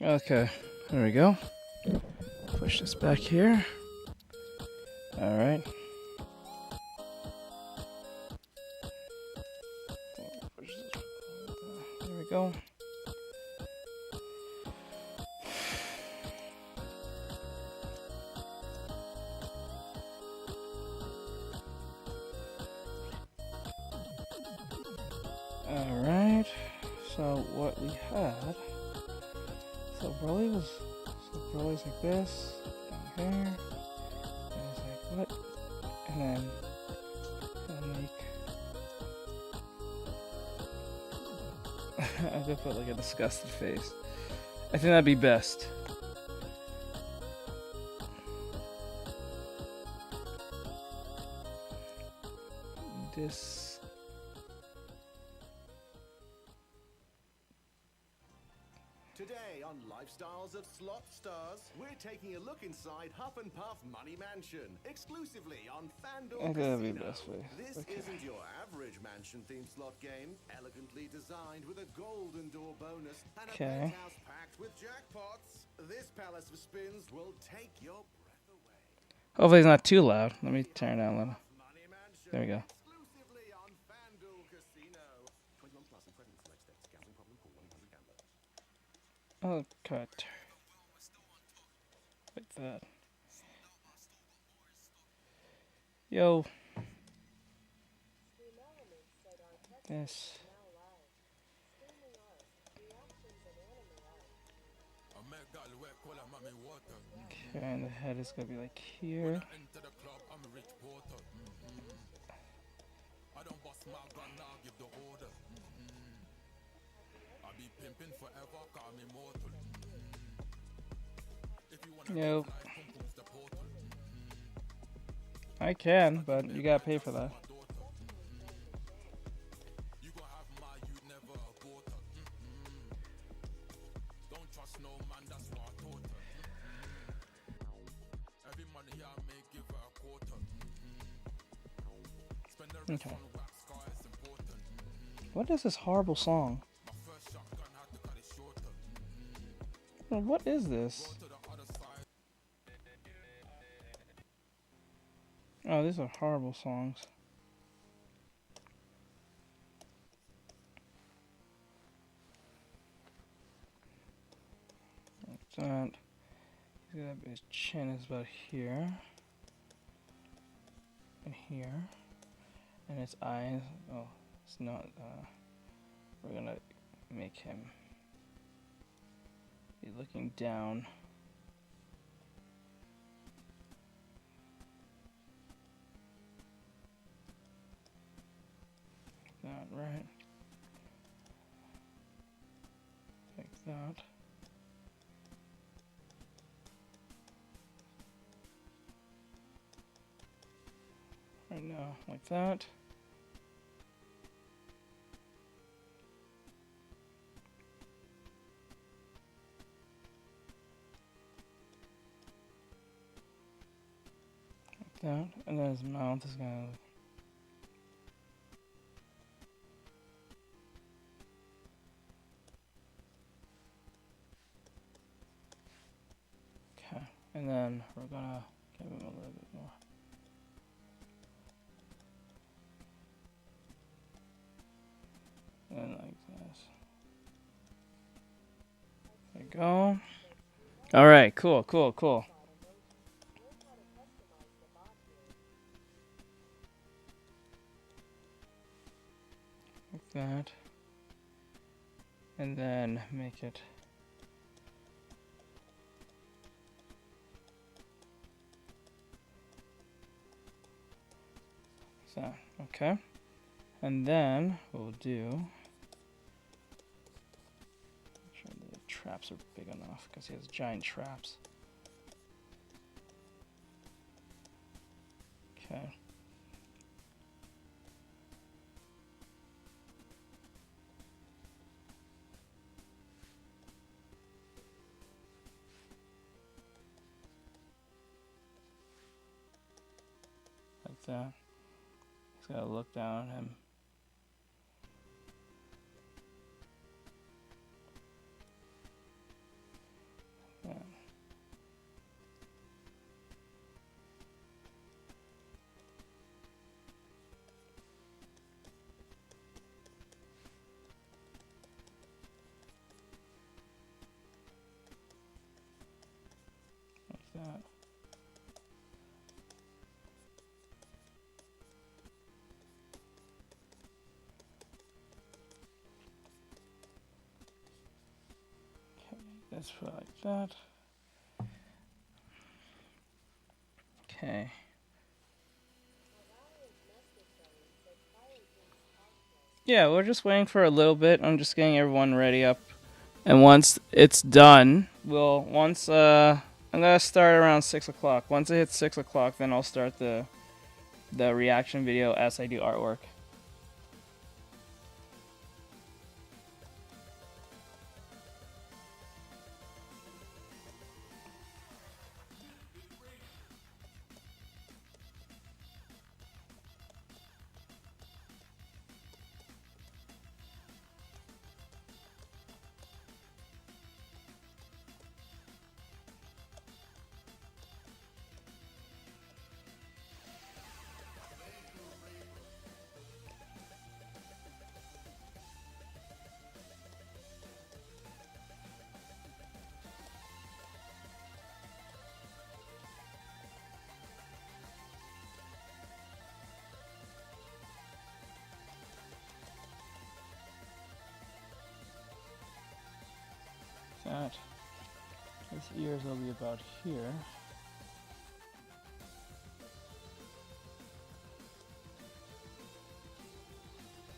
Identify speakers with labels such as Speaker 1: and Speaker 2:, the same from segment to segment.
Speaker 1: Okay, there we go. Push this back here. All right. There we go. All right. So what we had. So Broly's like this down here. And it's like what? And then I'll make. I could put like a disgusted face. I think that'd be best. This.
Speaker 2: Today on Lifestyles of Slot Stars, we're taking a look inside Huff and Puff Money Mansion, exclusively on FanDuel
Speaker 1: I think that'd be
Speaker 2: Casino.
Speaker 1: best way.
Speaker 2: This
Speaker 1: Okay.
Speaker 2: isn't your average mansion-themed slot game, elegantly designed with a golden door bonus and a
Speaker 1: Okay.
Speaker 2: penthouse packed with jackpots. This palace of spins will take your breath away.
Speaker 1: Hopefully it's not too loud. Let me turn it down a little.
Speaker 2: Money Mansion,
Speaker 1: There we go.
Speaker 2: exclusively on FanDuel Casino. 21 plus and present select states. Gambling problem, call 1-800 gambler.
Speaker 1: Oh, cut. Like that. Yo. This. Okay, and the head is gonna be like here. Yo. I can, but you gotta pay for that. Okay. What is this horrible song? What is this? Oh, these are horrible songs. Like that. His chin is about here. And here. And his eyes. Oh, it's not. We're gonna make him be looking down. That right. Like that. Right now, like that. Like that. And then his mouth is gonna. Okay. And then we're gonna give him a little bit more. And like this. There we go. Alright, cool. Like that. And then make it like that. Okay. And then what we'll do, make sure the traps are big enough because he has giant traps. Okay. Like that. He's gotta look down at him. Let's put it like that. Okay. Yeah, we're just waiting for a little bit. I'm just getting everyone ready up. And once it's done, I'm gonna start around 6 o'clock. Once it hits 6 o'clock, then I'll start the reaction video as I do artwork. That. His ears will be about here.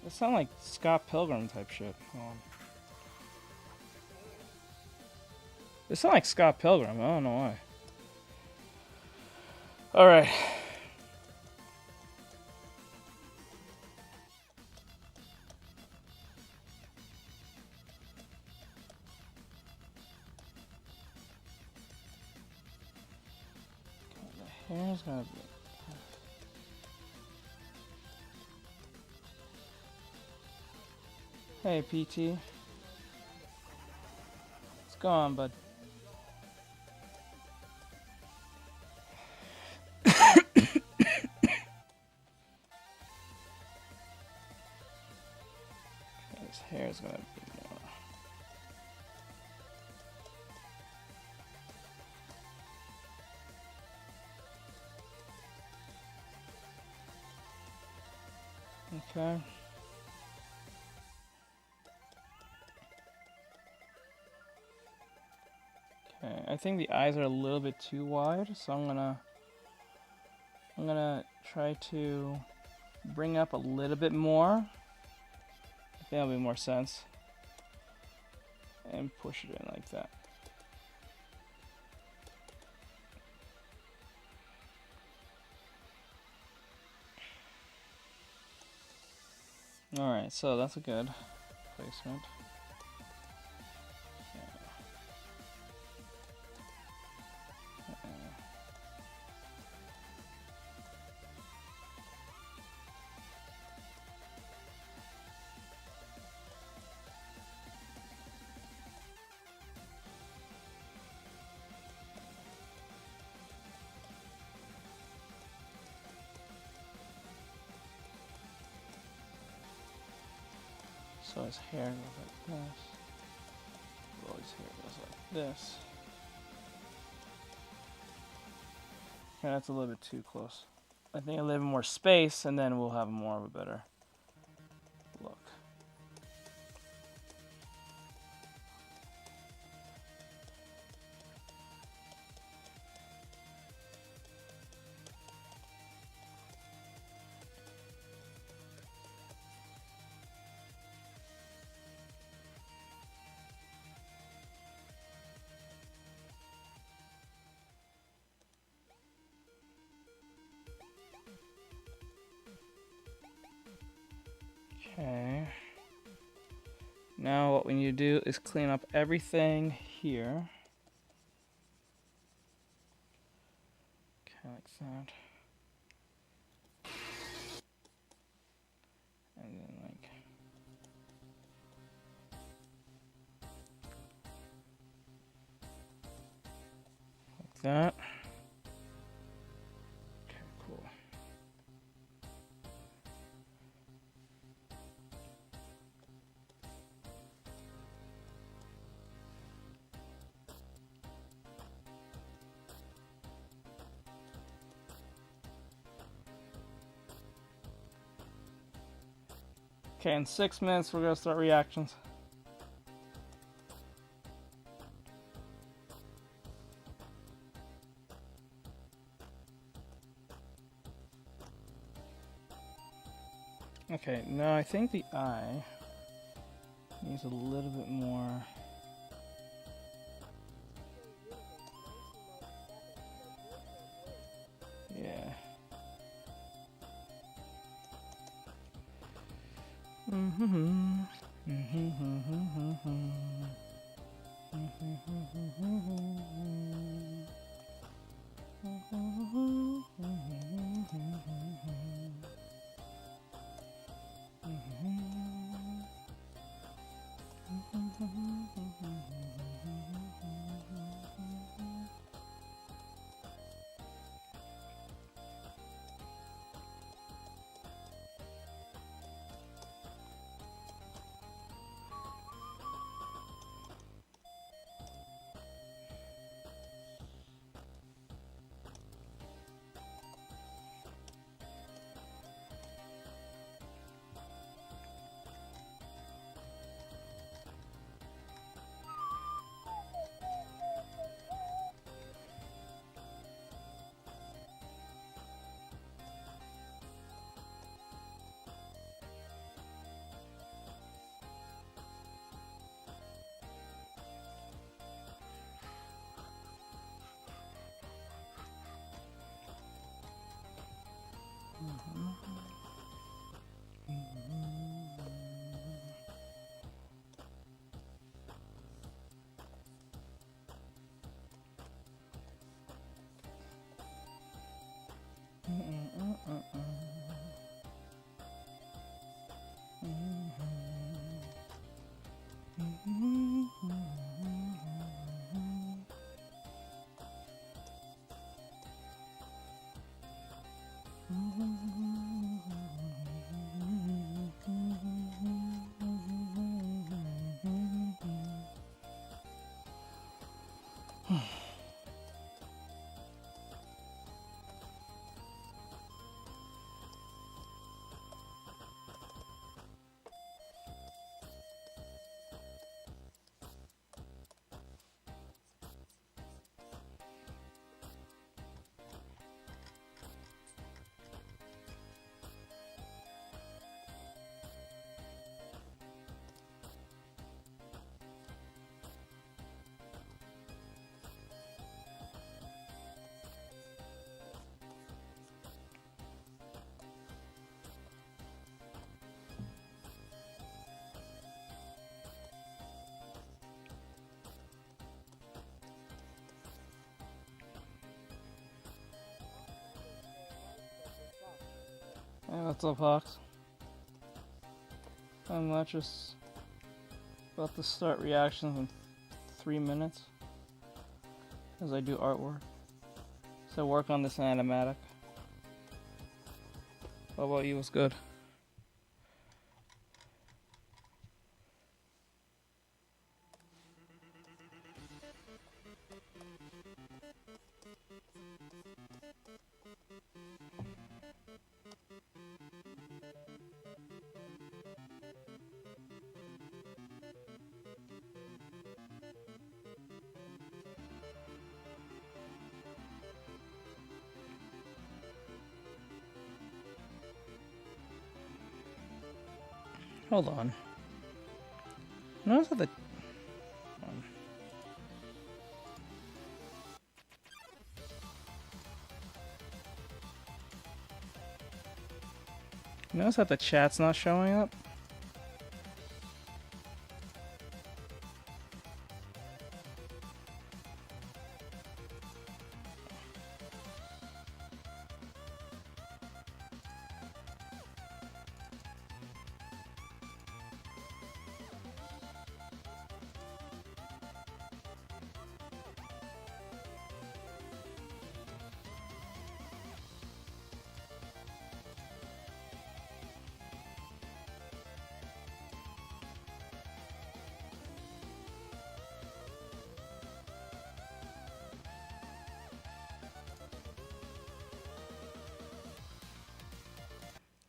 Speaker 1: It sounds like Scott Pilgrim type shit. Hold on. It sounds like Scott Pilgrim. I don't know why. All right. The hair's gonna be. Hey, PT. What's going on, bud? His hair's gonna be more. Okay. Okay, I think the eyes are a little bit too wide, so I'm gonna try to bring up a little bit more. I think that'll make more sense. And push it in like that. Alright, so that's a good placement. So his hair goes like this. Well, his hair goes like this. Okay, that's a little bit too close. I think a little bit more space, and then we'll have more of a better look. Okay. Now what we need to do is clean up everything here. Okay, like that. And then like that. Okay, cool. Okay, in 6 minutes we're gonna start reactions. Okay, now I think the eye needs a little bit more. Yeah. Hey, what's up, Hawks? I'm not just about to start reactions in 3 minutes as I do artwork. So work on this animatic. What about you? What's good? Hold on. Notice that the notice that the chat's not showing up?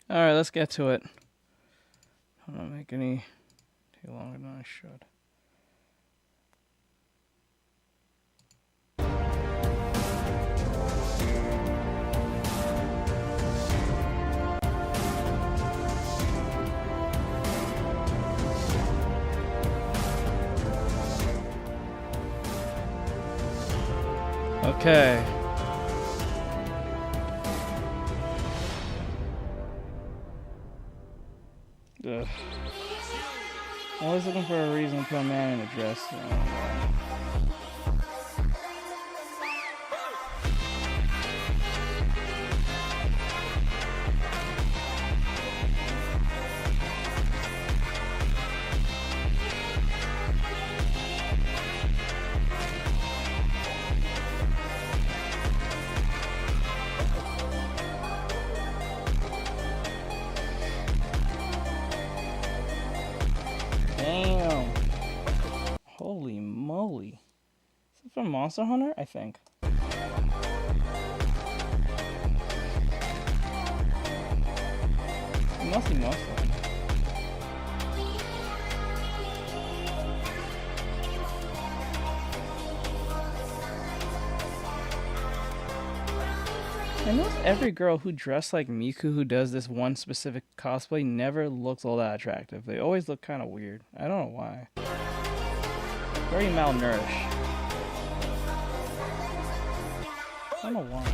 Speaker 1: Alright, let's get to it. I don't make any too longer than I should. Okay. Ugh. I'm always looking for a reason to put a man in a dress. Damn. Holy moly. Is it from Monster Hunter? I think. It must be Monster Hunter. I notice every girl who dressed like Miku who does this one specific cosplay never looks all that attractive. They always look kind of weird. I don't know why. Very malnourished. I don't know why.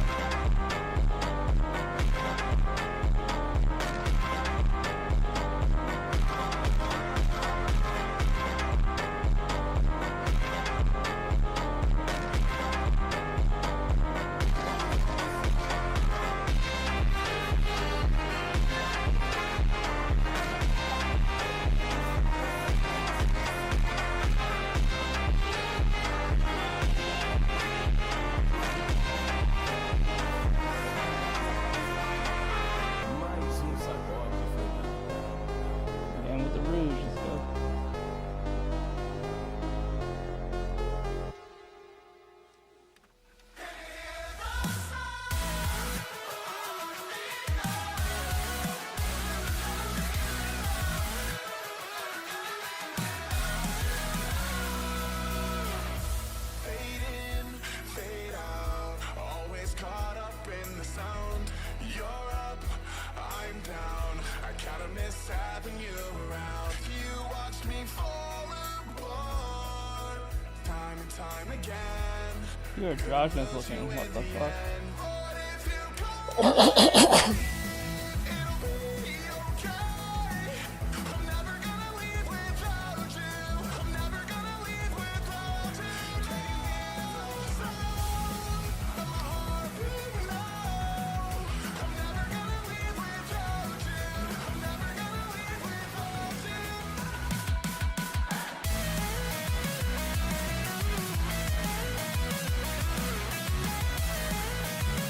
Speaker 1: You're androgynous looking, what the fuck?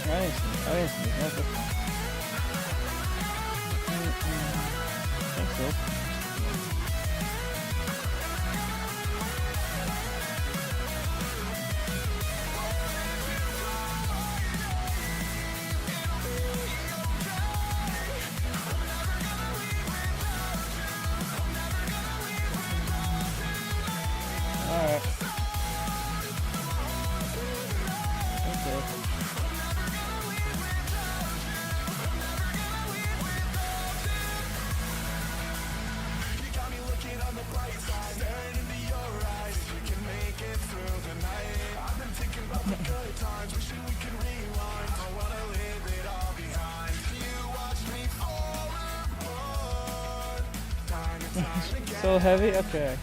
Speaker 1: Nice. That's a Thanks, Alright. Okay. So heavy? Okay.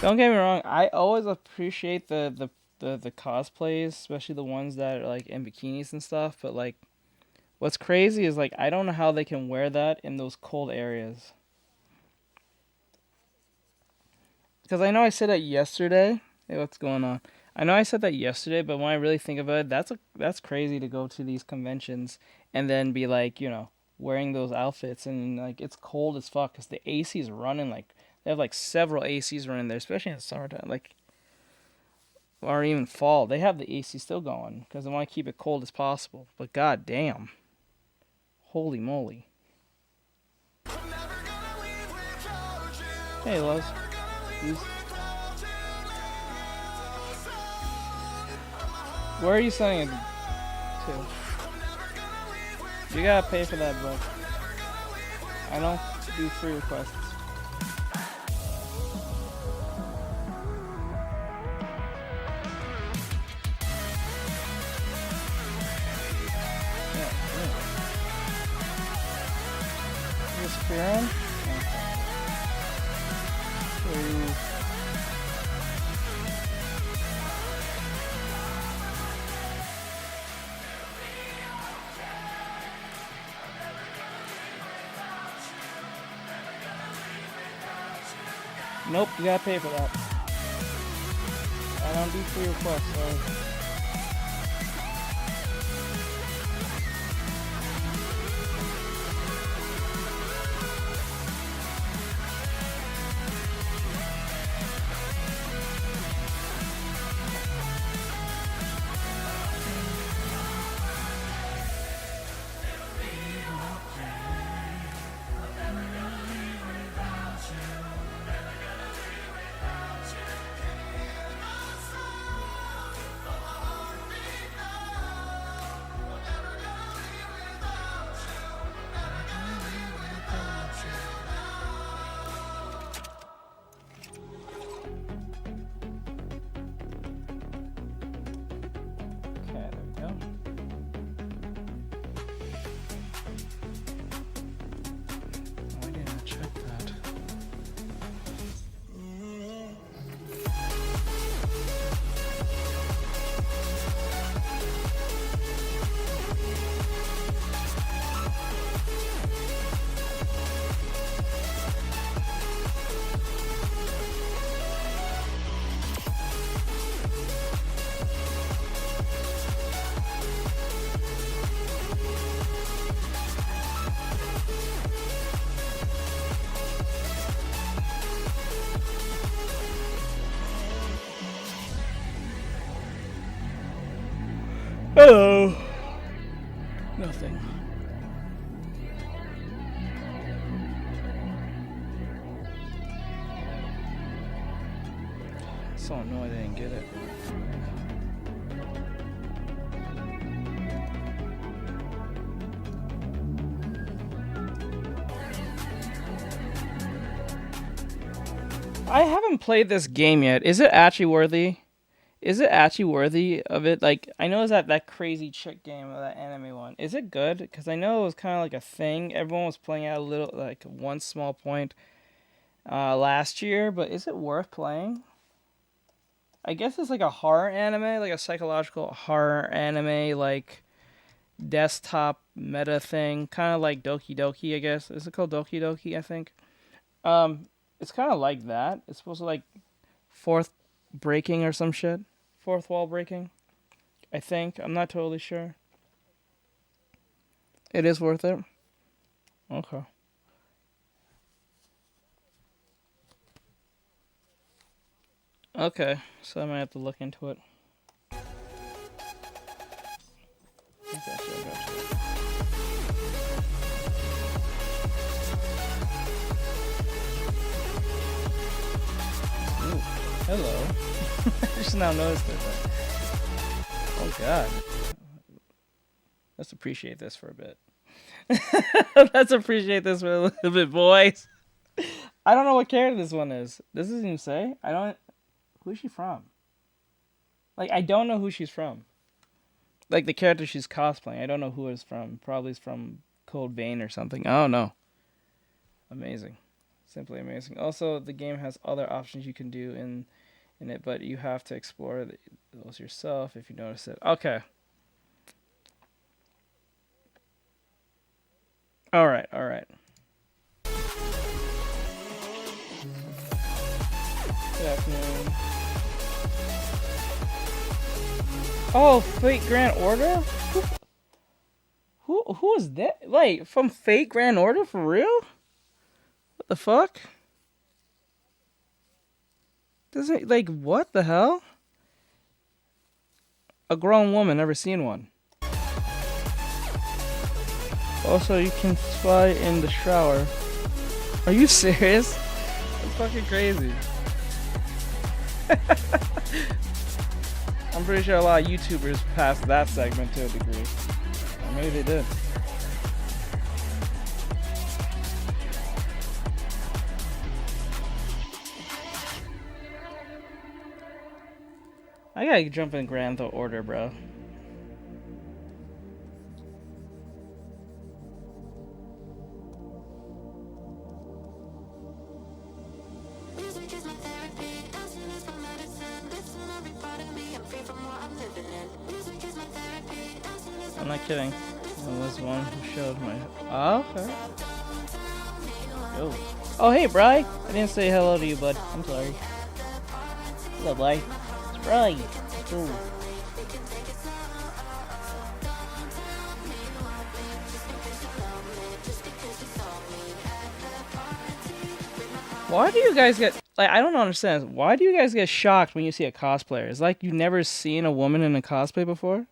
Speaker 1: Don't get me wrong, I always appreciate the cosplays, especially the ones that are like in bikinis and stuff, but like what's crazy is like I don't know how they can wear that in those cold areas. Because I know I said that yesterday. Hey, what's going on? I know I said that yesterday, but when I really think about it, that's crazy to go to these conventions and then be like, wearing those outfits and like it's cold as fuck because the AC is running like they have like several ACs running there, especially in the summertime, like or even fall. They have the AC still going because they want to keep it cold as possible. But god damn, holy moly! Hey, Loz. Where are you sending it to? You gotta pay for that, bro. I don't do free requests. this clear on? Okay. Nope, you gotta pay for that. I don't do free requests, sorry. Hello. Nothing. So annoyed I didn't get it. I haven't played this game yet. Is it actually worthy? Is it actually worthy of it? Like, I know it's that crazy chick game, or that anime one. Is it good? Because I know it was kind of like a thing. Everyone was playing at a little, like, one small point last year. But is it worth playing? I guess it's like a horror anime, like a psychological horror anime, like desktop meta thing. Kind of like Doki Doki, I guess. Is it called Doki Doki, I think? It's kind of like that. It's supposed to, like, fourth breaking or some shit. Fourth wall breaking, I think. I'm not totally sure. It is worth it? Okay. Okay, so I might have to look into it. I gotcha. Ooh, hello. I just now noticed it. But... oh god. Let's appreciate this for a bit. Let's appreciate this for a little bit, boys. I don't know what character this one is. This doesn't even say. I don't... who's she from? Like, I don't know who she's from. Like, the character she's cosplaying, I don't know who it's from. Probably it's from Cold Vein or something. I don't know. Amazing. Simply amazing. Also, the game has other options you can do in it, but you have to explore those yourself if you notice it. Okay. Alright. Good afternoon. Oh, Fate Grand Order? Who is that? Wait, from Fate Grand Order? For real? What the fuck? Doesn't, like, what the hell? A grown woman, never seen one. Also, you can fly in the shower. Are you serious? That's fucking crazy. I'm pretty sure a lot of YouTubers passed that segment to a degree. Or maybe they did. I gotta jump in Grand Theft Order, bro. not kidding. I was the one who showed my. Oh, okay. Yo. Oh, hey, Bri. I didn't say hello to you, bud. I'm sorry. Hello, Bri. It's Bri. Cool. Why do you guys get, like, I don't understand. Why do you guys get shocked when you see a cosplayer? It's like you've never seen a woman in a cosplay before?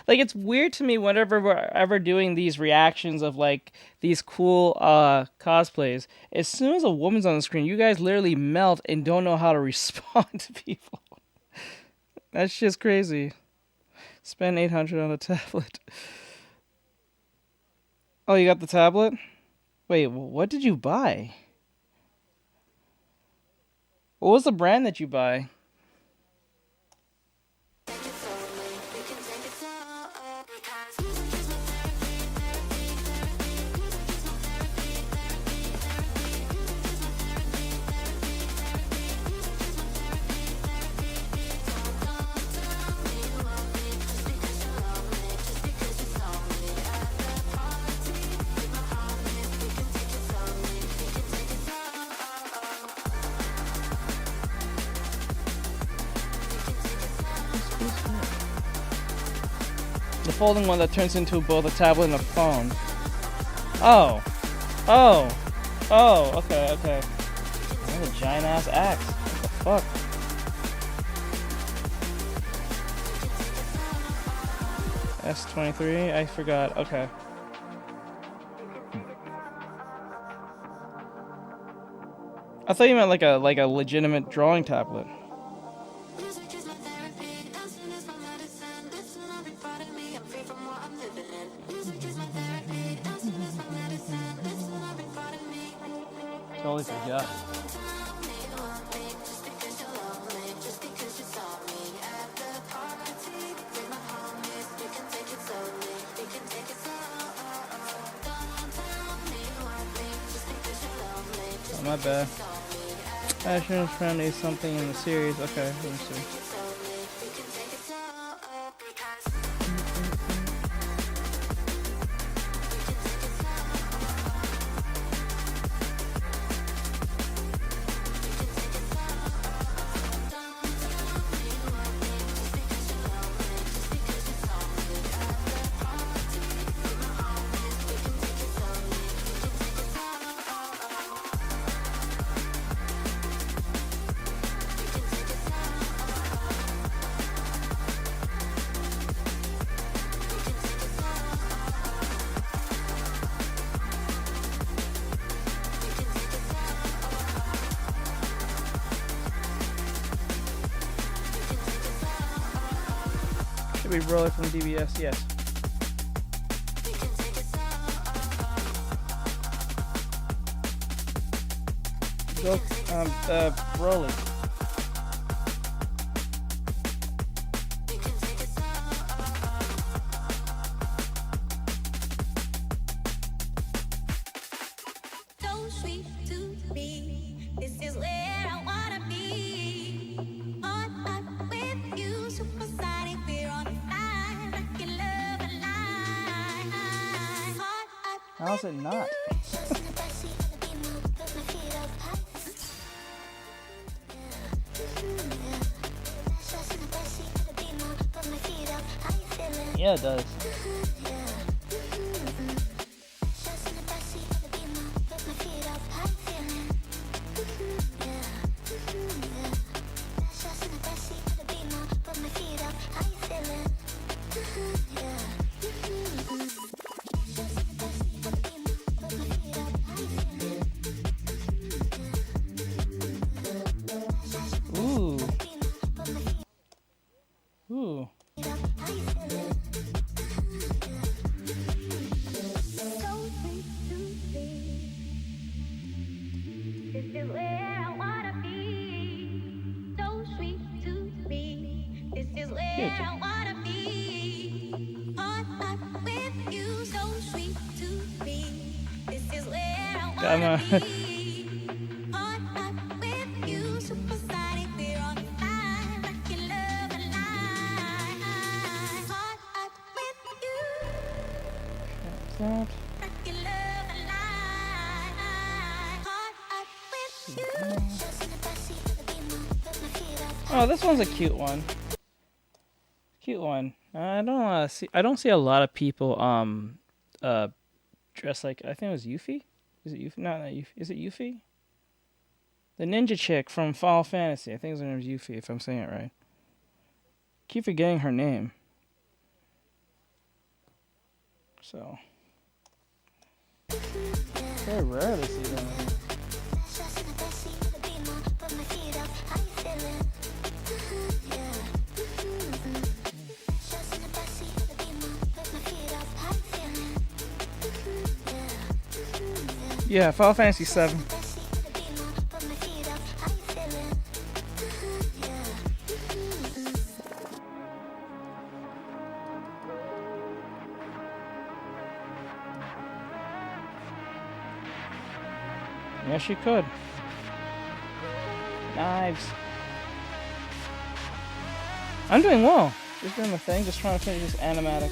Speaker 1: Like, it's weird to me whenever we're ever doing these reactions of, like, these cool cosplays. As soon as a woman's on the screen, you guys literally melt and don't know how to respond to people. That's just crazy. Spend $800 on a tablet. Oh, you got the tablet? Wait, what did you buy? What was the brand that you buy? The folding one that turns into both a tablet and a phone. Oh. Oh. Oh, okay, okay. That's a giant ass axe. What the fuck? S23? I forgot. Okay. I thought you meant like a legitimate drawing tablet. Totally forgot. Oh, my bad. I should have found something in the series. Okay, let me see. Should we roll it from DBS? Yes. Go, roll it.
Speaker 3: So sweet to me. This is where I wanna be. On up with you, supersonic. We're on fire, like your love alive.
Speaker 1: How's it not? Yeah, it does. Ooh. Ooh. I'm that?
Speaker 3: I can love a lie. Caught up with you. Just in the backseat of the beamer, put my feet up.
Speaker 1: Oh, this one's a cute one. Cute one. I don't see. I don't see a lot of people dressed like. I think it was Yuffie. Is it Yuffie? Not Yuffie. Is it Yuffie? The ninja chick from Final Fantasy. I think her name is Yuffie, if I'm saying it right. Keep forgetting her name. So. Very rare to see them.
Speaker 3: Just in the backseat of the beamer, put my feet up. How you feeling? Just in the backseat of the beamer, put my feet up. How you feeling?
Speaker 1: Yeah, Final Fantasy 7. Yes, you could. Knives. I'm doing well. Just doing the thing, just trying to finish this animatic.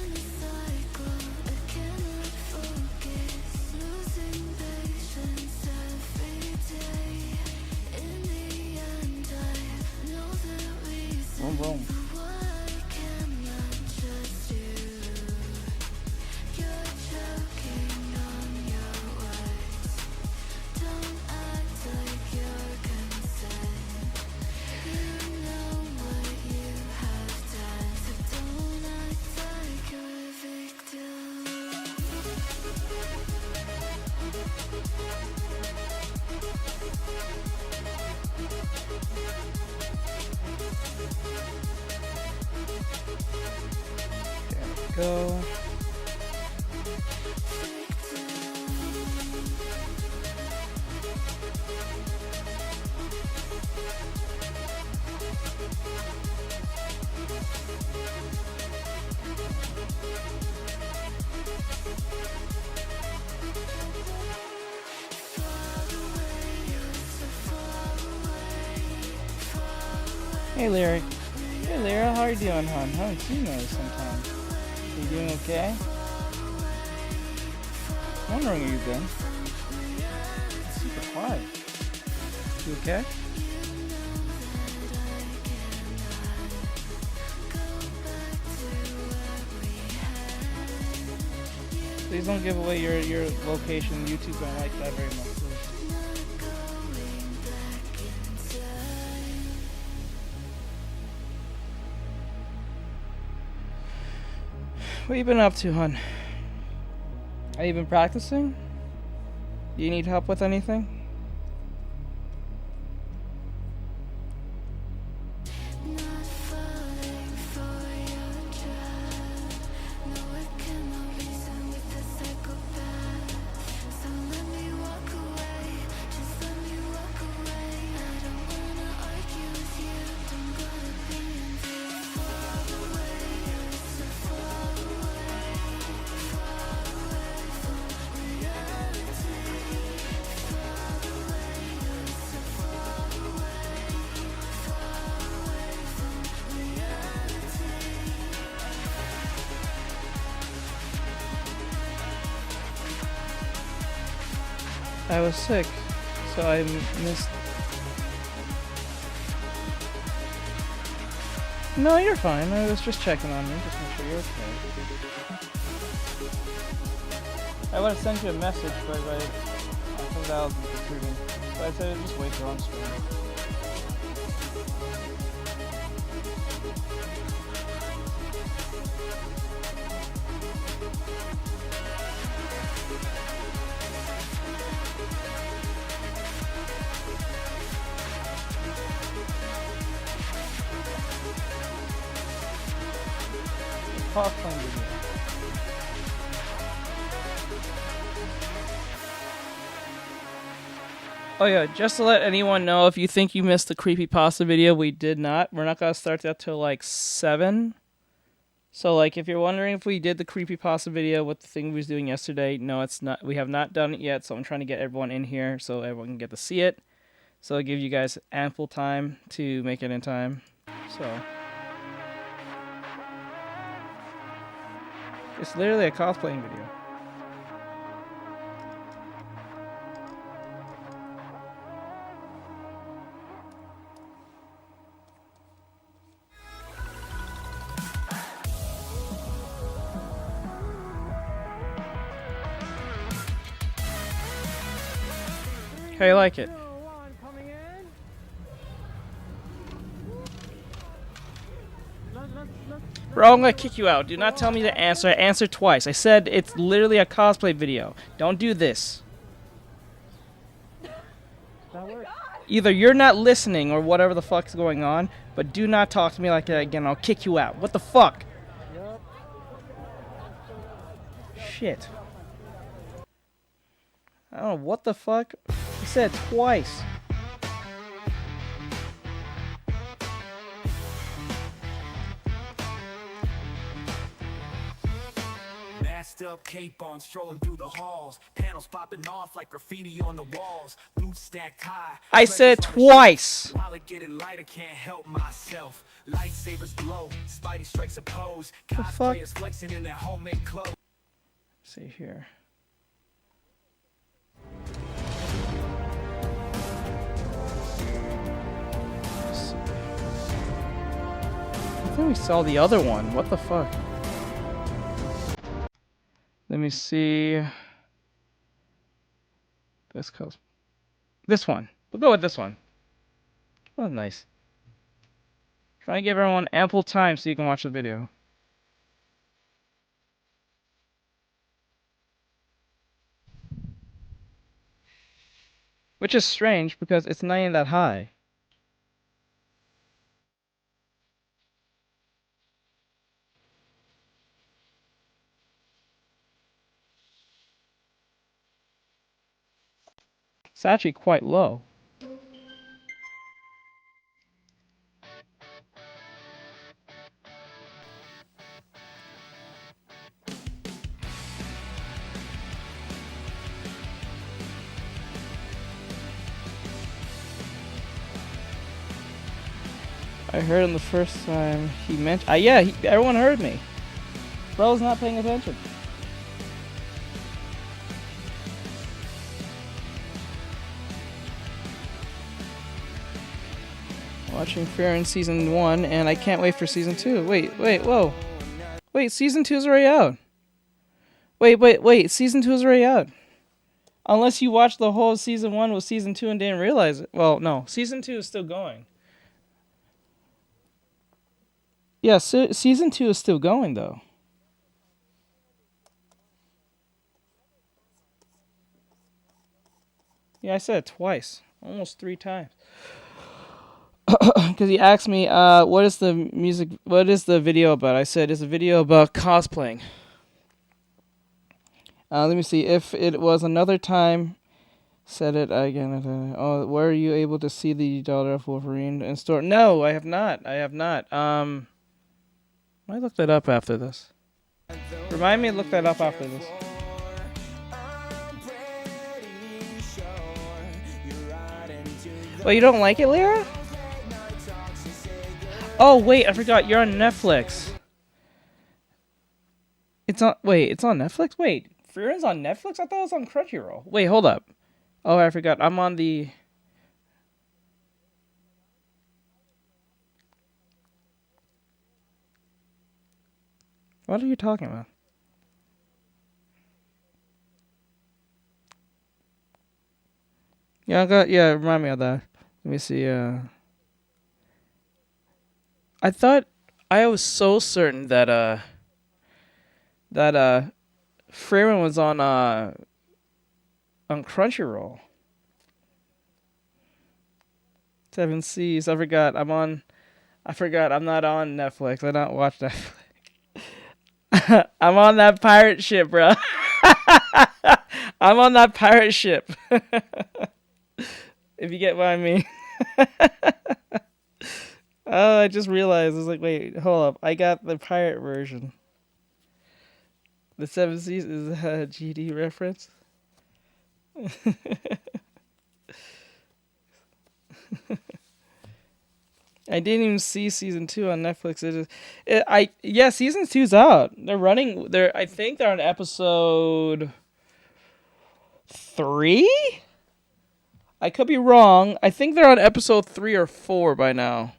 Speaker 1: Boom, boom. Go. Hey, Lyric. Hey, Lyra, how are you doing, hon? Haven't seen you in some time. You doing okay? Wondering where you've been. Super quiet. You okay? Please don't give away your location. YouTube don't like that very much. What you been up to, hon? Have you been practicing? Do you need help with anything? I was sick, so I missed. No, you're fine. I was just checking on you, just make sure you're okay. I would have sent you a message, but I think that was recruiting. So I said just wait till I'm streaming. Popcorn video. Oh yeah, just to let anyone know, if you think you missed the creepypasta video, we did not. We're not gonna start that till like 7. So like, if you're wondering if we did the creepypasta video with the thing we was doing yesterday, no, it's not. We have not done it yet. So I'm trying to get everyone in here so everyone can get to see it. So it'll give you guys ample time to make it in time. So. It's literally a cosplaying video. How you like it? Bro, I'm gonna kick you out. Do not tell me to answer. I answered twice. I said it's literally a cosplay video. Don't do this. Either you're not listening or whatever the fuck's going on, but do not talk to me like that again. I'll kick you out. What the fuck? Shit. I don't know what the fuck. He said it twice.
Speaker 4: Up cape on, strolling through the halls, panels popping off like graffiti on the walls, boots stacked high.
Speaker 1: I said twice.
Speaker 4: While it getting lighter, can't help myself. Lightsabers glow, Spidey strikes a pose. Cosplayers flexing in their homemade clothes.
Speaker 1: Let's see here. Let's see. I think we saw the other one. What the fuck? Let me see. This one. We'll go with this one. Oh, nice. Try to give everyone ample time so you can watch the video. Which is strange because it's not even that high. It's actually quite low. I heard him the first time he mentioned. Yeah, everyone heard me. Bro's not paying attention. Watching Fear in Season 1, and I can't wait for Season 2. Wait, whoa. Wait, Season 2 is already out. Wait, Season 2 is already out. Unless you watched the whole Season 1 with Season 2 and didn't realize it. Well, no, Season 2 is still going. Yeah, Season 2 is still going, though. Yeah, I said it twice. Almost 3 times. Because he asked me, what is the video about? I said, it's a video about cosplaying. Let me see. If it was another time, said it again. Oh, were you able to see the Daughter of Wolverine in store? No, I have not. I look that up after this. Remind me to look that up after this. Well, you don't like it, Lyra? Oh, wait, I forgot. You're on Netflix. It's on Netflix? Wait, Frierin's on Netflix? I thought it was on Crunchyroll. Wait, hold up. Oh, I forgot. I'm on the... What are you talking about? Yeah, remind me of that. Let me see, I thought I was so certain that Freeman was on Crunchyroll. 7 Seas. I forgot. I'm not on Netflix. I don't watch Netflix. I'm on that pirate ship, bro. I'm on that pirate ship. If you get what I mean. Oh, I just realized. I was like, wait, hold up. I got the pirate version. The 7 Seas is a GD reference. I didn't even see season 2 on Netflix. Season 2's out. I think they're on episode 3? I could be wrong. I think they're on episode 3 or 4 by now.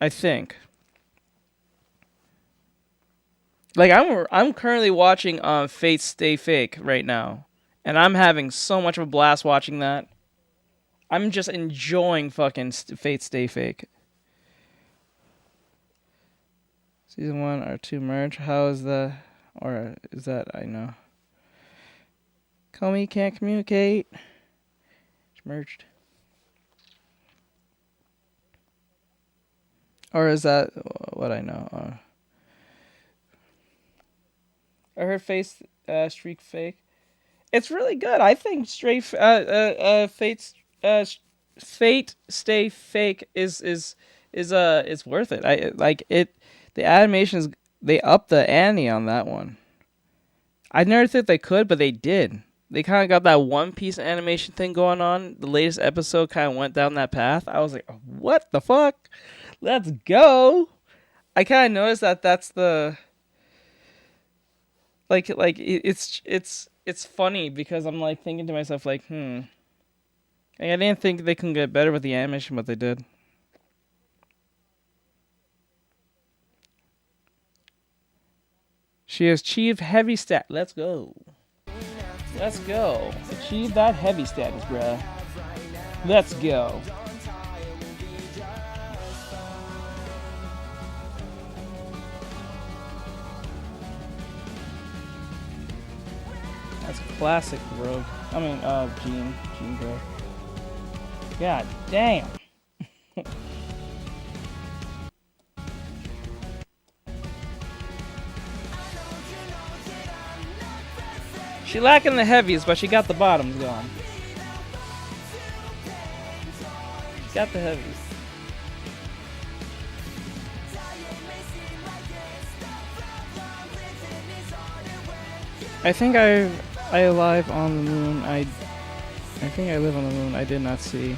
Speaker 1: I think. Like I'm currently watching Fate Stay Fake right now. And I'm having so much of a blast watching that. I'm just enjoying fucking Fate Stay Fake. Season 1 or 2 merge. How is the... Or is that... I know. Comey can't communicate. It's merged. Or is that what I know? I heard Face Streak Fake. It's really good. I think Fate Stay Fake is worth it. I like it. The animations, they upped the ante on that one. I never thought they could, but they did. They kind of got that One Piece animation thing going on. The latest episode kind of went down that path. I was like, what the fuck? Let's go. I kind of noticed that that's the... Like it's funny because I'm like thinking to myself like, Like, I didn't think they can get better with the animation, but they did. She has achieved heavy stat. Let's go. Let's go. Achieve that heavy status, bruh. Let's go. That's classic Rogue. I mean, Gene Bro. God damn. She lacking the heavies, but she got the bottoms going. Got the heavies. I think I live on the moon. I think I live on the moon. I did not see.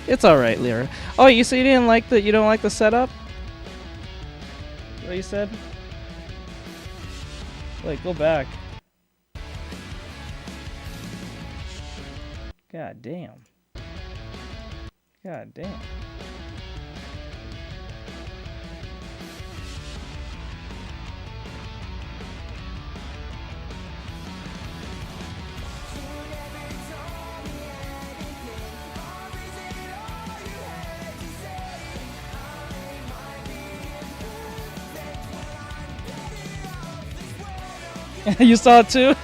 Speaker 1: It's all right, Lyra. Oh, you say you didn't like the? You don't like the setup? What you said? Like, go back. God damn. God damn. You saw it too?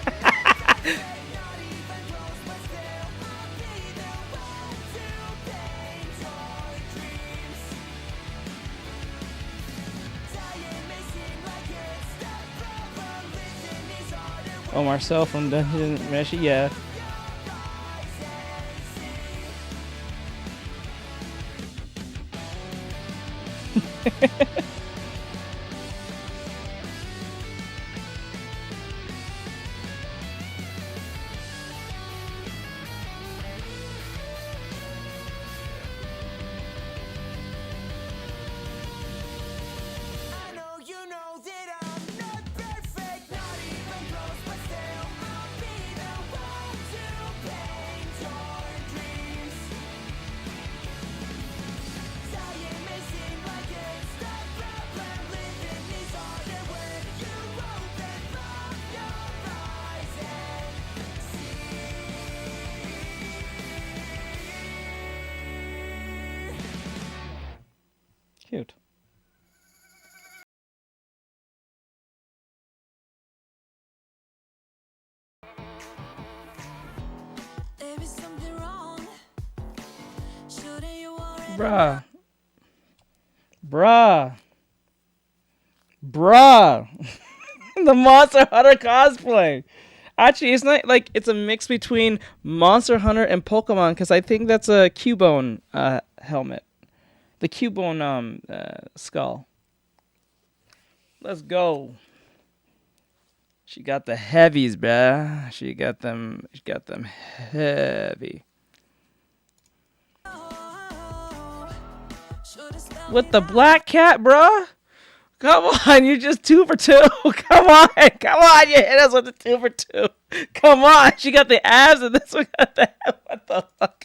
Speaker 1: Oh, Marcel from Dungeon Meshi, yeah. Cute. Bruh. The Monster Hunter cosplay. Actually, it's not like it's a mix between Monster Hunter and Pokemon because I think that's a Cubone helmet. The Cubone skull. Let's go. She got the heavies, bruh. She got them heavy. With the black cat, bruh. Come on, you're just 2 for 2. Come on, you hit us with the 2 for 2. Come on, she got the abs and this one got the what the fuck?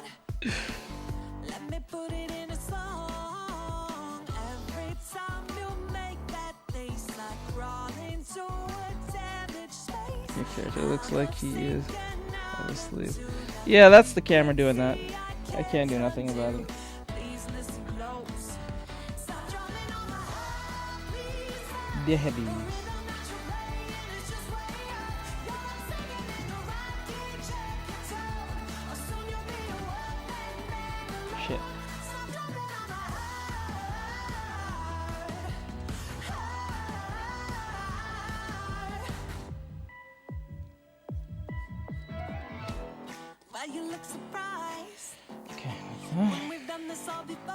Speaker 3: Let me put it in a song. Every time you make that face, I crawl into a damaged space.
Speaker 1: Your character looks like he is Asleep. Yeah, that's the camera doing that. I can't do nothing about it. The heavy. Shit.
Speaker 3: Why you look surprised?
Speaker 1: Okay.
Speaker 3: When we've done this all before.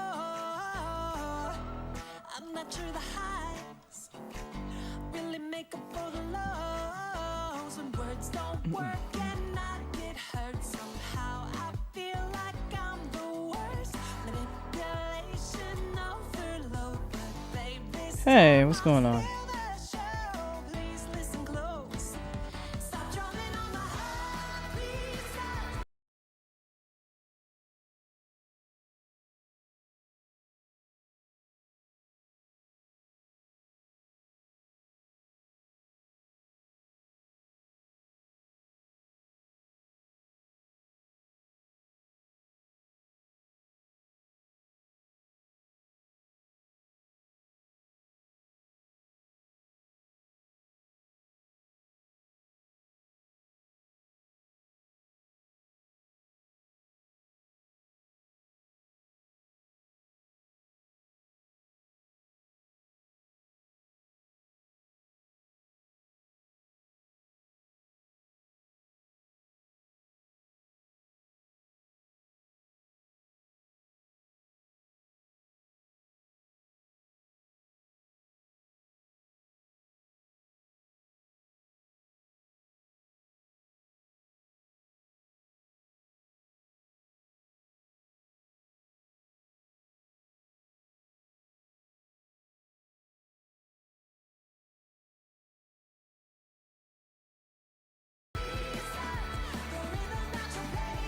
Speaker 3: I'm not sure the highs really make up for the lows. When words don't work and I get hurt somehow, I feel like I'm the worst. Manipulation overload, but baby,
Speaker 1: Hey, what's going on?
Speaker 3: please listen close. Stop drumming on my heart, please stop.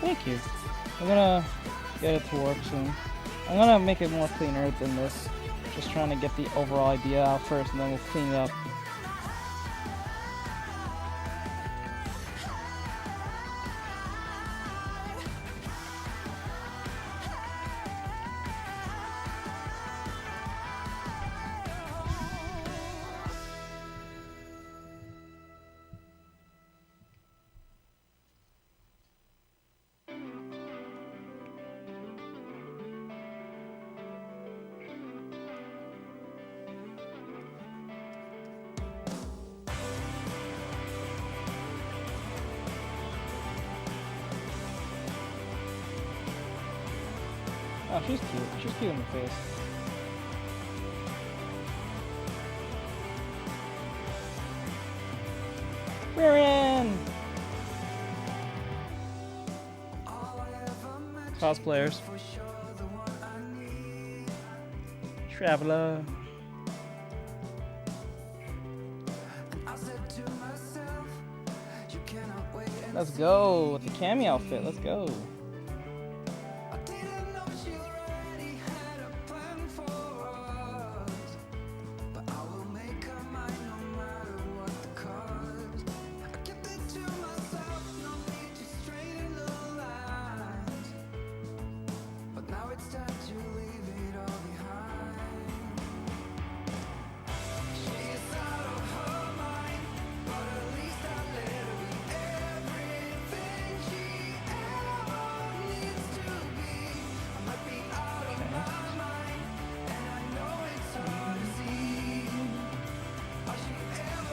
Speaker 1: Thank you. I'm gonna get it to work soon. I'm gonna make it more cleaner than this. Just trying to get the overall idea out first, and then we'll clean it up. Oh, she's cute. She's cute in the face. We're in! Cosplayers. Traveler. Let's go with the cami outfit. Let's go.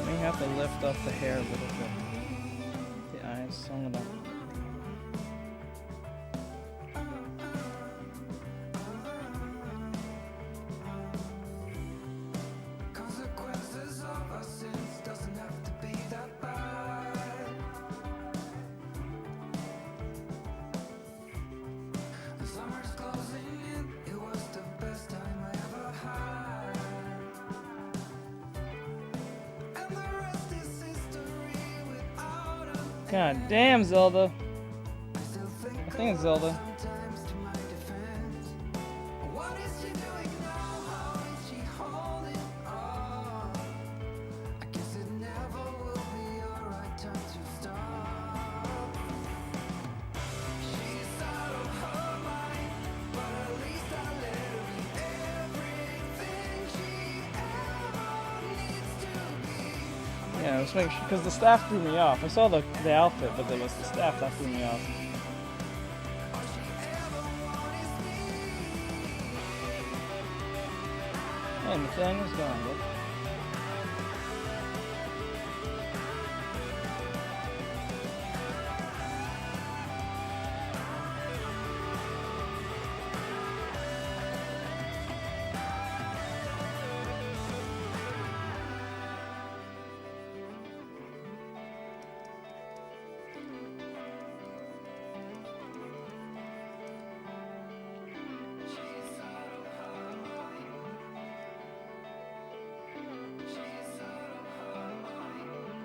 Speaker 1: I have to lift up the hair a little bit. The eyes, so I'm gonna. God damn, Zelda. I think it's Zelda. Yeah, let's make sure, because the staff threw me off. I saw the outfit, but it was the staff that threw me off. Hey, Nathaniel's gone, look.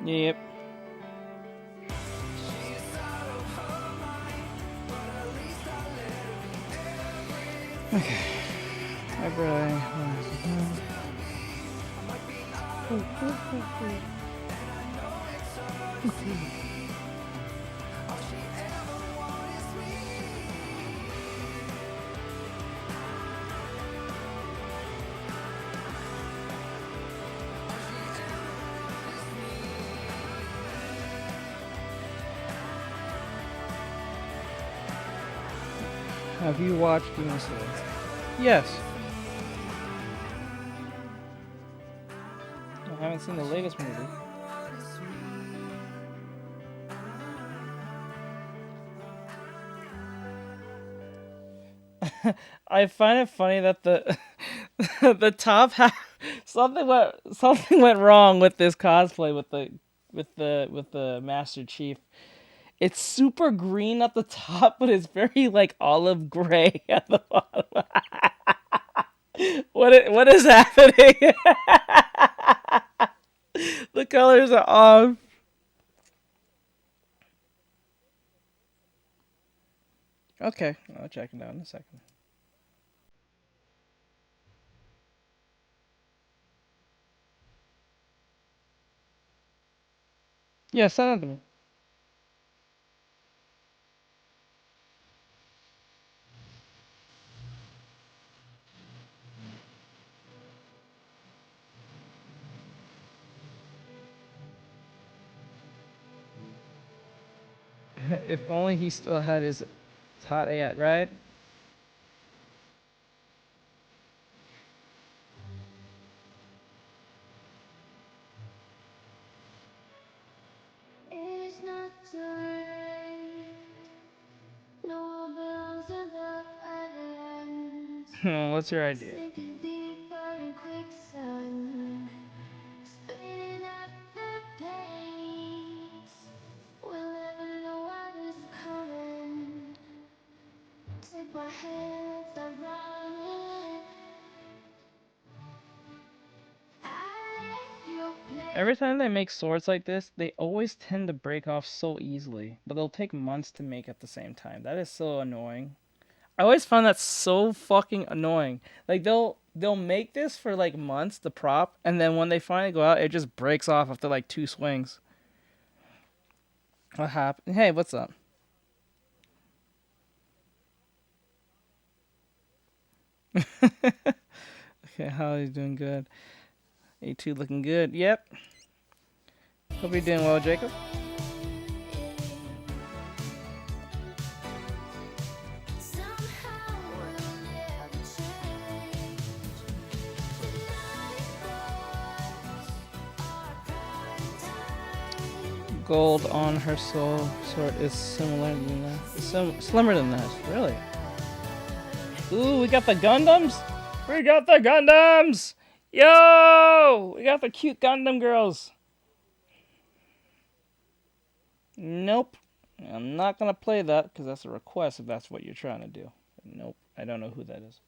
Speaker 1: Yep. Okay. Bye-bye. Have you watched Demon Slayer? Yes. I haven't seen the latest movie. I find it funny that the the top half something went wrong with this cosplay with the Master Chief. It's super green at the top, but it's very like olive gray at the bottom. What is happening? The colors are off. Okay, I'll check it out in a second. Yeah, send it to me. If only he still had his hot ad, right?
Speaker 3: It's not too late. No belongs in the islands.
Speaker 1: What's your idea?
Speaker 3: Sinking deeper in quicksand. Spinning up the pains. We'll never know what is coming. Take my hands, I'm running. I let you play.
Speaker 1: Every time they make swords like this, they always tend to break off so easily, but they'll take months to make at the same time. That is so annoying. I always find that so fucking annoying. Like they'll make this for like months, the prop, and then when they finally go out, it just breaks off after like 2 swings. What happened? Hey, what's up? Okay, how are you doing? Good. A2 looking good. Yep. Hope you're doing well, Jacob.
Speaker 3: Somehow we'll never change. The lifeboats are prioritized.
Speaker 1: Gold on her soul sword is similar than that. Slimmer than that. Really? Ooh, we got the Gundams. We got the Gundams. Yo, we got the cute Gundam girls. Nope. I'm not going to play that because that's a request if that's what you're trying to do. Nope. I don't know who that is.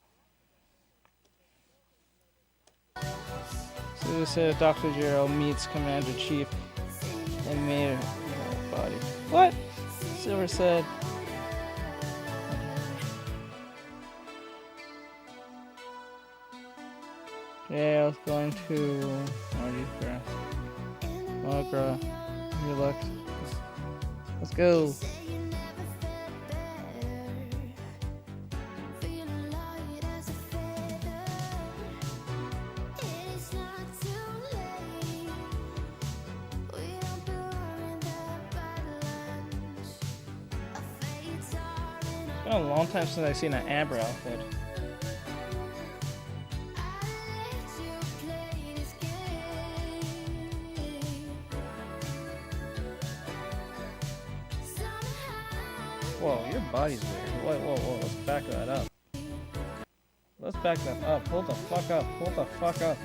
Speaker 1: So this said Dr. Jiro meets Commander Chief and made her body. What? Silver said. Yeah, I was going to Margie Good luck. Let's go. been a long time since I've seen an Amber outfit. Whoa, your body's weird. Whoa, let's back that up. Let's back that up. Hold the fuck up. Hold the fuck up.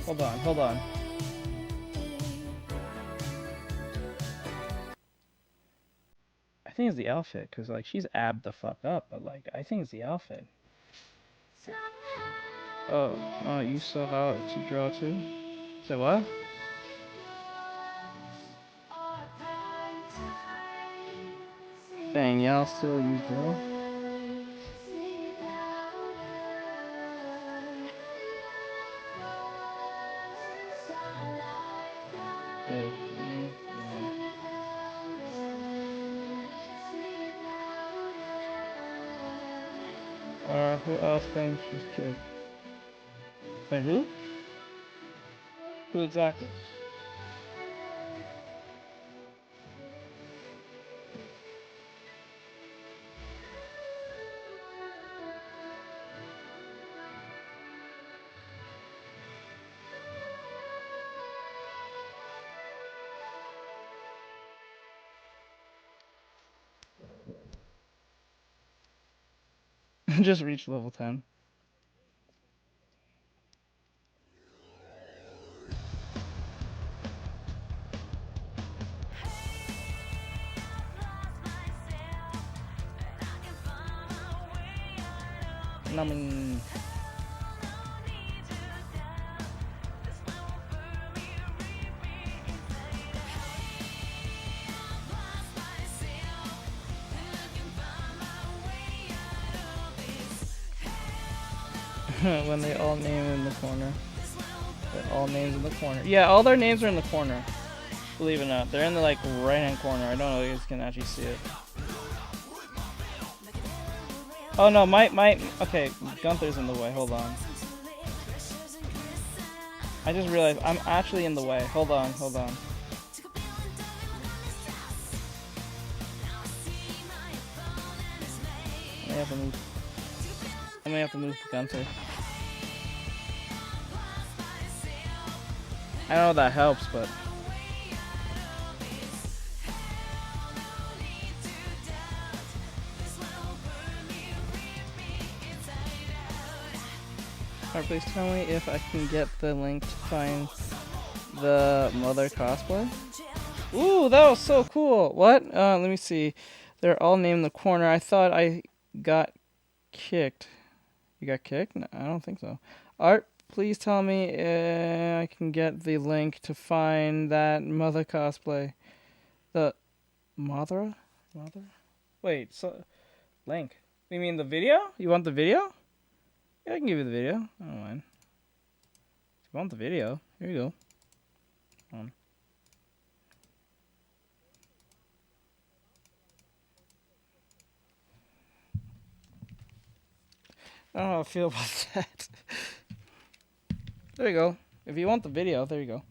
Speaker 1: Hold on. I think it's the outfit, because, like, she's abbed the fuck up, but, like, I think it's the outfit. Oh, you saw how to draw too? Say what? Dang, y'all still use draw? Who else thinks she's cute? Wait, who? Who exactly? Just reached level 10. Numbing. When they all name in the corner. They're all names in the corner. Yeah, all their names are in the corner. Believe it or not. They're in the, like, right-hand corner. I don't know if you guys can actually see it. Oh no, okay, Gunther's in the way. Hold on. I just realized I'm actually in the way. Hold on. I may have to move Gunther. I don't know if that helps, but... Alright, please tell me if I can get the link to find the Mother cosplay. Ooh, that was so cool! What? Let me see. They're all named in the corner. I thought I got kicked. You got kicked? No, I don't think so. Art, please tell me I can get the link to find that Mother cosplay. The Mother? Wait, so link. You mean the video? You want the video? Yeah, I can give you the video. I don't mind. If you want the video, here you go. I don't know how I feel about that. There you go. If you want the video, there you go.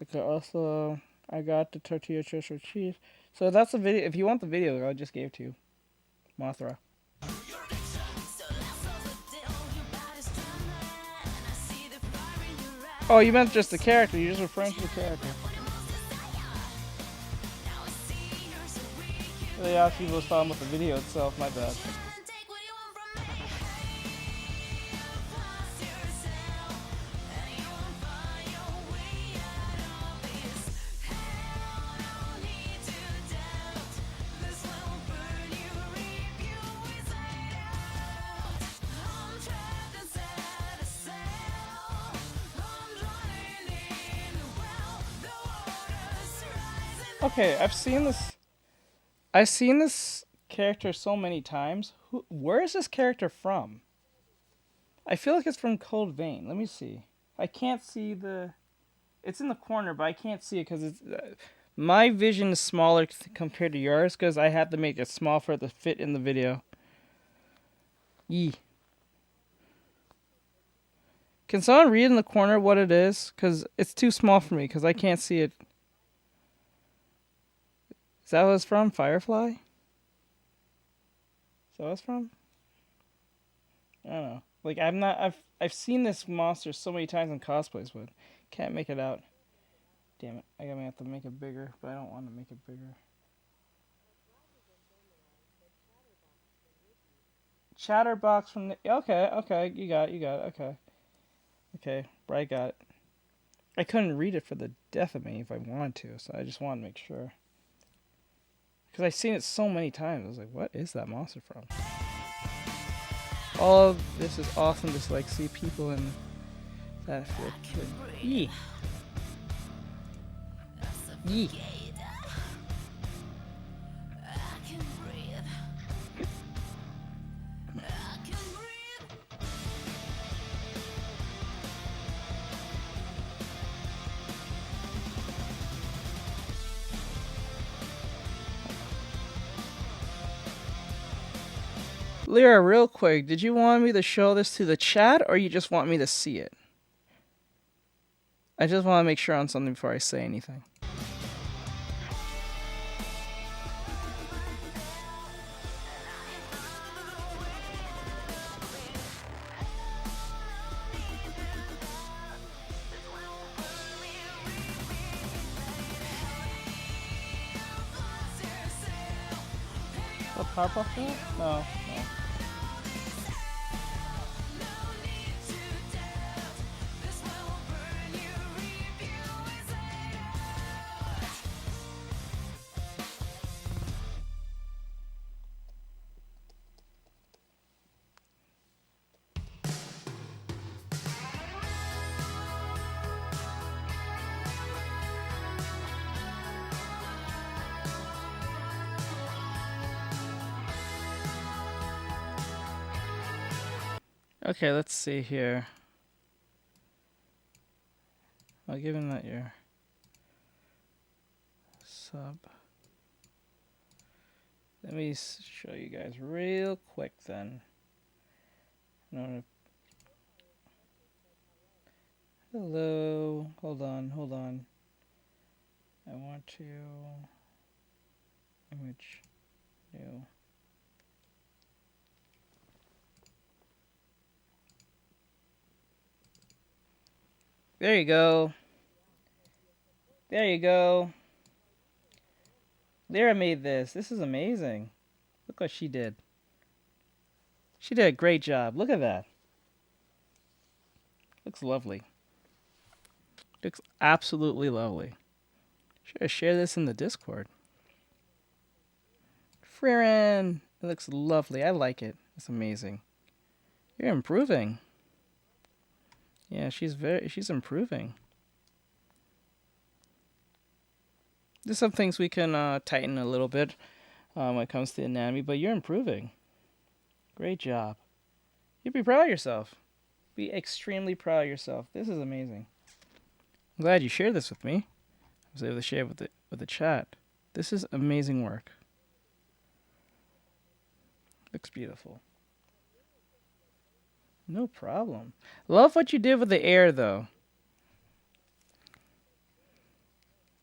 Speaker 1: Okay, also, I got the tortilla chips with cheese. So that's the video. If you want the video, I just gave it to you. Mothra. Oh, you meant just the character. You're just referring to the character. Yeah, she was talking about the video itself. My bad. Okay, I've seen this character so many times. Where is this character from? I feel like it's from Cold Vein. Let me see. I can't see the... It's in the corner, but I can't see it because it's... my vision is smaller compared to yours because I had to make it small for it to fit in the video. Yee. Can someone read in the corner what it is? Because it's too small for me, because I can't see it. Is that what it's from? Firefly? Is that what it's from? I don't know. Like, I've seen this monster so many times in cosplays, but can't make it out. Damn it. I gotta have to make it bigger, but I don't want to make it bigger. Chatterbox from the... Okay, you got it, okay. Okay, Bright got it. I couldn't read it for the death of me if I wanted to, so I just wanted to make sure. Because I've seen it so many times, I was like, what is that monster from? All of this is awesome, just like see people in that fit. Yee. Yee. Lyra, real quick, did you want me to show this to the chat, or you just want me to see it? I just want to make sure on something before I say anything. What, Powerpuff Girls? No. Okay, let's see here. I'll give him that your sub. Let me show you guys real quick then. Hello. Hold on. I want to image new. There you go. There you go. Lyra made this. This is amazing. Look what she did. She did a great job. Look at that. Looks lovely. Looks absolutely lovely. Should I share this in the Discord? Fririn! It looks lovely. I like it. It's amazing. You're improving. Yeah, she's improving. There's some things we can tighten a little bit when it comes to anatomy, but you're improving. Great job. You'd be proud of yourself. Be extremely proud of yourself. This is amazing. I'm glad you shared this with me. I was able to share it with the chat. This is amazing work. Looks beautiful. No problem. Love what you did with the air, though.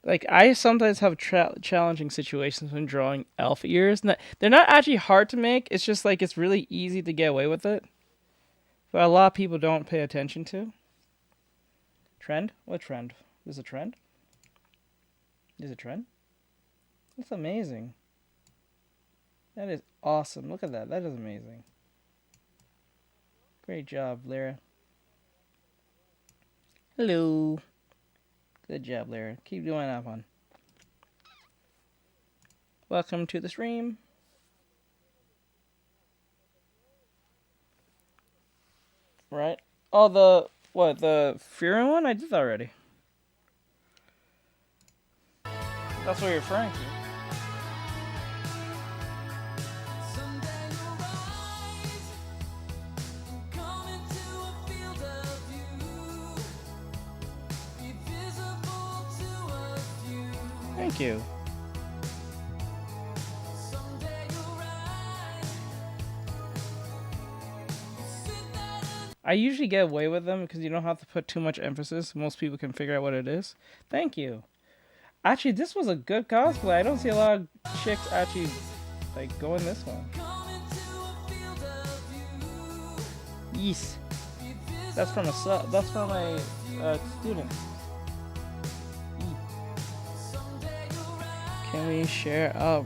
Speaker 1: Like, I sometimes have challenging situations when drawing elf ears. They're not actually hard to make. It's just like it's really easy to get away with it. But a lot of people don't pay attention to. Trend? What trend? There's a trend? There's a trend? That's amazing. That is awesome. Look at that. That is amazing. Great job, Lyra. Hello. Good job, Lyra. Keep doing that one. Welcome to the stream. Right. Oh, the Furin one? I did that already. That's what you're referring to. Thank you. I usually get away with them because you don't have to put too much emphasis. Most people can figure out what it is. Thank you. Actually, this was a good cosplay. I don't see a lot of chicks actually like going this one. Yes. That's from a student. Can we share? Oh.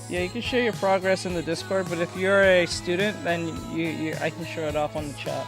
Speaker 1: Yeah, you can share your progress in the Discord, but if you're a student, then I can show it off on the chat.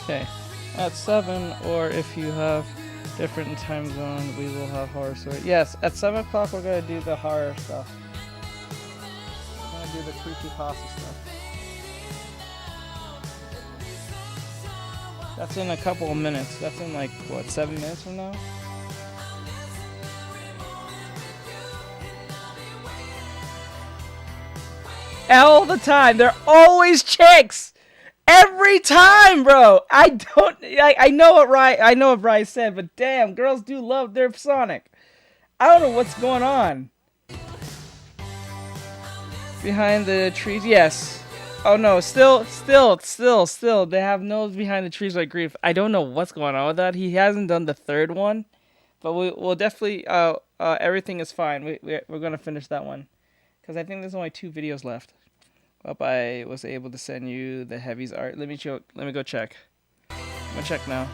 Speaker 1: Okay, at 7, or if you have different time zone, we will have horror story. Yes, at 7 o'clock we're gonna do the horror stuff. We're gonna do the creepypasta stuff. That's in a couple of minutes. That's in like, what, 7 minutes from now? All the time. They're always chicks. Every time, bro. I know what Rye said, but damn, girls do love their Sonic. I don't know what's going on. Behind the trees, yes. Oh no, still. They have nose behind the trees like grief. I don't know what's going on with that. He hasn't done the third one, but we'll definitely. Everything is fine. We're gonna finish that one, because I think there's only 2 videos left. Hope I was able to send you the heavies art. Let me go check. I'm gonna check now.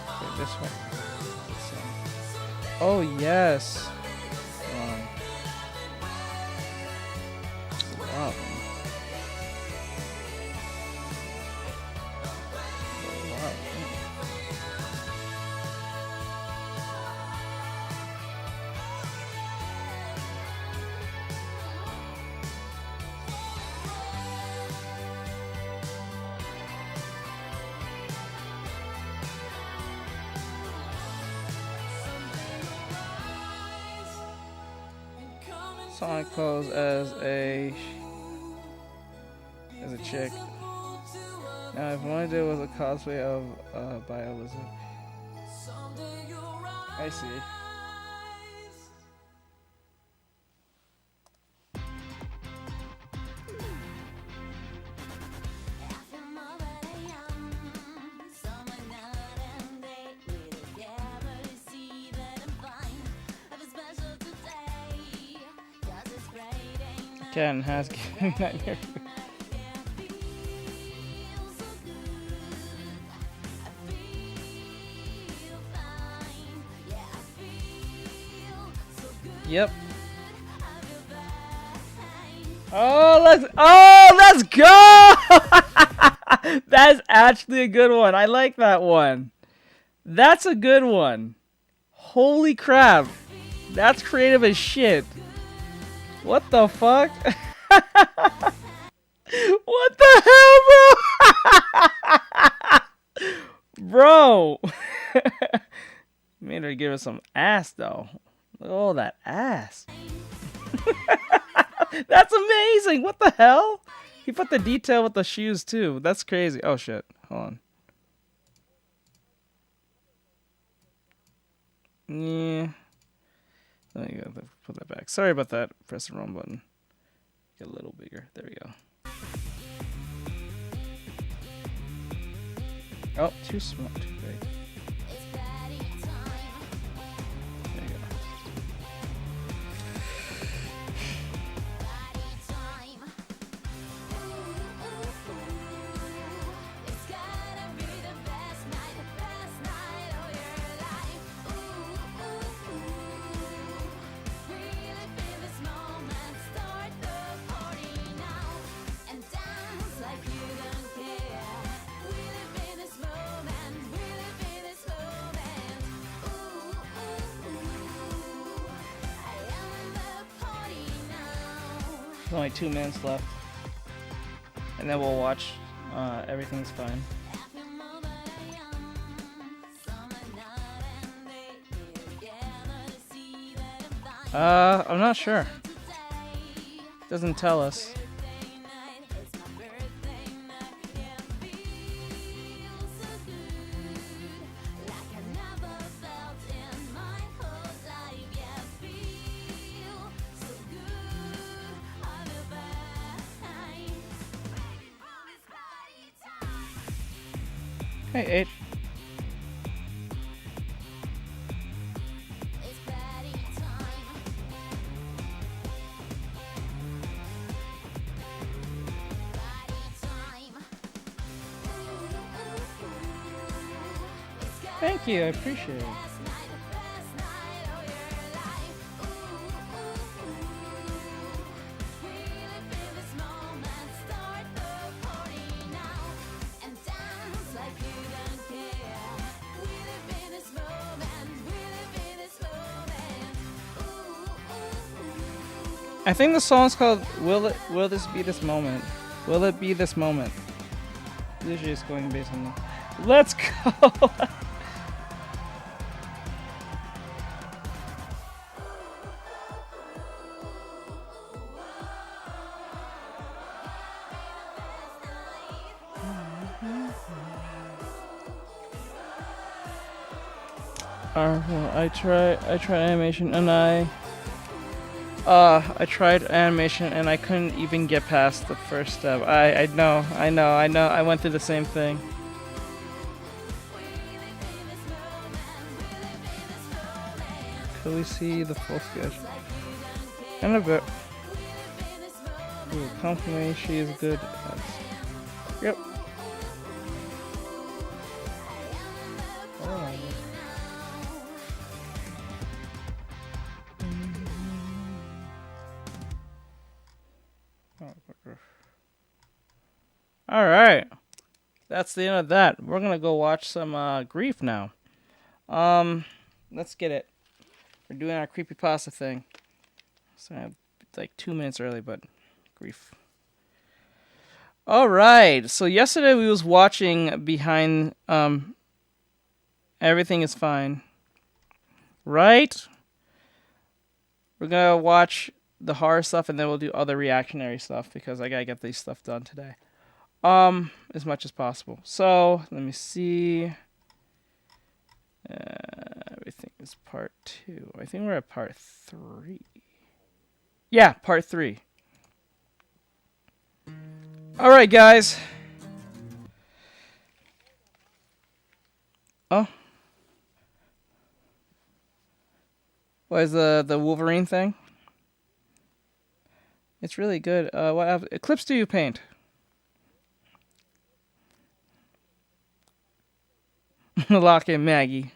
Speaker 1: Okay, this way. Oh yes. Wow. Sonic pose as a chick. Now, if one did was a cosplay of Bio Lizard. I see. Ken has given nightmare. Yep. Let's go! That's actually a good one. I like that one. That's a good one. Holy crap. That's creative as shit. What the fuck? What the hell, bro? Bro. Made her give us some ass, though. Look at all that ass. That's amazing. What the hell? He put the detail with the shoes, too. That's crazy. Oh, shit. Hold on. Yeah. Let me go put that back. Sorry about that. Press the wrong button. Get a little bigger. There we go. Oh, too small. Too big. There's only 2 minutes left. And then we'll watch Everything's Fine. I'm not sure. Doesn't tell us. Hey, H. Thank you, I appreciate it. I think the song's called Will This Be This Moment? Will it be this moment? Usually it's going based on that. Let's go! Well, I tried animation and I tried animation and I couldn't even get past the first step. I know. I went through the same thing. Could we see the full sketch? And a bit. Ooh, compliment, she is good. Yep. Alright, that's the end of that. We're gonna go watch some Grief now. Let's get it. We're doing our creepypasta thing. So it's like 2 minutes early, but Grief. Alright, so yesterday we was watching behind Everything Is Fine. Right? We're gonna watch the horror stuff and then we'll do other reactionary stuff because I gotta get this stuff done today. As much as possible. So, let me see. Everything is part 2. I think we're at part 3. Yeah, part 3. Alright, guys. Oh. What is the Wolverine thing? It's really good. What clips do you paint? Lock in Maggie.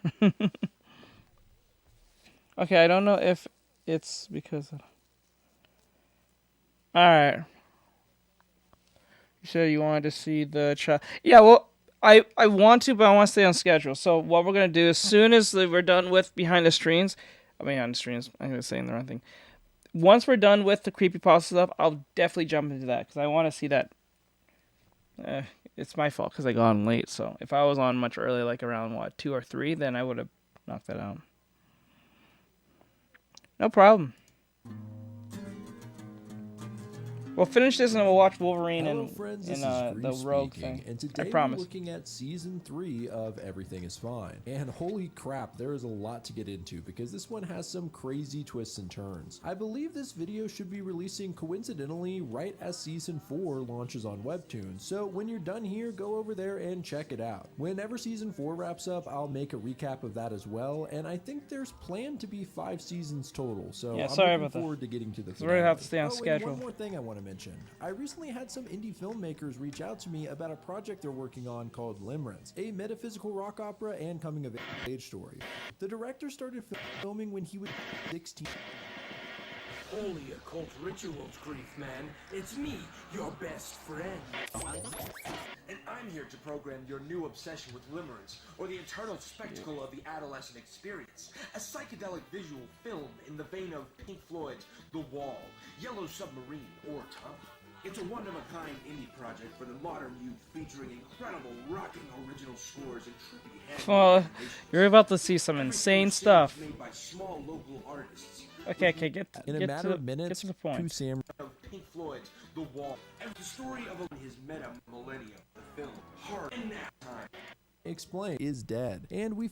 Speaker 1: Okay, I don't know if it's because of... Alright. You said you wanted to see the chat. Yeah, well, I want to, but I want to stay on schedule. So what we're going to do, as soon as we're done with Behind the Streams... I'm going to say the wrong thing. Once we're done with the creepypasta stuff, I'll definitely jump into that, because I want to see that... it's my fault because I got on late. So if I was on much earlier, like around 2 or 3, then I would have knocked that out. No problem. We'll finish this and we'll watch Wolverine and the Rogue thing.
Speaker 5: And today
Speaker 1: I promise.
Speaker 5: We're looking at season 3 of Everything Is Fine. And holy crap, there is a lot to get into because this one has some crazy twists and turns. I believe this video should be releasing coincidentally right as season 4 launches on Webtoon. So when you're done here, go over there and check it out. Whenever season 4 wraps up, I'll make a recap of that as well. And I think there's planned to be 5 seasons total. So
Speaker 1: yeah,
Speaker 5: I'm looking forward to getting to the finale.
Speaker 1: We're gonna have to stay on
Speaker 5: and
Speaker 1: schedule.
Speaker 5: one more thing I want to mention. I recently had some indie filmmakers reach out to me about a project they're working on called Limerence, a metaphysical rock opera and coming of age story. The director started filming when he was 16.
Speaker 4: Holy occult rituals, Grief man. It's me, your best friend. And
Speaker 6: I'm here to program your new obsession with limerence, or the eternal spectacle of the adolescent experience. A psychedelic visual film in the vein of Pink Floyd's The Wall, Yellow Submarine, or Tom. It's a one-of-a-kind indie project for the modern youth, featuring incredible rocking original scores and trippy
Speaker 1: Well, you're about to see some insane stuff.
Speaker 6: made by small local artists.
Speaker 1: Okay, get
Speaker 5: In a
Speaker 1: get
Speaker 5: matter
Speaker 1: to
Speaker 5: of minutes,
Speaker 1: get to the
Speaker 5: to
Speaker 1: point.
Speaker 5: Sam
Speaker 6: Of Pink Floyd's The Wall, and the story of his meta-millennium, the film, hard in that time.
Speaker 5: explained is dead, and we.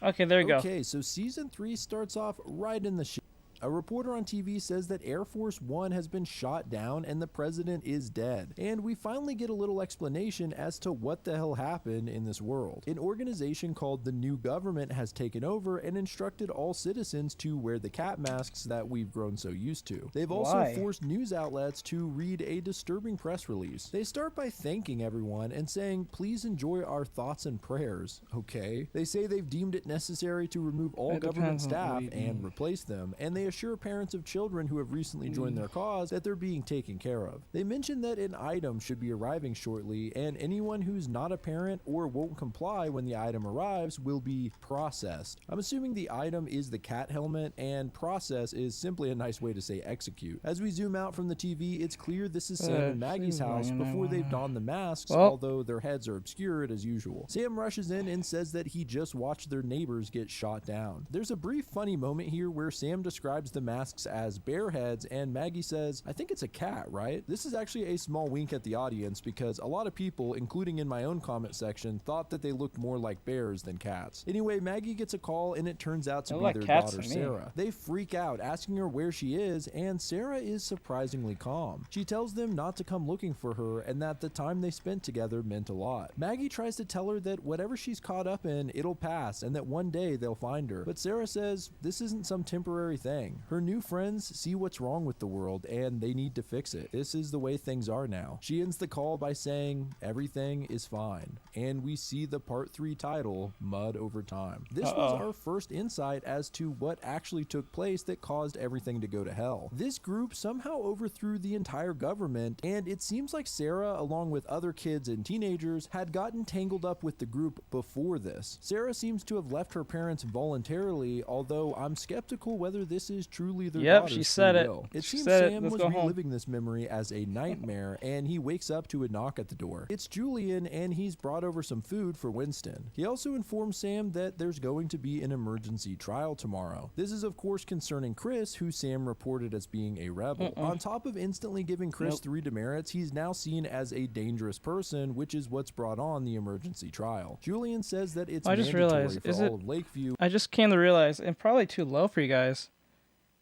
Speaker 1: Okay, there you go.
Speaker 5: Okay, so season 3 starts off right in the shit. A reporter on TV says that Air Force One has been shot down and the president is dead. And we finally get a little explanation as to what the hell happened in this world. An organization called the New Government has taken over and instructed all citizens to wear the cat masks that we've grown so used to. They've also
Speaker 1: Why?
Speaker 5: forced news outlets to read a disturbing press release. They start by thanking everyone and saying, please enjoy our thoughts and prayers. Okay. They say they've deemed it necessary to remove all
Speaker 1: It
Speaker 5: government
Speaker 1: depends on
Speaker 5: staff
Speaker 1: what you
Speaker 5: and
Speaker 1: mean.
Speaker 5: replace them, and they assure parents of children who have recently joined their cause that they're being taken care of. They mention that an item should be arriving shortly, and anyone who's not a parent or won't comply when the item arrives will be processed. I'm assuming the item is the cat helmet, and process is simply a nice way to say execute. As we zoom out from the TV, it's clear this is Sam and Maggie's house before they've donned the masks,
Speaker 1: Well-
Speaker 5: although their heads are obscured as usual. Sam rushes in and says that he just watched their neighbors get shot down. There's a brief funny moment here where Sam describes the masks as bear heads, and Maggie says, I think it's a cat, right? This is actually a small wink at the audience because a lot of people, including in my own comment section, thought that they looked more like bears than cats. Anyway, Maggie gets a call and it turns out to
Speaker 1: They
Speaker 5: be
Speaker 1: look
Speaker 5: their
Speaker 1: like cats
Speaker 5: daughter
Speaker 1: to me.
Speaker 5: Sarah. They freak out, asking her where she is, and Sarah is surprisingly calm. She tells them not to come looking for her and that the time they spent together meant a lot. Maggie tries to tell her that whatever she's caught up in, it'll pass and that one day they'll find her. But Sarah says this isn't some temporary thing. Her new friends see what's wrong with the world and they need to fix it. This is the way things are now. She ends the call by saying everything is fine, and we see the part 3 title, Mud Over Time. This was our first insight as to what actually took place that caused everything to go to hell. This group somehow overthrew the entire government, and it seems like Sarah, along with other kids and teenagers, had gotten tangled up with the group before this. Sarah seems to have left her parents voluntarily, although I'm skeptical whether this is truly their
Speaker 1: Yep,
Speaker 5: daughter's
Speaker 1: she said
Speaker 5: free
Speaker 1: it.
Speaker 5: will. It
Speaker 1: She
Speaker 5: seems
Speaker 1: said it.
Speaker 5: Sam
Speaker 1: Let's
Speaker 5: was
Speaker 1: go home.
Speaker 5: reliving this memory as a nightmare, and he wakes up to a knock at the door. It's Julian, and he's brought over some food for Winston. He also informs Sam that there's going to be an emergency trial tomorrow. This is of course concerning Chris, who Sam reported as being a rebel. On top of instantly giving Chris 3 demerits, he's now seen as a dangerous person, which is what's brought on the emergency trial. Julian says that it's
Speaker 1: I just
Speaker 5: mandatory
Speaker 1: realized,
Speaker 5: for
Speaker 1: is
Speaker 5: all
Speaker 1: it-
Speaker 5: of Lakeview.
Speaker 1: I just came to realize, and probably too low for you guys.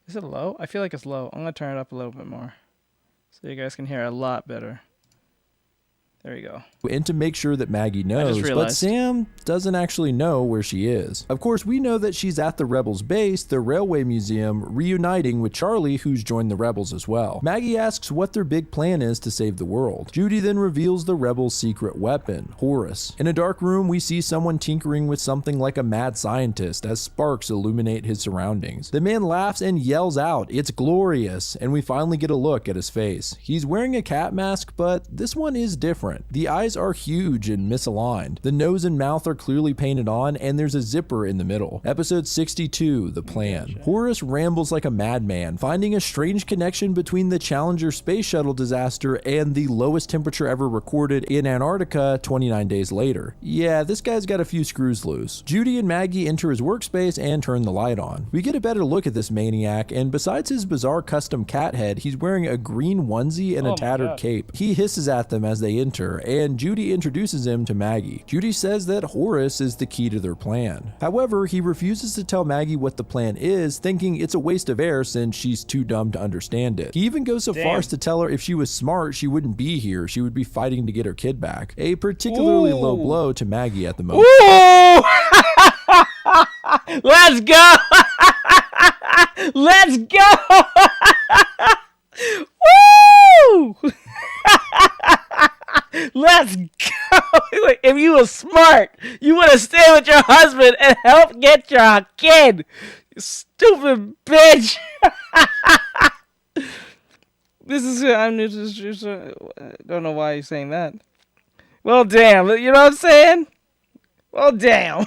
Speaker 1: Is it low? I feel like it's low. I'm gonna turn it up a little bit more, so you guys can hear a lot better. There you go.
Speaker 5: And to make sure that Maggie knows, but
Speaker 1: realized.
Speaker 5: Sam doesn't actually know where she is. Of course, we know that she's at the Rebels base, the Railway Museum, reuniting with Charlie, who's joined the Rebels as well. Maggie asks what their big plan is to save the world. Judy then reveals the Rebels' secret weapon, Horus. In a dark room, we see someone tinkering with something like a mad scientist as sparks illuminate his surroundings. The man laughs and yells out, "It's glorious!" and we finally get a look at his face. He's wearing a cat mask, but this one is different. The eyes are huge and misaligned. The nose and mouth are clearly painted on, and there's a zipper in the middle. Episode 62, The Plan. Horus rambles like a madman, finding a strange connection between the Challenger space shuttle disaster and the lowest temperature ever recorded in Antarctica 29 days later. Yeah, this guy's got a few screws loose. Judy and Maggie enter his workspace and turn the light on. We get a better look at this maniac, and besides his bizarre custom cat head, he's wearing a green onesie and
Speaker 1: Oh
Speaker 5: a
Speaker 1: my
Speaker 5: tattered
Speaker 1: God.
Speaker 5: cape. He hisses at them as they enter, and Judy introduces him to Maggie. Judy says that Horus is the key to their plan. However, he refuses to tell Maggie what the plan is, thinking it's a waste of air since she's too dumb to understand it. He even goes so far as to tell her if she was smart, she wouldn't be here. She would be fighting to get her kid back. A particularly low blow to Maggie at the moment.
Speaker 1: Ooh! Let's go! Let's go! Woo! Let's go! Like, if you were smart, you would have stayed with your husband and helped get your kid. You stupid bitch! This is I'm just don't know why you're saying that. Well, damn. You know what I'm saying? Well, damn.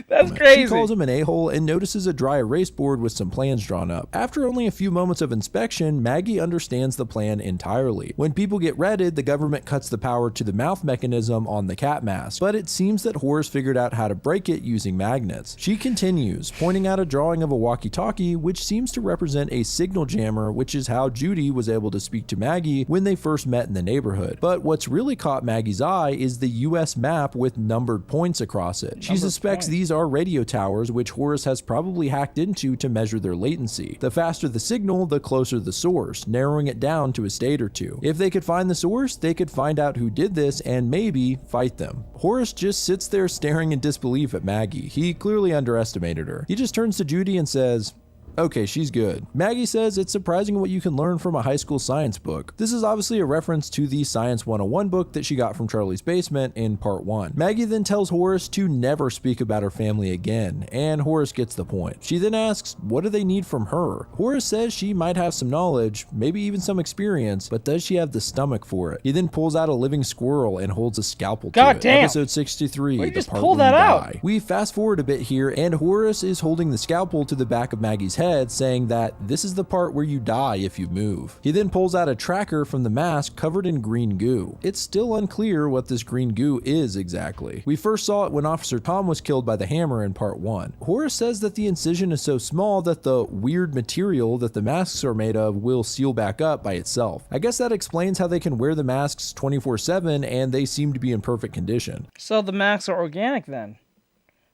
Speaker 1: That's crazy.
Speaker 5: She calls him an a-hole and notices a dry erase board with some plans drawn up. After only a few moments of inspection, Maggie understands the plan entirely. When people get redded, the government cuts the power to the mouth mechanism on the cat mask, but it seems that Horace figured out how to break it using magnets. She continues, pointing out a drawing of a walkie-talkie, which seems to represent a signal jammer, which is how Judy was able to speak to Maggie when they first met in the neighborhood. But what's really caught Maggie's eye is the US map with numbered points across it. She suspects these are radio towers, which Horace has probably hacked into to measure their latency. The faster the signal, the closer the source, narrowing it down to a state or two. If they could find the source, they could find out who did this and maybe fight them. Horace just sits there staring in disbelief at Maggie. He clearly underestimated her. He just turns to Judy and says, "Okay, she's good." Maggie says it's surprising what you can learn from a high school science book. This is obviously a reference to the Science 101 book that she got from Charlie's basement in part 1. Maggie then tells Horace to never speak about her family again, and Horace gets the point. She then asks, what do they need from her? Horace says she might have some knowledge, maybe even some experience, but does she have the stomach for it? He then pulls out a living squirrel and holds a scalpel to it.
Speaker 1: Damn.
Speaker 5: Episode 63,
Speaker 1: Why'd you
Speaker 5: the
Speaker 1: just
Speaker 5: part
Speaker 1: pull
Speaker 5: where you
Speaker 1: that out?
Speaker 5: die. We fast forward a bit here, and Horace is holding the scalpel to the back of Maggie's head, saying that this is the part where you die if you move. He then pulls out a tracker from the mask covered in green goo. It's still unclear what this green goo is exactly. We first saw it when Officer Tom was killed by the hammer in part 1. Horace says that the incision is so small that the weird material that the masks are made of will seal back up by itself. I guess that explains how they can wear the masks 24/7 and they seem to be in perfect condition.
Speaker 1: So the masks are organic then?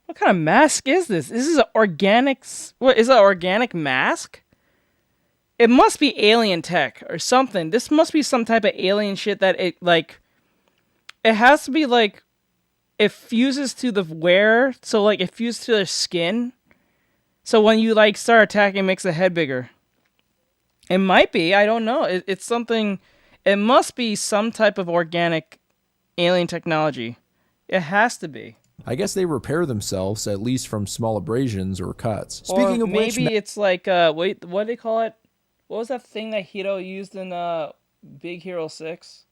Speaker 1: What kind of mask is this? This is an organic... What, is it an organic mask? It must be alien tech or something. This must be some type of alien shit that it, like... It has to be, like... It fuses to the wearer, so, like, it fuses to their skin. So when you, like, start attacking, it makes the head bigger. It might be. I don't know. It's something... It must be some type of organic alien technology. It has to be.
Speaker 5: I guess they repair themselves, at least from small abrasions or cuts. Speaking
Speaker 1: or
Speaker 5: of which,
Speaker 1: maybe it's like, wait, what do they call it? What was that thing that Hiro used in Big Hero 6?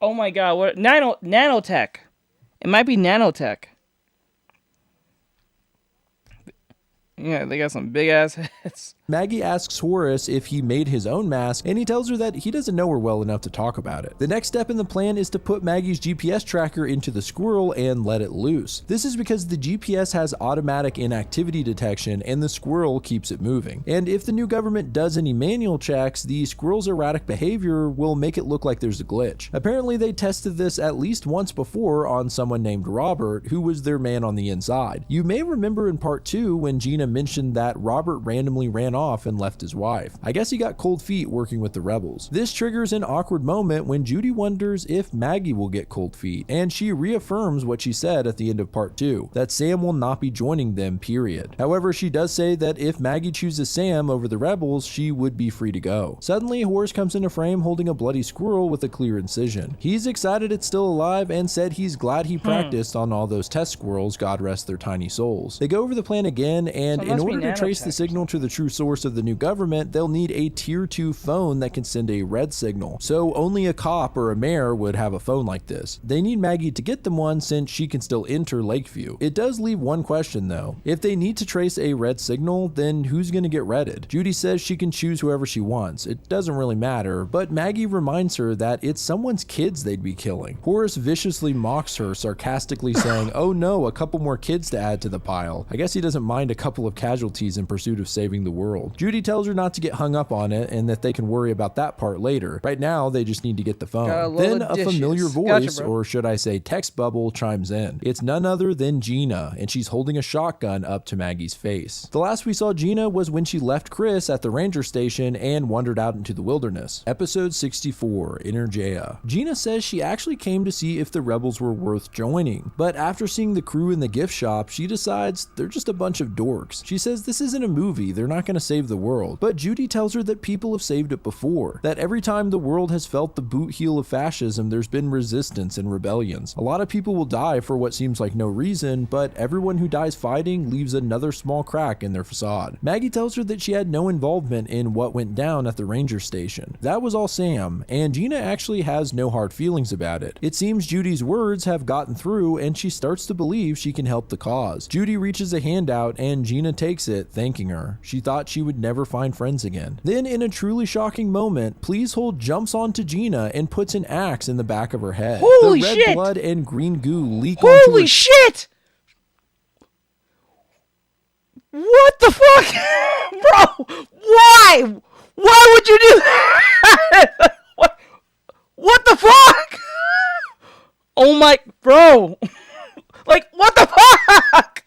Speaker 1: Oh my god, what? Nanotech. It might be nanotech. Yeah, they got some big ass heads.
Speaker 5: Maggie asks Horace if he made his own mask, and he tells her that he doesn't know her well enough to talk about it. The next step in the plan is to put Maggie's GPS tracker into the squirrel and let it loose. This is because the GPS has automatic inactivity detection and the squirrel keeps it moving. And if the new government does any manual checks, the squirrel's erratic behavior will make it look like there's a glitch. Apparently they tested this at least once before on someone named Robert, who was their man on the inside. You may remember in part 2 when Gina mentioned that Robert randomly ran off and left his wife. I guess he got cold feet working with the rebels. This triggers an awkward moment when Judy wonders if Maggie will get cold feet, and she reaffirms what she said at the end of part 2, that Sam will not be joining them, period. However, she does say that if Maggie chooses Sam over the rebels, she would be free to go. Suddenly, Horace comes into frame holding a bloody squirrel with a clear incision. He's excited it's still alive and said he's glad he practiced on all those test squirrels, God rest their tiny souls. They go over the plan again, and in order to trace the signal to the true source of the new government, they'll need a tier 2 phone that can send a red signal. So only a cop or a mayor would have a phone like this. They need Maggie to get them one since she can still enter Lakeview. It does leave one question though. If they need to trace a red signal, then who's gonna get redded? Judy says she can choose whoever she wants. It doesn't really matter, but Maggie reminds her that it's someone's kids they'd be killing. Horace viciously mocks her, sarcastically saying, oh no, a couple more kids to add to the pile. I guess he doesn't mind a couple of casualties in pursuit of saving the world. Judy tells her not to get hung up on it and that they can worry about that part later. Right now, they just need to get the phone. Then a familiar voice, or should I say text bubble, chimes in. It's none other than Gina, and she's holding a shotgun up to Maggie's face. The last we saw Gina was when she left Chris at the ranger station and wandered out into the wilderness. Episode 64, Energea. Gina says she actually came to see if the rebels were worth joining, but after seeing the crew in the gift shop, she decides they're just a bunch of dorks. remarks. She says this isn't a movie, they're not going to save the world, but Judy tells her that people have saved it before, that every time the world has felt the boot heel of fascism, there's been resistance and rebellions. A lot of people will die for what seems like no reason, but everyone who dies fighting leaves another small crack in their facade. Maggie tells her that she had no involvement in what went down at the ranger station. That was all Sam, and Gina actually has no hard feelings about it. It seems Judy's words have gotten through and she starts to believe she can help the cause. Judy reaches a hand out and Gina takes it, thanking her. She thought she would never find friends again. Then in a truly shocking moment, Please Hold jumps onto Gina and puts an axe in the back of her head.
Speaker 1: Holy
Speaker 5: the red
Speaker 1: shit!
Speaker 5: blood and green goo leak onto
Speaker 1: Holy
Speaker 5: her.
Speaker 1: shit! What the fuck? Bro, why? Why would you do that? What the fuck? Oh my, bro. Like, what the fuck?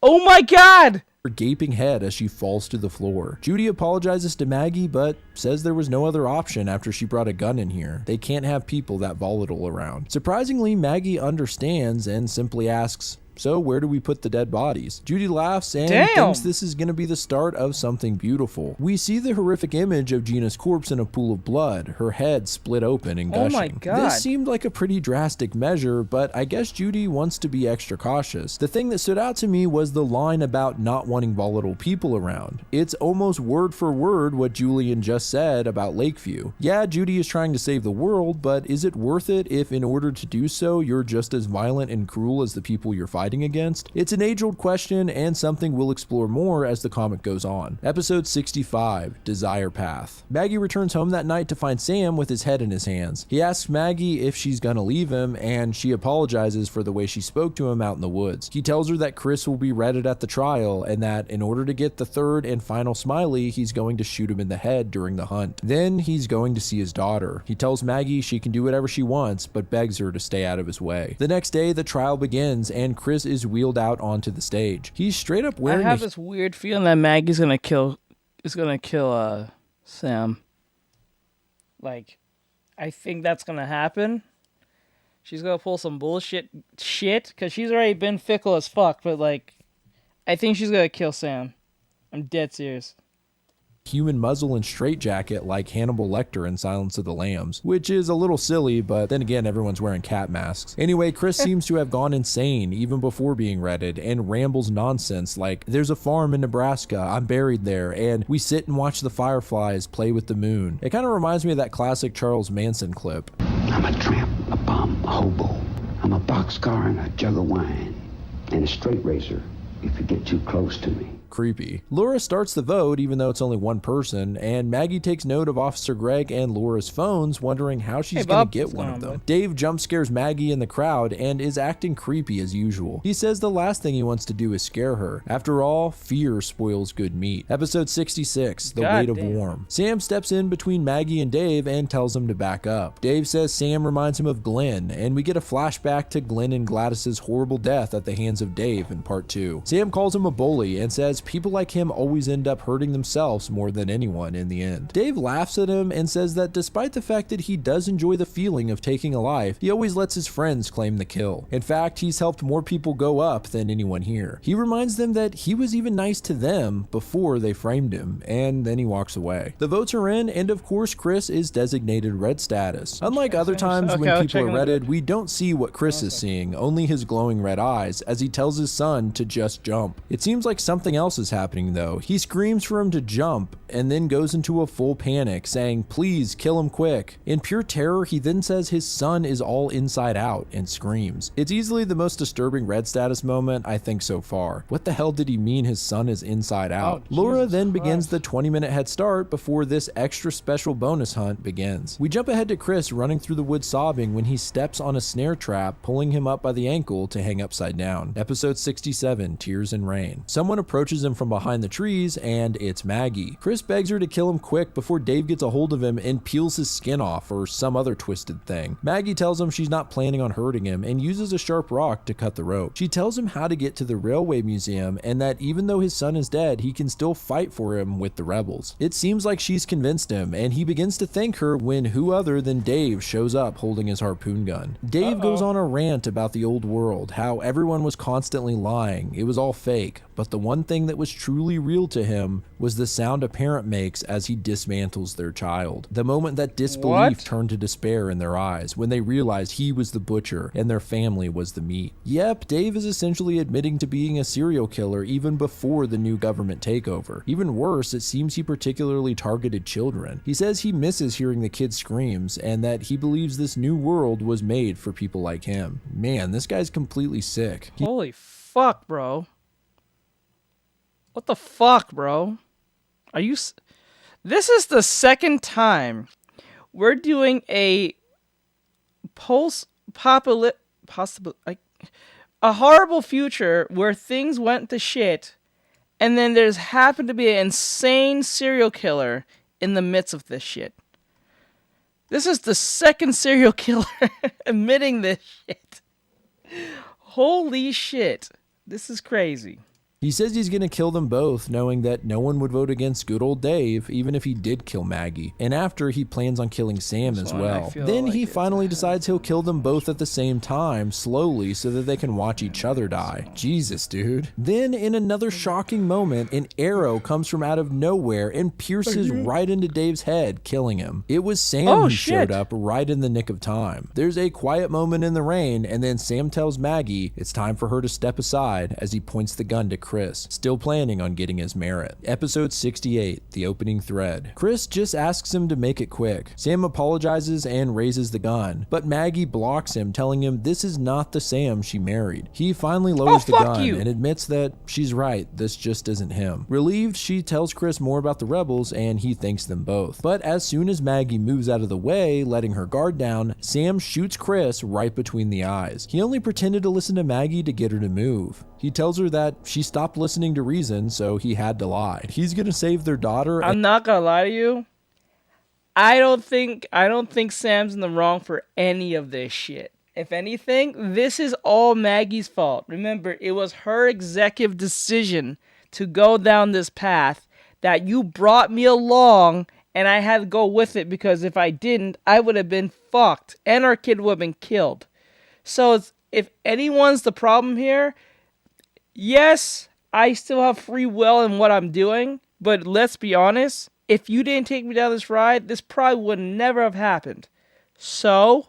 Speaker 1: Oh my god.
Speaker 5: Her gaping head as she falls to the floor. Judy apologizes to Maggie, but says there was no other option after she brought a gun in here. They can't have people that volatile around. Surprisingly, Maggie understands and simply asks, so where do we put the dead bodies? Judy laughs and thinks this is going to be the start of something beautiful. We see the horrific image of Gina's corpse in a pool of blood, her head split open and gushing.
Speaker 1: Oh my god.
Speaker 5: This seemed like a pretty drastic measure, but I guess Judy wants to be extra cautious. The thing that stood out to me was the line about not wanting volatile people around. It's almost word for word what Julian just said about Lakeview. Yeah, Judy is trying to save the world, but is it worth it if in order to do so, you're just as violent and cruel as the people you're fighting against? It's an age-old question and something we'll explore more as the comic goes on. Episode 65, Desire Path. Maggie returns home that night to find Sam with his head in his hands. He asks Maggie if she's gonna leave him, and she apologizes for the way she spoke to him out in the woods. He tells her that Chris will be readied at the trial and that in order to get the third and final Smiley, he's going to shoot him in the head during the hunt. Then he's going to see his daughter. He tells Maggie she can do whatever she wants, but begs her to stay out of his way. The next day, the trial begins and Chris is wheeled out onto the stage. He's straight up wearing
Speaker 1: I have this weird feeling that Maggie's gonna kill Sam. Like, I think that's gonna happen. She's gonna pull some bullshit shit, because she's already been fickle as fuck, but like, I think she's gonna kill Sam. I'm dead serious.
Speaker 5: Human muzzle and straitjacket like Hannibal Lecter in Silence of the Lambs, which is a little silly, but then again, everyone's wearing cat masks. Anyway, Chris seems to have gone insane even before being redded and rambles nonsense like, there's a farm in Nebraska, I'm buried there, and we sit and watch the fireflies play with the moon. It kind of reminds me of that classic Charles Manson clip.
Speaker 7: I'm a tramp, a bum, a hobo. I'm a boxcar and a jug of wine, and a straight razor if you get too close to me.
Speaker 5: Creepy. Laura starts the vote even though it's only one person, and Maggie takes note of Officer Greg and Laura's phones, wondering how she's gonna get one of them. Dave jump scares Maggie in the crowd and is acting creepy as usual. He says the last thing he wants to do is scare her. After all, fear spoils good meat. Episode 66, The Weight of Warm. Sam steps in between Maggie and Dave and tells him to back up. Dave says Sam reminds him of Glenn, and we get a flashback to Glenn and Gladys's horrible death at the hands of Dave in part 2. Sam calls him a bully and says people like him always end up hurting themselves more than anyone in the end. Dave laughs at him and says that despite the fact that he does enjoy the feeling of taking a life, he always lets his friends claim the kill. In fact, he's helped more people go up than anyone here. He reminds them that he was even nice to them before they framed him, and then he walks away. The votes are in, and of course Chris is designated red status. Unlike other times when people are redded, we don't see what Chris is seeing, only his glowing red eyes, as he tells his son to just jump. It seems like something else is happening though. He screams for him to jump and then goes into a full panic, saying, please kill him quick. In pure terror, he then says his son is all inside out and screams. It's easily the most disturbing red status moment I think so far. What the hell did he mean his son is inside out? Laura then begins the 20-minute head start before this extra special bonus hunt begins. We jump ahead to Chris running through the woods sobbing when he steps on a snare trap, pulling him up by the ankle to hang upside down. Episode 67, Tears and Rain. Someone approaches approaches him from behind the trees, and it's Maggie. Chris begs her to kill him quick before Dave gets a hold of him and peels his skin off or some other twisted thing. Maggie tells him she's not planning on hurting him and uses a sharp rock to cut the rope. She tells him how to get to the railway museum and that even though his son is dead, he can still fight for him with the rebels. It seems like she's convinced him, and he begins to thank her when who other than Dave shows up holding his harpoon gun. Dave goes on a rant about the old world, how everyone was constantly lying, it was all fake, but the one thing that was truly real to him was the sound a parent makes as he dismantles their child. The moment that disbelief turned to despair in their eyes when they realized he was the butcher and their family was the meat. Yep, Dave is essentially admitting to being a serial killer even before the new government takeover. Even worse, it seems he particularly targeted children. He says he misses hearing the kids' screams and that he believes this new world was made for people like him. Man, this guy's completely sick.
Speaker 1: Holy fuck, bro. What the fuck, bro? Are you... This is the second time we're doing a a horrible future where things went to shit, and then there's happened to be an insane serial killer in the midst of this shit. This is the second serial killer admitting this shit. Holy shit. This is crazy.
Speaker 5: He says he's gonna kill them both, knowing that no one would vote against good old Dave, even if he did kill Maggie. And after, he plans on killing Sam as well. Then he finally decides he'll kill them both at the same time, slowly, so that they can watch each other die. Jesus, dude. Then, in another shocking moment, an arrow comes from out of nowhere and pierces right into Dave's head, killing him. It was Sam who showed up right in the nick of time. There's a quiet moment in the rain, and then Sam tells Maggie it's time for her to step aside as he points the gun to Chris, still planning on getting his merit. Episode 68, the opening thread. Chris just asks him to make it quick. Sam apologizes and raises the gun, but Maggie blocks him, telling him this is not the Sam she married. He finally lowers the gun and admits that she's right, this just isn't him. Relieved, she tells Chris more about the rebels and he thanks them both. But as soon as Maggie moves out of the way, letting her guard down, Sam shoots Chris right between the eyes. He only pretended to listen to Maggie to get her to move. He tells her that she stopped listening to reason, so he had to lie. He's gonna save their daughter.
Speaker 1: I'm not gonna lie to you. I don't think Sam's in the wrong for any of this shit. If anything, this is all Maggie's fault. Remember, it was her executive decision to go down this path that you brought me along, and I had to go with it because if I didn't, I would have been fucked, and our kid would have been killed. So if anyone's the problem here, yes, I still have free will in what I'm doing, but let's be honest, if you didn't take me down this ride, this probably would never have happened. So,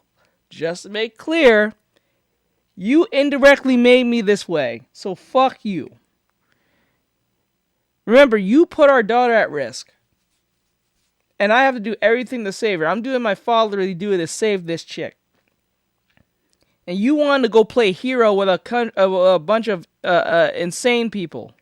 Speaker 1: just to make clear, you indirectly made me this way, so fuck you. Remember, you put our daughter at risk, and I have to do everything to save her. I'm doing my fatherly duty to save this chick. And you wanted to go play hero with a bunch of insane people.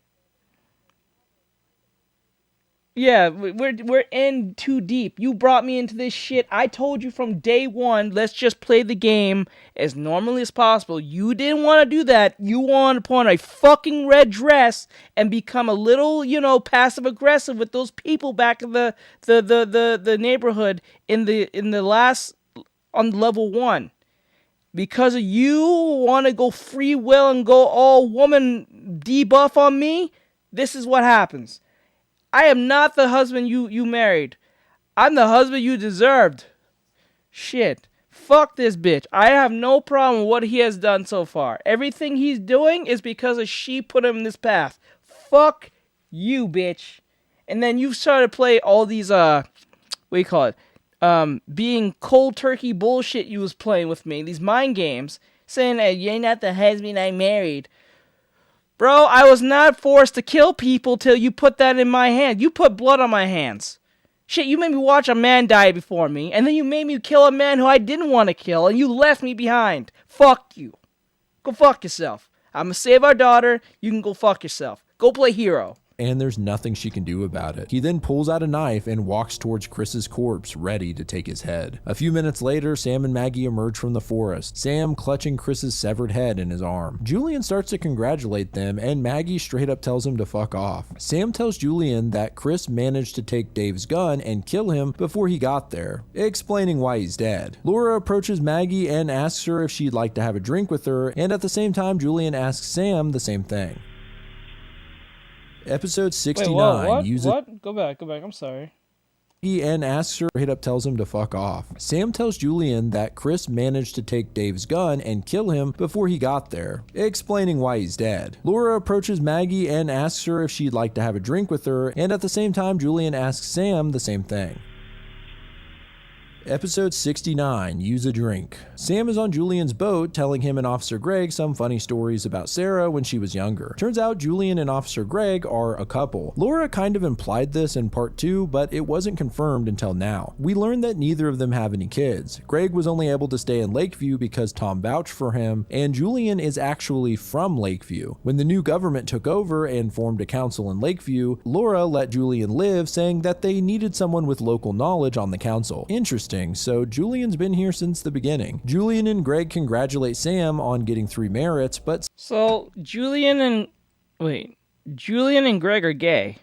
Speaker 1: Yeah, we're in too deep. You brought me into this shit. I told you from day one, let's just play the game as normally as possible. You didn't want to do that. You wanted to put on a fucking red dress and become a little, passive aggressive with those people back in the neighborhood in the last on level 1. Because you want to go free will and go all woman debuff on me, this is what happens. I am not the husband you married. I'm the husband you deserved. Shit. Fuck this bitch. I have no problem with what he has done so far. Everything he's doing is because she put him in this path. Fuck you, bitch. And then you started to play all these, being cold turkey bullshit you was playing with me. These mind games. Saying that you're not the husband I married. Bro, I was not forced to kill people till you put that in my hand. You put blood on my hands. Shit, you made me watch a man die before me, and then you made me kill a man who I didn't want to kill, and you left me behind. Fuck you. Go fuck yourself. I'm gonna save our daughter. You can go fuck yourself. Go play hero.
Speaker 5: and there's nothing she can do about it. He then pulls out a knife and walks towards Chris's corpse, ready to take his head. A few minutes later, Sam and Maggie emerge from the forest, Sam clutching Chris's severed head in his arm. Julian starts to congratulate them, and Maggie straight up tells him to fuck off. Sam tells Julian that Chris managed to take Dave's gun and kill him before he got there, explaining why he's dead. Laura approaches Maggie and asks her if she'd like to have a drink with her, and at the same time, Julian asks Sam the same thing. Episode 69.
Speaker 1: Wait, what? Go back. I'm sorry.
Speaker 5: And asks her, straight up tells him to fuck off. Sam tells Julian that Chris managed to take Dave's gun and kill him before he got there, explaining why he's dead. Laura approaches Maggie and asks her if she'd like to have a drink with her, and at the same time, Julian asks Sam the same thing. Episode 69, Use a Drink. Sam is on Julian's boat telling him and Officer Greg some funny stories about Sarah when she was younger. Turns out Julian and Officer Greg are a couple. Laura kind of implied this in part 2, but it wasn't confirmed until now. We learned that neither of them have any kids. Greg was only able to stay in Lakeview because Tom vouched for him, and Julian is actually from Lakeview. When the new government took over and formed a council in Lakeview, Laura let Julian live, saying that they needed someone with local knowledge on the council. Interesting. So Julian's been here since the beginning. Julian and Greg congratulate Sam on getting 3 merits, but...
Speaker 1: So, Julian and Greg are gay.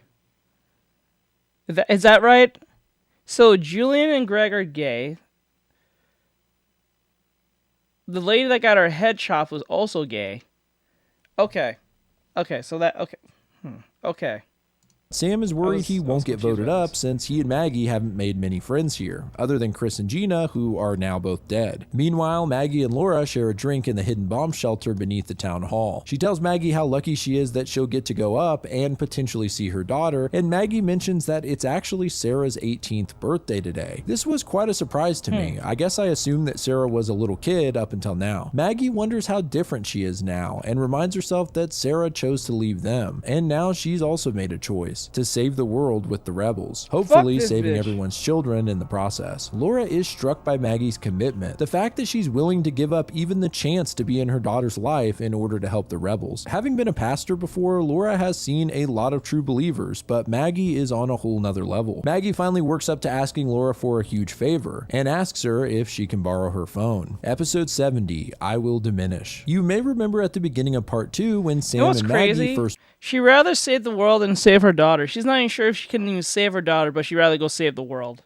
Speaker 1: Is that right? So, Julian and Greg are gay. The lady that got her head chopped was also gay. Okay, so that... Okay.
Speaker 5: Sam is worried he won't get voted up since he and Maggie haven't made many friends here, other than Chris and Gina, who are now both dead. Meanwhile, Maggie and Laura share a drink in the hidden bomb shelter beneath the town hall. She tells Maggie how lucky she is that she'll get to go up and potentially see her daughter, and Maggie mentions that it's actually Sarah's 18th birthday today. This was quite a surprise to me. I guess I assumed that Sarah was a little kid up until now. Maggie wonders how different she is now, and reminds herself that Sarah chose to leave them, and now she's also made a choice to save the world with the rebels, hopefully saving everyone's children in the process. Laura is struck by Maggie's commitment, the fact that she's willing to give up even the chance to be in her daughter's life in order to help the rebels. Having been a pastor before, Laura has seen a lot of true believers, but Maggie is on a whole nother level. Maggie finally works up to asking Laura for a huge favor, and asks her if she can borrow her phone. Episode 70, I Will Diminish. You may remember at the beginning of part 2 when Sam and Maggie first...
Speaker 1: She'd rather save the world than save her daughter. She's not even sure if she can even save her daughter, but she'd rather go save the world.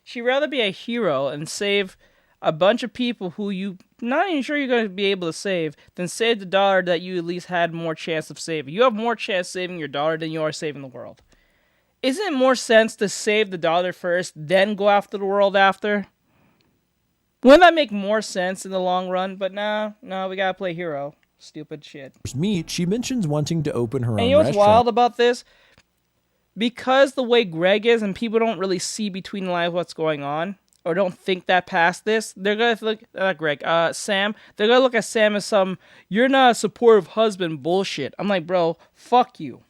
Speaker 1: She'd rather be a hero and save a bunch of people who you not even sure you're going to be able to save than save the daughter that you at least had more chance of saving. You have more chance of saving your daughter than you are saving the world. Isn't it more sense to save the daughter first, then go after the world after? Wouldn't that make more sense in the long run? But no, we gotta play hero. Stupid shit.
Speaker 5: She mentions wanting to open her own restaurant.
Speaker 1: And you know what's wild about this? Because the way Greg is and people don't really see between the lines what's going on, or don't think that past this, they're going to look, Sam, they're going to look at Sam as some, you're not a supportive husband bullshit. I'm like, bro, fuck you.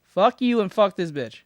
Speaker 1: Fuck you and fuck this bitch.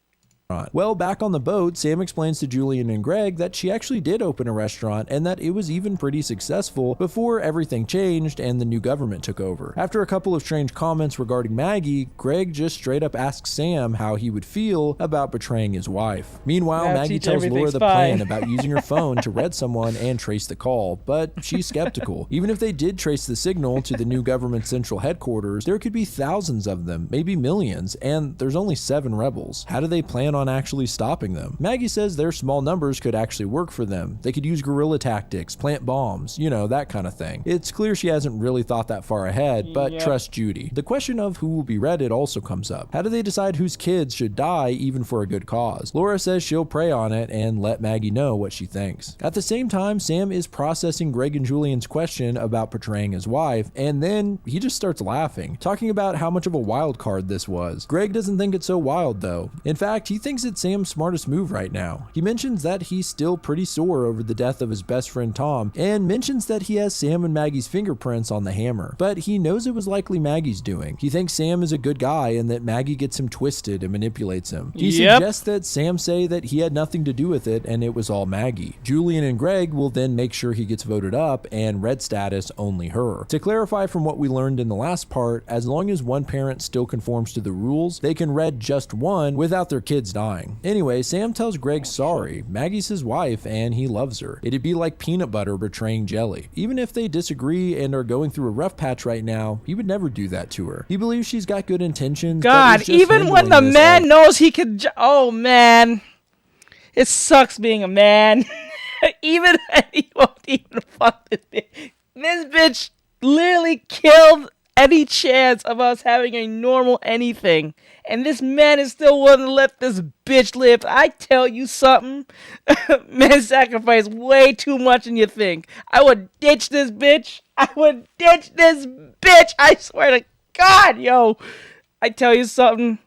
Speaker 5: Well, back on the boat, Sam explains to Julian and Greg that she actually did open a restaurant and that it was even pretty successful before everything changed and the new government took over. After a couple of strange comments regarding Maggie, Greg just straight up asks Sam how he would feel about betraying his wife. Meanwhile, Maggie tells Laura the plan about using her phone to read someone and trace the call, but she's skeptical. Even if they did trace the signal to the new government central headquarters, there could be thousands of them, maybe millions, and there's only 7 rebels. How do they plan on actually stopping them? Maggie says their small numbers could actually work for them. They could use guerrilla tactics, plant bombs, you know, that kind of thing. It's clear she hasn't really thought that far ahead, but trust Judy. The question of who will be redded also comes up. How do they decide whose kids should die even for a good cause? Laura says she'll pray on it and let Maggie know what she thinks. At the same time, Sam is processing Greg and Julian's question about portraying his wife, and then he just starts laughing, talking about how much of a wild card this was. Greg doesn't think it's so wild though. In fact, he thinks it's Sam's smartest move right now. He mentions that he's still pretty sore over the death of his best friend Tom, and mentions that he has Sam and Maggie's fingerprints on the hammer, but he knows it was likely Maggie's doing. He thinks Sam is a good guy and that Maggie gets him twisted and manipulates him. He suggests that Sam say that he had nothing to do with it and it was all Maggie. Julian and Greg will then make sure he gets voted up, and red status only her. To clarify from what we learned in the last part, as long as one parent still conforms to the rules, they can red just one without their kids dying. Anyway, Sam tells Greg sorry. Maggie's his wife and he loves her. It'd be like peanut butter betraying jelly. Even if they disagree and are going through a rough patch right now, he would never do that to her. He believes she's got good intentions.
Speaker 1: God, even when the man knows he could, oh man, it sucks being a man. Even he won't even fuck this bitch. This bitch literally killed any chance of us having a normal anything. And this man is still willing to let this bitch live. I tell you something. Men sacrifice way too much than you think. I would ditch this bitch. I swear to God, yo. I tell you something.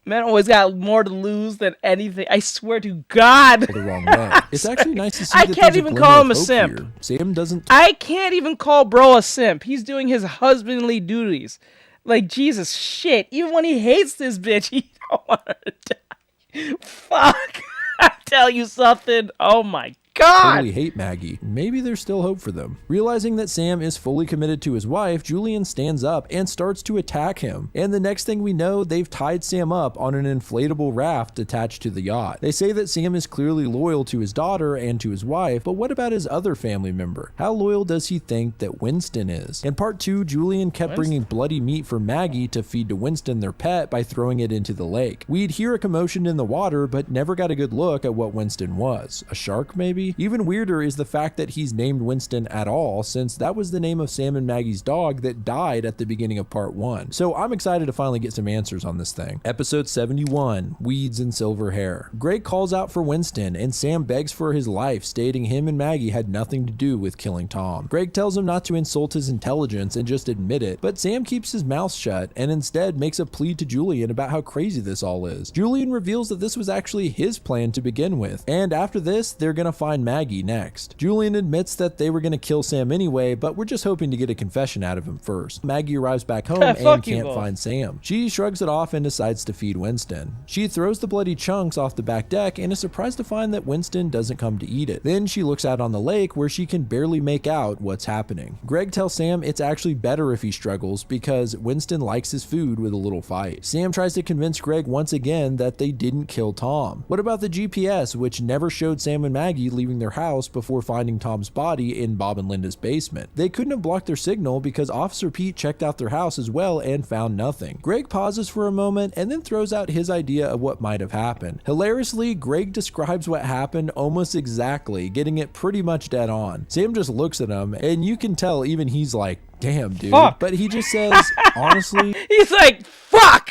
Speaker 1: Men always got more to lose than anything. I swear to God.
Speaker 5: The wrong way. It's actually nice to see
Speaker 1: I
Speaker 5: that
Speaker 1: can't
Speaker 5: there's
Speaker 1: even
Speaker 5: a
Speaker 1: call him
Speaker 5: glimmer
Speaker 1: a
Speaker 5: of hope
Speaker 1: simp.
Speaker 5: here. Sam doesn't.
Speaker 1: I can't even call bro a simp. He's doing his husbandly duties. Like, Jesus, shit. Even when he hates this bitch, he don't want her to die. Fuck. I tell you something. Oh my God.
Speaker 5: Totally hate Maggie. Maybe there's still hope for them. Realizing that Sam is fully committed to his wife, Julian stands up and starts to attack him. And the next thing we know, they've tied Sam up on an inflatable raft attached to the yacht. They say that Sam is clearly loyal to his daughter and to his wife, but what about his other family member? How loyal does he think that Winston is? In part 2, Julian kept bringing bloody meat for Maggie to feed to Winston, their pet, by throwing it into the lake. We'd hear a commotion in the water, but never got a good look at what Winston was. A shark, maybe? Even weirder is the fact that he's named Winston at all, since that was the name of Sam and Maggie's dog that died at the beginning of part 1. So I'm excited to finally get some answers on this thing. Episode 71, Weeds and Silver Hair. Greg calls out for Winston, and Sam begs for his life, stating him and Maggie had nothing to do with killing Tom. Greg tells him not to insult his intelligence and just admit it, but Sam keeps his mouth shut and instead makes a plea to Julian about how crazy this all is. Julian reveals that this was actually his plan to begin with, and after this, they're gonna find Maggie next. Julian admits that they were going to kill Sam anyway, but we're just hoping to get a confession out of him first. Maggie arrives back home and can't find Sam. She shrugs it off and decides to feed Winston. She throws the bloody chunks off the back deck and is surprised to find that Winston doesn't come to eat it. Then she looks out on the lake where she can barely make out what's happening. Greg tells Sam it's actually better if he struggles because Winston likes his food with a little fight. Sam tries to convince Greg once again that they didn't kill Tom. What about the GPS, which never showed Sam and Maggie leaving their house before finding Tom's body in Bob and Linda's basement? They couldn't have blocked their signal because Officer Pete checked out their house as well and found nothing. Greg pauses for a moment and then throws out his idea of what might have happened. Hilariously, Greg describes what happened almost exactly, getting it pretty much dead on. Sam just looks at him and you can tell even he's like, damn dude. Fuck. But he just says, honestly,
Speaker 1: he's like, fuck.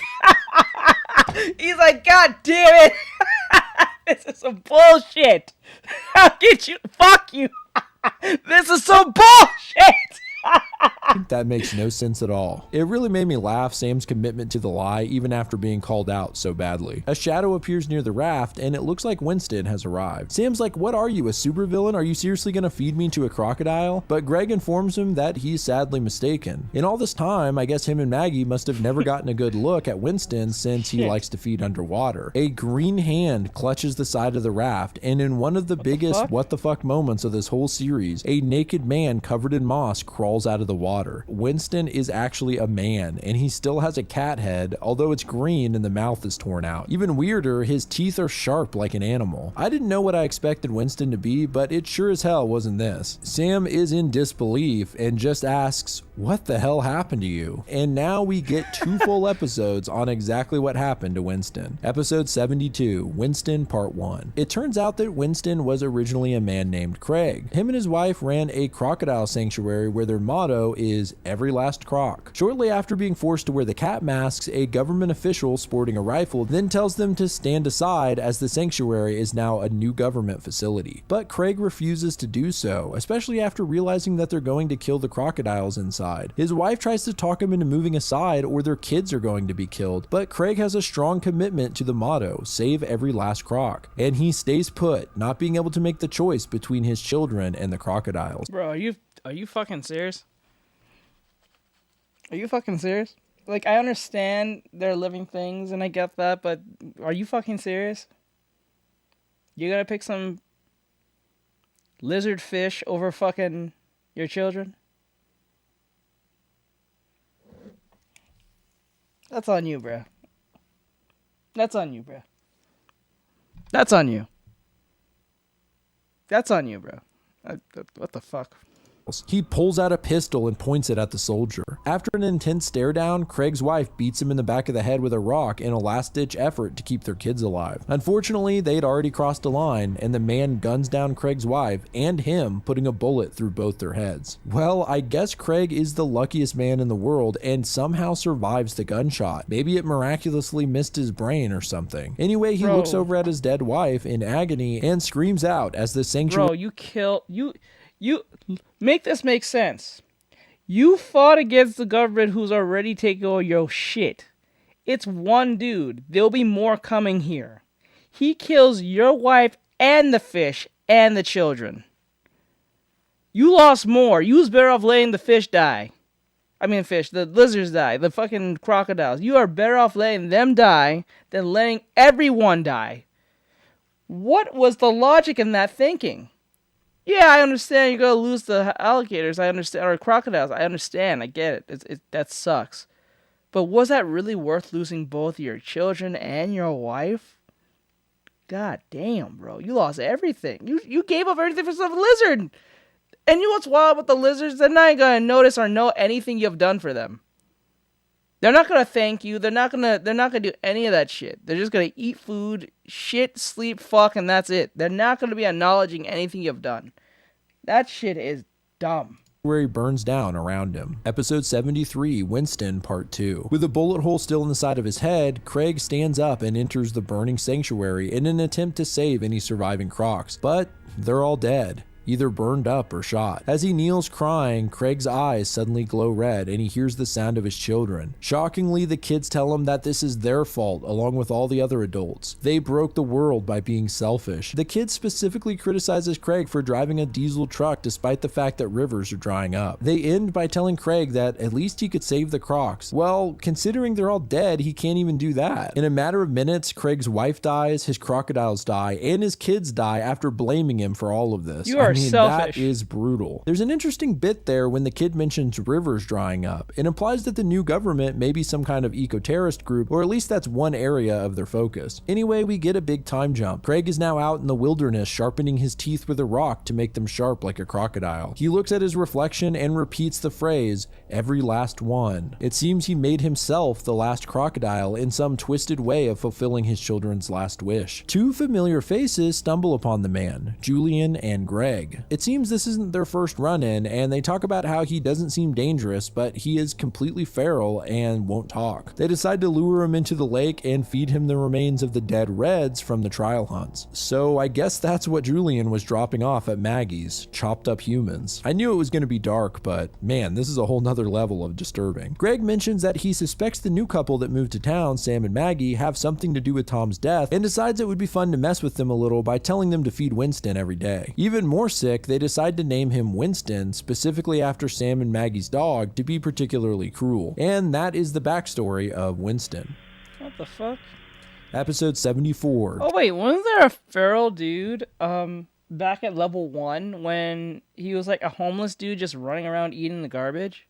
Speaker 1: He's like, God damn it. This is some bullshit. How get you? Fuck you. This is some bullshit.
Speaker 5: That makes no sense at all. It really made me laugh, Sam's commitment to the lie even after being called out so badly. A shadow appears near the raft and it looks like Winston has arrived. Sam's like, what are you, a supervillain? Are you seriously gonna feed me to a crocodile? But Greg informs him that he's sadly mistaken. In all this time, I guess him and Maggie must have never gotten a good look at Winston since he likes to feed underwater. A green hand clutches the side of the raft, and in one of the biggest what the fuck moments of this whole series, a naked man covered in moss crawls out of the water. Winston is actually a man, and he still has a cat head, although it's green and the mouth is torn out. Even weirder, his teeth are sharp like an animal. I didn't know what I expected Winston to be, but it sure as hell wasn't this. Sam is in disbelief and just asks, what the hell happened to you? And now we get 2 full episodes on exactly what happened to Winston. Episode 72, Winston Part 1. It turns out that Winston was originally a man named Craig. Him and his wife ran a crocodile sanctuary where their motto is every last croc. Shortly after being forced to wear the cat masks, a government official sporting a rifle then tells them to stand aside as the sanctuary is now a new government facility. But Craig refuses to do so, especially after realizing that they're going to kill the crocodiles inside. suicide. His wife tries to talk him into moving aside or their kids are going to be killed, but Craig has a strong commitment to the motto, save every last croc. And he stays put, not being able to make the choice between his children and the crocodiles.
Speaker 1: Bro, are you fucking serious? Are you fucking serious? Like, I understand they're living things and I get that, but are you fucking serious? You gotta pick some lizard fish over fucking your children? That's on you, bro. That's on you, bro. That's on you. That's on you, bro. What the fuck?
Speaker 5: He pulls out a pistol and points it at the soldier. After an intense stare down, Craig's wife beats him in the back of the head with a rock in a last-ditch effort to keep their kids alive. Unfortunately, they'd already crossed a line, and the man guns down Craig's wife and him, putting a bullet through both their heads. Well, I guess Craig is the luckiest man in the world and somehow survives the gunshot. Maybe it miraculously missed his brain or something. Anyway, he looks over at his dead wife in agony and screams out as the sanctuary—
Speaker 1: Bro, you make this make sense. You fought against the government who's already taking all your shit. It's one dude. There'll be more coming here. He kills your wife and the fish and the children. You lost more. You was better off letting the fish die. The lizards die, the fucking crocodiles. You are better off letting them die than letting everyone die. What was the logic in that thinking? Yeah, I understand you're gonna lose the alligators. I understand, or crocodiles. I understand. I get it. That sucks. But was that really worth losing both your children and your wife? God damn, bro. You lost everything. You gave up everything for some lizard. And you know what's wild with the lizards? They're not gonna notice or know anything you've done for them. They're not gonna thank you. They're not gonna do any of that shit. They're just gonna eat food, shit, sleep, fuck, and that's it. They're not gonna be acknowledging anything you've done. That shit is dumb.
Speaker 5: Where he burns down around him. Episode 73, Winston, Part 2. With a bullet hole still in the side of his head, Craig stands up and enters the burning sanctuary in an attempt to save any surviving crocs, but they're all dead, either burned up or shot. As he kneels crying, Craig's eyes suddenly glow red and he hears the sound of his children. Shockingly, the kids tell him that this is their fault along with all the other adults. They broke the world by being selfish. The kids specifically criticizes Craig for driving a diesel truck despite the fact that rivers are drying up. They end by telling Craig that at least he could save the crocs. Well, considering they're all dead, he can't even do that. In a matter of minutes, Craig's wife dies, his crocodiles die, and his kids die after blaming him for all of this.
Speaker 1: You are selfish.
Speaker 5: That is brutal. There's an interesting bit there when the kid mentions rivers drying up. It implies that the new government may be some kind of eco-terrorist group, or at least that's one area of their focus. Anyway, we get a big time jump. Craig is now out in the wilderness sharpening his teeth with a rock to make them sharp like a crocodile. He looks at his reflection and repeats the phrase, every last one. It seems he made himself the last crocodile in some twisted way of fulfilling his children's last wish. Two familiar faces stumble upon the man, Julian and Greg. It seems this isn't their first run-in, and they talk about how he doesn't seem dangerous, but he is completely feral and won't talk. They decide to lure him into the lake and feed him the remains of the dead reds from the trial hunts. So I guess that's what Julian was dropping off at Maggie's, chopped up humans. I knew it was going to be dark, but man, this is a whole nother level of disturbing. Greg mentions that he suspects the new couple that moved to town, Sam and Maggie, have something to do with Tom's death, and decides it would be fun to mess with them a little by telling them to feed Winston every day. Even more sick, they decide to name him Winston, specifically after Sam and Maggie's dog, to be particularly cruel. And that is the backstory of Winston.
Speaker 1: What the fuck?
Speaker 5: Episode 74.
Speaker 1: Oh wait, wasn't there a feral dude back at level 1 when he was like a homeless dude just running around eating the garbage?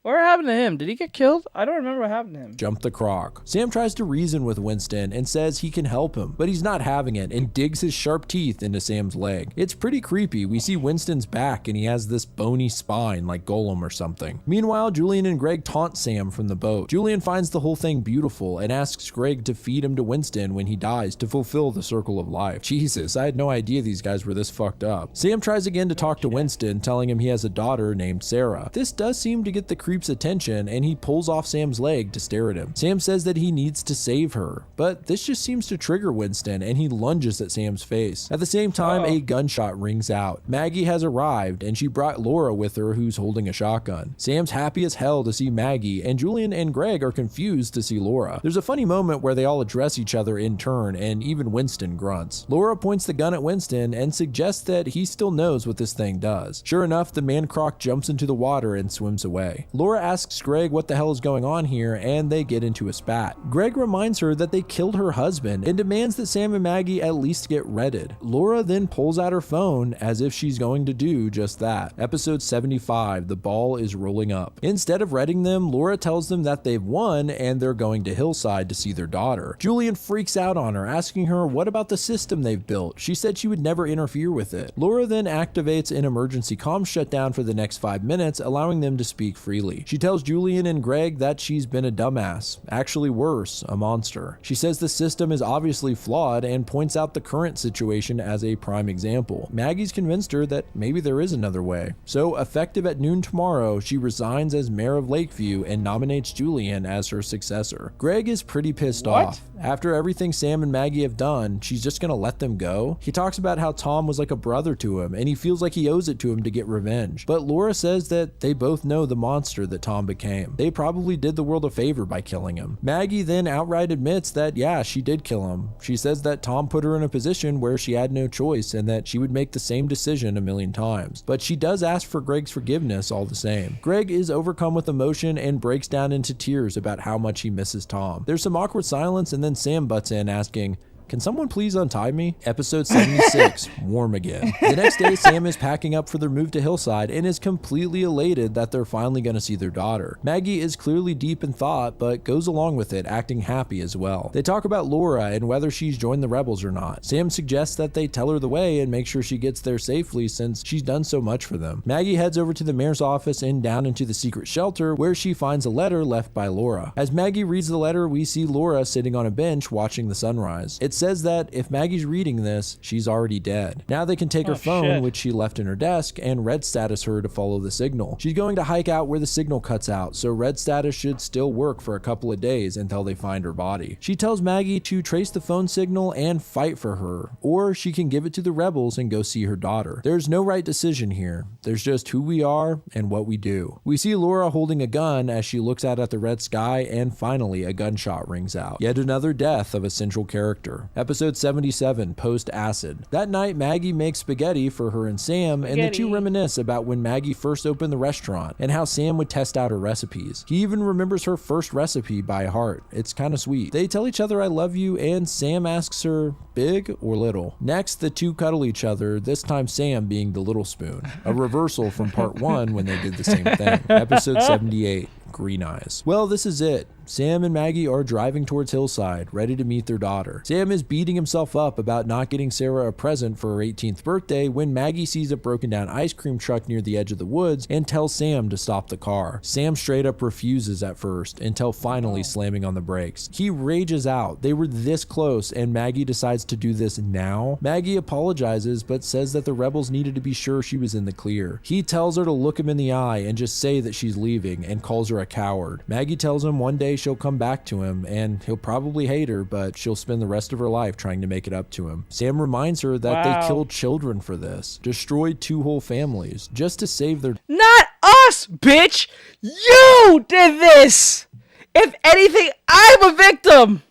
Speaker 1: What happened to him? Did he get killed? I don't remember what happened to him.
Speaker 5: Jump the croc. Sam tries to reason with Winston and says he can help him, but he's not having it and digs his sharp teeth into Sam's leg. It's pretty creepy. We see Winston's back and he has this bony spine like Golem or something. Meanwhile, Julian and Greg taunt Sam from the boat. Julian finds the whole thing beautiful and asks Greg to feed him to Winston when he dies to fulfill the circle of life. Jesus, I had no idea these guys were this fucked up. Sam tries again to talk to Winston, telling him he has a daughter named Sarah. This does seem to get the creeps attention and he pulls off Sam's leg to stare at him. Sam says that he needs to save her, but this just seems to trigger Winston and he lunges at Sam's face. At the same time, a gunshot rings out. Maggie has arrived and she brought Laura with her, who's holding a shotgun. Sam's happy as hell to see Maggie, and Julian and Greg are confused to see Laura. There's a funny moment where they all address each other in turn and even Winston grunts. Laura points the gun at Winston and suggests that he still knows what this thing does. Sure enough, the man croc jumps into the water and swims away. Laura asks Greg what the hell is going on here, and they get into a spat. Greg reminds her that they killed her husband and demands that Sam and Maggie at least get redded. Laura then pulls out her phone as if she's going to do just that. Episode 75, the ball is rolling up. Instead of redding them, Laura tells them that they've won and they're going to Hillside to see their daughter. Julian freaks out on her, asking her what about the system they've built. She said she would never interfere with it. Laura then activates an emergency comm shutdown for the next 5 minutes, allowing them to speak freely. She tells Julian and Greg that she's been a dumbass, actually worse, a monster. She says the system is obviously flawed and points out the current situation as a prime example. Maggie's convinced her that maybe there is another way. So, effective at noon tomorrow, she resigns as mayor of Lakeview and nominates Julian as her successor. Greg is pretty pissed off. After everything Sam and Maggie have done, she's just gonna let them go. He talks about how Tom was like a brother to him and he feels like he owes it to him to get revenge. But Laura says that they both know the monster that Tom became. They probably did the world a favor by killing him. Maggie then outright admits that yeah, she did kill him. She says that Tom put her in a position where she had no choice and that she would make the same decision a million times. But she does ask for Greg's forgiveness all the same. Greg is overcome with emotion and breaks down into tears about how much he misses Tom. There's some awkward silence and then Sam butts in asking, "Can someone please untie me?" Episode 76, warm again. The next day, Sam is packing up for their move to Hillside and is completely elated that they're finally going to see their daughter. Maggie is clearly deep in thought, but goes along with it, acting happy as well. They talk about Laura and whether she's joined the rebels or not. Sam suggests that they tell her the way and make sure she gets there safely since she's done so much for them. Maggie heads over to the mayor's office and down into the secret shelter where she finds a letter left by Laura. As Maggie reads the letter, we see Laura sitting on a bench watching the sunrise. It says that if Maggie's reading this, she's already dead. Now they can take her phone, which she left in her desk, and red status her to follow the signal. She's going to hike out where the signal cuts out, so red status should still work for a couple of days until they find her body. She tells Maggie to trace the phone signal and fight for her, or she can give it to the rebels and go see her daughter. There's no right decision here. There's just who we are and what we do. We see Laura holding a gun as she looks out at the red sky, and finally a gunshot rings out. Yet another death of a central character. Episode 77, post-acid. That night, Maggie makes spaghetti for her and Sam, and the two reminisce about when Maggie first opened the restaurant and how Sam would test out her recipes. He even remembers her first recipe by heart. It's kind of sweet. They tell each other I love you, and Sam asks her, big or little? Next, the two cuddle each other, this time Sam being the little spoon. A reversal from part 1 when they did the same thing. Episode 78. Green eyes. Well, this is it. Sam and Maggie are driving towards Hillside, ready to meet their daughter. Sam is beating himself up about not getting Sarah a present for her 18th birthday when Maggie sees a broken down ice cream truck near the edge of the woods and tells Sam to stop the car. Sam straight up refuses at first until finally slamming on the brakes. He rages out. They were this close and Maggie decides to do this now. Maggie apologizes but says that the rebels needed to be sure she was in the clear. He tells her to look him in the eye and just say that she's leaving and calls her a coward. Maggie tells him one day she'll come back to him and he'll probably hate her, but she'll spend the rest of her life trying to make it up to him. Sam reminds her that they killed children for this, destroyed 2 whole families, just to save their—
Speaker 1: Not us, bitch! You did this! If anything, I'm a victim!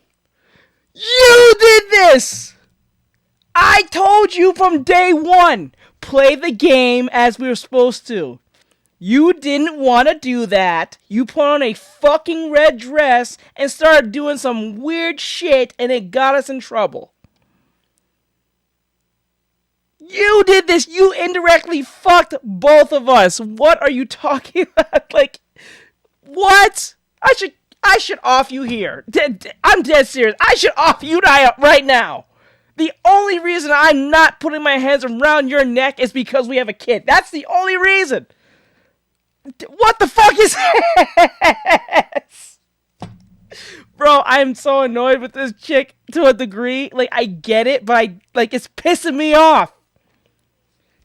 Speaker 1: You did this! I told you from day one, play the game as we were supposed to. You didn't want to do that. You put on a fucking red dress and started doing some weird shit and it got us in trouble. You did this. You indirectly fucked both of us. What are you talking about? Like, what? I should off you here. I'm dead serious. I should off you right now. The only reason I'm not putting my hands around your neck is because we have a kid. That's the only reason. What the fuck is this? Bro, I'm so annoyed with this chick to a degree. Like, I get it, but it's pissing me off.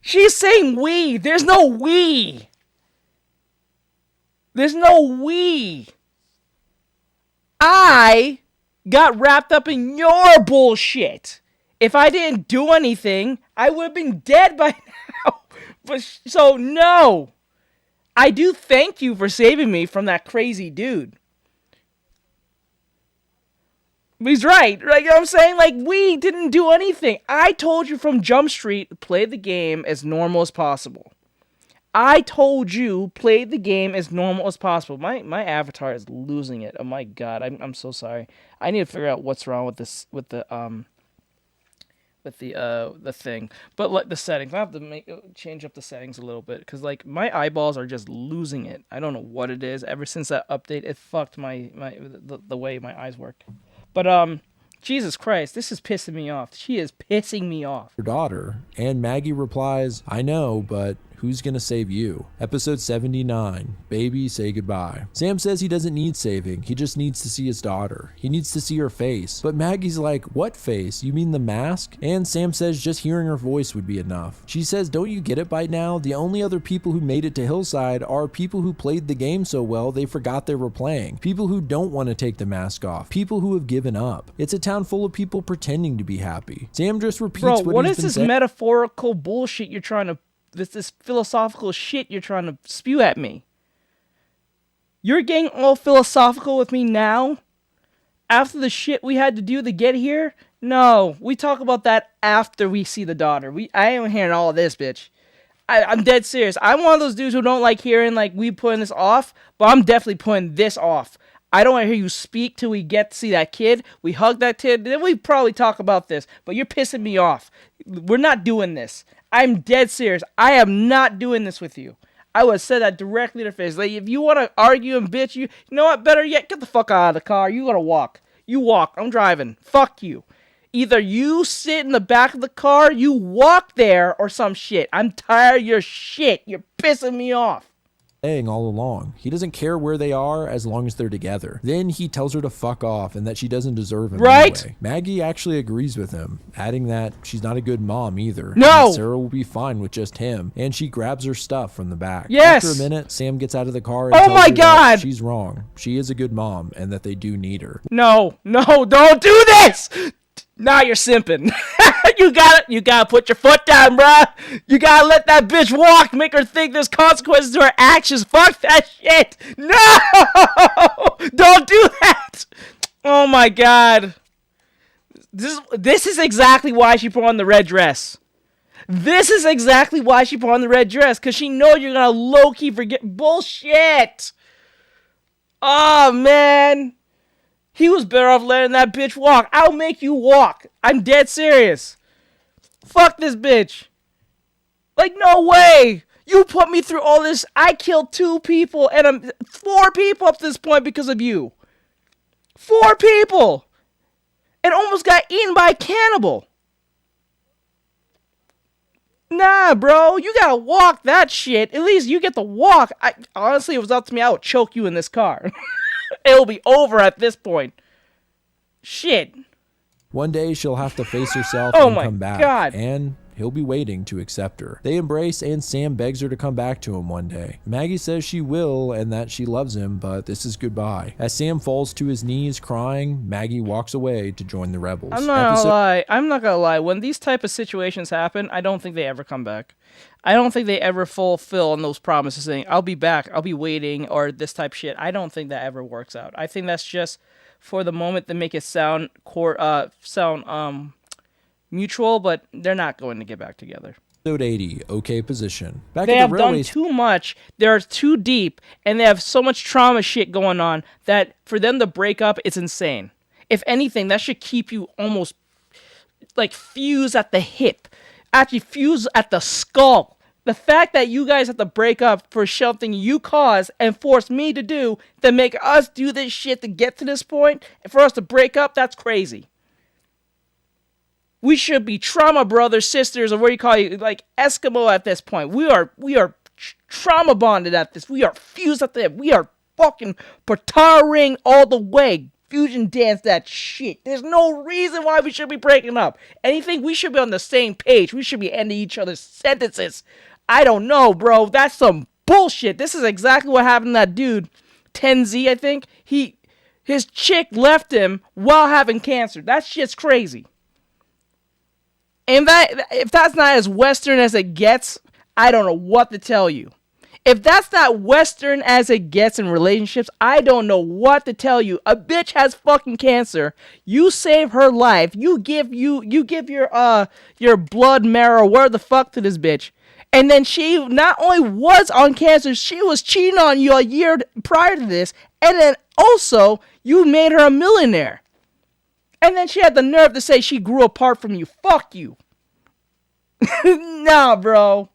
Speaker 1: She's saying we. There's no we. There's no we. I got wrapped up in your bullshit. If I didn't do anything, I would have been dead by now. But so no. I do thank you for saving me from that crazy dude. He's right. Like, you know what I'm saying? Like, we didn't do anything. I told you from Jump Street, play the game as normal as possible. I told you, play the game as normal as possible. My avatar is losing it. Oh my god, I'm so sorry. I need to figure out what's wrong with this, with the thing. But like the settings, I have to change up the settings a little bit because like my eyeballs are just losing it. I don't know what it is. Ever since that update, it fucked the way my eyes work. But Jesus Christ, this is pissing me off. She is pissing me off.
Speaker 5: Her daughter, and Maggie replies, I know, but who's gonna save you? Episode 79, Baby Say Goodbye. Sam says he doesn't need saving, he just needs to see his daughter. He needs to see her face. But Maggie's like, what face? You mean the mask? And Sam says just hearing her voice would be enough. She says, don't you get it by now? The only other people who made it to Hillside are people who played the game so well they forgot they were playing. People who don't want to take the mask off. People who have given up. It's a town full of people pretending to be happy. Sam just repeats
Speaker 1: what is this metaphorical bullshit you're trying to this philosophical shit you're trying to spew at me? You're getting all philosophical with me now? After the shit we had to do to get here? No, we talk about that after we see the daughter. I ain't hearing all of this, bitch. I'm dead serious. I'm one of those dudes who don't like hearing, like, we putting this off, but I'm definitely putting this off. I don't want to hear you speak till we get to see that kid. We hug that kid, then we probably talk about this, but you're pissing me off. We're not doing this. I'm dead serious. I am not doing this with you. I would have said that directly to her face. Like, if you want to argue and bitch, you know what? Better yet, get the fuck out of the car. You gotta walk. You walk. I'm driving. Fuck you. Either you sit in the back of the car, you walk there, or some shit. I'm tired of your shit. You're pissing me off.
Speaker 5: All along. He doesn't care where they are as long as they're together. Then he tells her to fuck off and that she doesn't deserve him anyway. Maggie actually agrees with him, adding that she's not a good mom either.
Speaker 1: No!
Speaker 5: Sarah will be fine with just him, and she grabs her stuff from the back.
Speaker 1: Yes!
Speaker 5: After a minute, Sam gets out of the car and tells her that she's wrong. She is a good mom and that they do need her.
Speaker 1: No, don't do this! Now you're simping. You gotta put your foot down, bruh. You gotta let that bitch walk, make her think there's consequences to her actions. Fuck that shit. No! Don't do that! Oh my god. This is exactly why she put on the red dress. This is exactly why she put on the red dress, because she knows you're gonna low-key forget. Bullshit! Oh, man. He was better off letting that bitch walk. I'll make you walk. I'm dead serious. Fuck this bitch. Like, no way. You put me through all this. I killed 2 people and 4 people up to this point because of you. 4 people. And almost got eaten by a cannibal. Nah, bro. You gotta walk that shit. At least you get to walk. Honestly, if it was up to me, I would choke you in this car. It'll be over at this point. Shit.
Speaker 5: One day she'll have to face herself and come back.
Speaker 1: God.
Speaker 5: And he'll be waiting to accept her. They embrace and Sam begs her to come back to him one day. Maggie says she will and that she loves him, but this is goodbye. As Sam falls to his knees crying, Maggie walks away to join the rebels.
Speaker 1: I'm not gonna lie. When these type of situations happen, I don't think they ever come back. I don't think they ever fulfill on those promises saying, I'll be back, I'll be waiting, or this type shit. I don't think that ever works out. I think that's just for the moment to make it sound mutual, but they're not going to get back together.
Speaker 5: Episode 80, okay position.
Speaker 1: They have done too much. They're too deep, and they have so much trauma shit going on that for them to break up, it's insane. If anything, that should keep you almost like fused at the hip. Actually fused at the skull. The fact that you guys have to break up for something you caused and force me to do to make us do this shit to get to this point, and for us to break up, that's crazy. We should be trauma brothers, sisters, or what do you call it, like Eskimo at this point. We are trauma bonded at this. We are fused at the hip. We are fucking Patara all the way. Fusion dance that shit. There's no reason why we should be breaking up. Anything, we should be on the same page. We should be ending each other's sentences. I don't know, bro. That's some bullshit. This is exactly what happened to that dude, 10Z, I think. His chick left him while having cancer. That shit's crazy. And if that's not as Western as it gets, I don't know what to tell you. If that's not Western as it gets in relationships, I don't know what to tell you. A bitch has fucking cancer. You save her life. You give your blood marrow, where the fuck, to this bitch. And then she not only was on cancer, she was cheating on you a year prior to this. And then also, you made her a millionaire. And then she had the nerve to say she grew apart from you. Fuck you. Nah, bro.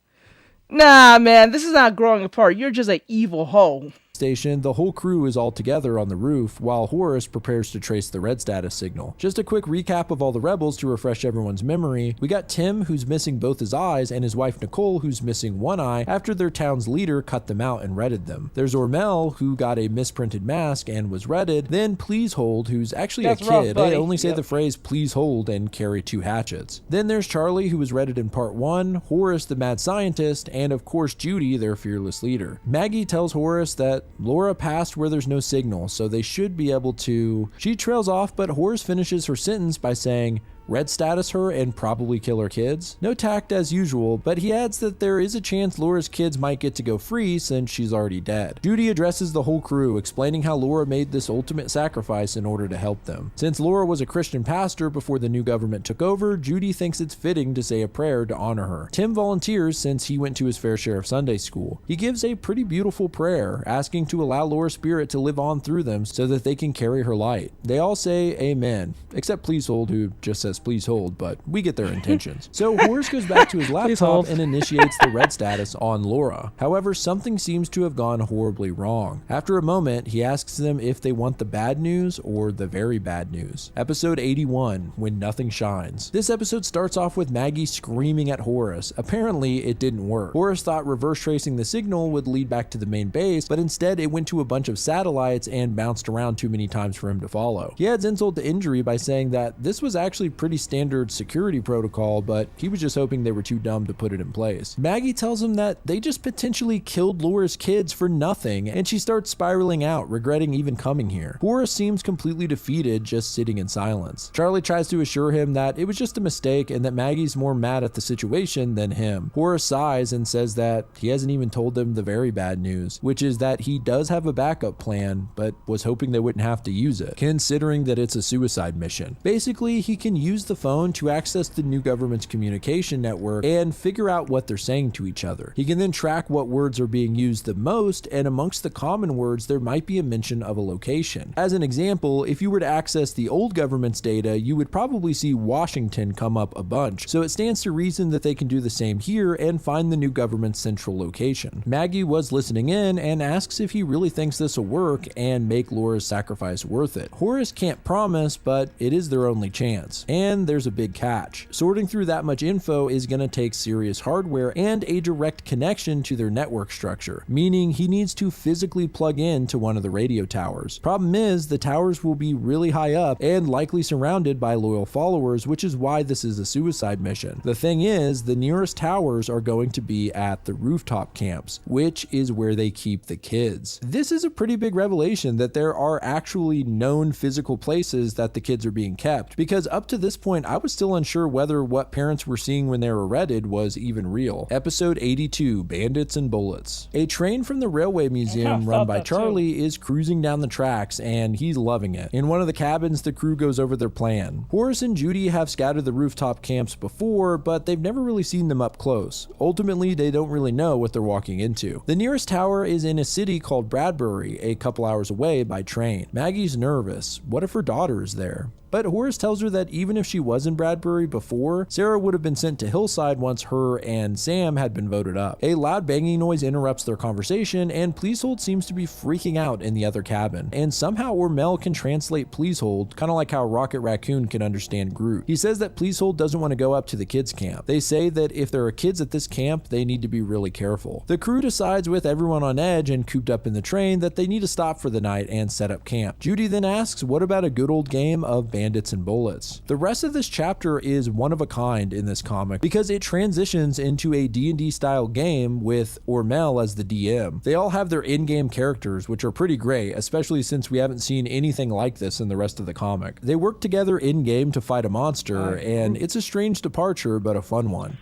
Speaker 1: Nah, man, this is not growing apart. You're just an evil hoe.
Speaker 5: Station, the whole crew is all together on the roof while Horace prepares to trace the red status signal. Just a quick recap of all the rebels to refresh everyone's memory. We got Tim, who's missing both his eyes, and his wife Nicole, who's missing one eye after their town's leader cut them out and redded them. There's Ormel, who got a misprinted mask and was redded. Then Please Hold, who's actually a kid. They only say the phrase please hold and carry 2 hatchets. Then there's Charlie, who was redded in part 1, Horace the mad scientist, and of course Judy, their fearless leader. Maggie tells Horace that Laura passed where there's no signal, so they should be able to... She trails off, but Horace finishes her sentence by saying, red status her and probably kill her kids. No tact as usual, but he adds that there is a chance Laura's kids might get to go free since she's already dead. Judy addresses the whole crew, explaining how Laura made this ultimate sacrifice in order to help them. Since Laura was a Christian pastor before the new government took over, Judy thinks it's fitting to say a prayer to honor her. Tim volunteers since he went to his fair share of Sunday school. He gives a pretty beautiful prayer, asking to allow Laura's spirit to live on through them so that they can carry her light. They all say amen, except Please Hold, who just says please hold, but we get their intentions. So Horace goes back to his laptop and initiates the red status on Laura. However, something seems to have gone horribly wrong. After a moment, he asks them if they want the bad news or the very bad news. Episode 81, When Nothing Shines. This episode starts off with Maggie screaming at Horace. Apparently, it didn't work. Horace thought reverse tracing the signal would lead back to the main base, but instead it went to a bunch of satellites and bounced around too many times for him to follow. He adds insult to injury by saying that this was actually pretty standard security protocol, but he was just hoping they were too dumb to put it in place. Maggie tells him that they just potentially killed Laura's kids for nothing, and she starts spiraling out, regretting even coming here. Horace seems completely defeated, just sitting in silence. Charlie tries to assure him that it was just a mistake and that Maggie's more mad at the situation than him. Horace sighs and says that he hasn't even told them the very bad news, which is that he does have a backup plan, but was hoping they wouldn't have to use it, considering that it's a suicide mission. Basically, he can use the phone to access the new government's communication network and figure out what they're saying to each other. He can then track what words are being used the most, and amongst the common words there might be a mention of a location. As an example, if you were to access the old government's data, you would probably see Washington come up a bunch, so it stands to reason that they can do the same here and find the new government's central location. Maggie was listening in and asks if he really thinks this will work and make Laura's sacrifice worth it. Horace can't promise, but it is their only chance. And there's a big catch. Sorting through that much info is going to take serious hardware and a direct connection to their network structure, meaning he needs to physically plug in to one of the radio towers. Problem is, the towers will be really high up and likely surrounded by loyal followers, which is why this is a suicide mission. The thing is, the nearest towers are going to be at the rooftop camps, which is where they keep the kids. This is a pretty big revelation that there are actually known physical places that the kids are being kept, because up to this point I was still unsure whether what parents were seeing when they were redded was even real. Episode 82, Bandits and Bullets. A train from the railway museum run by Charlie is cruising down the tracks and he's loving it. In one of the cabins, the crew goes over their plan. Horace and Judy have scouted the rooftop camps before, but they've never really seen them up close. Ultimately, they don't really know what they're walking into. The nearest tower is in a city called Bradbury, a couple hours away by train. Maggie's nervous. What if her daughter is there? But Horace tells her that even if she was in Bradbury before, Sarah would have been sent to Hillside once her and Sam had been voted up. A loud banging noise interrupts their conversation, and Please Hold seems to be freaking out in the other cabin. And somehow Ormel can translate Please Hold, kind of like how Rocket Raccoon can understand Groot. He says that Please Hold doesn't want to go up to the kids' camp. They say that if there are kids at this camp, they need to be really careful. The crew decides, with everyone on edge and cooped up in the train, that they need to stop for the night and set up camp. Judy then asks, what about a good old game of Bandits and Bullets. The rest of this chapter is one of a kind in this comic because it transitions into a D&D style game with Ormel as the DM. They all have their in-game characters, which are pretty great, especially since we haven't seen anything like this in the rest of the comic. They work together in-game to fight a monster, and it's a strange departure, but a fun one.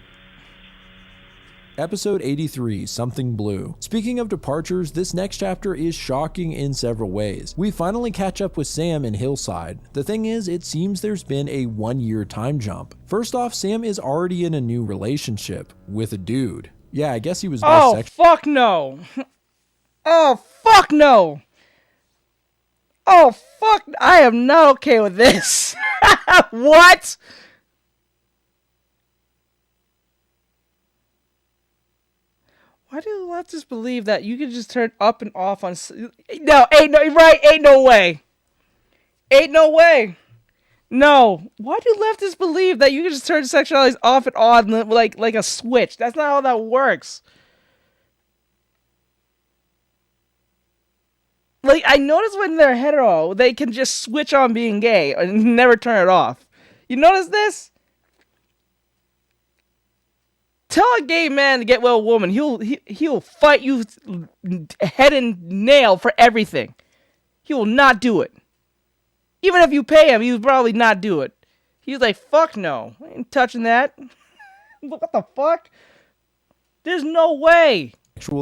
Speaker 5: Episode 83, Something Blue. Speaking of departures, this next chapter is shocking in several ways. We finally catch up with Sam in Hillside. The thing is, it seems there's been a 1-year time jump. First off, Sam is already in a new relationship with a dude. Yeah, I guess he was bisexual.
Speaker 1: Oh, fuck no. Oh, fuck no. Oh, fuck. I am not okay with this. What? Why do leftists believe that you can just turn up and off on... No, ain't no way. Ain't no way. No. Why do leftists believe that you can just turn sexualities off and on like a switch? That's not how that works. Like, I notice when they're hetero, they can just switch on being gay and never turn it off. You notice this? Tell a gay man to get with a woman, he'll fight you head and nail for everything. He will not do it. Even if you pay him, he would probably not do it. He's like, fuck no, I ain't touching that. What the fuck? There's no way.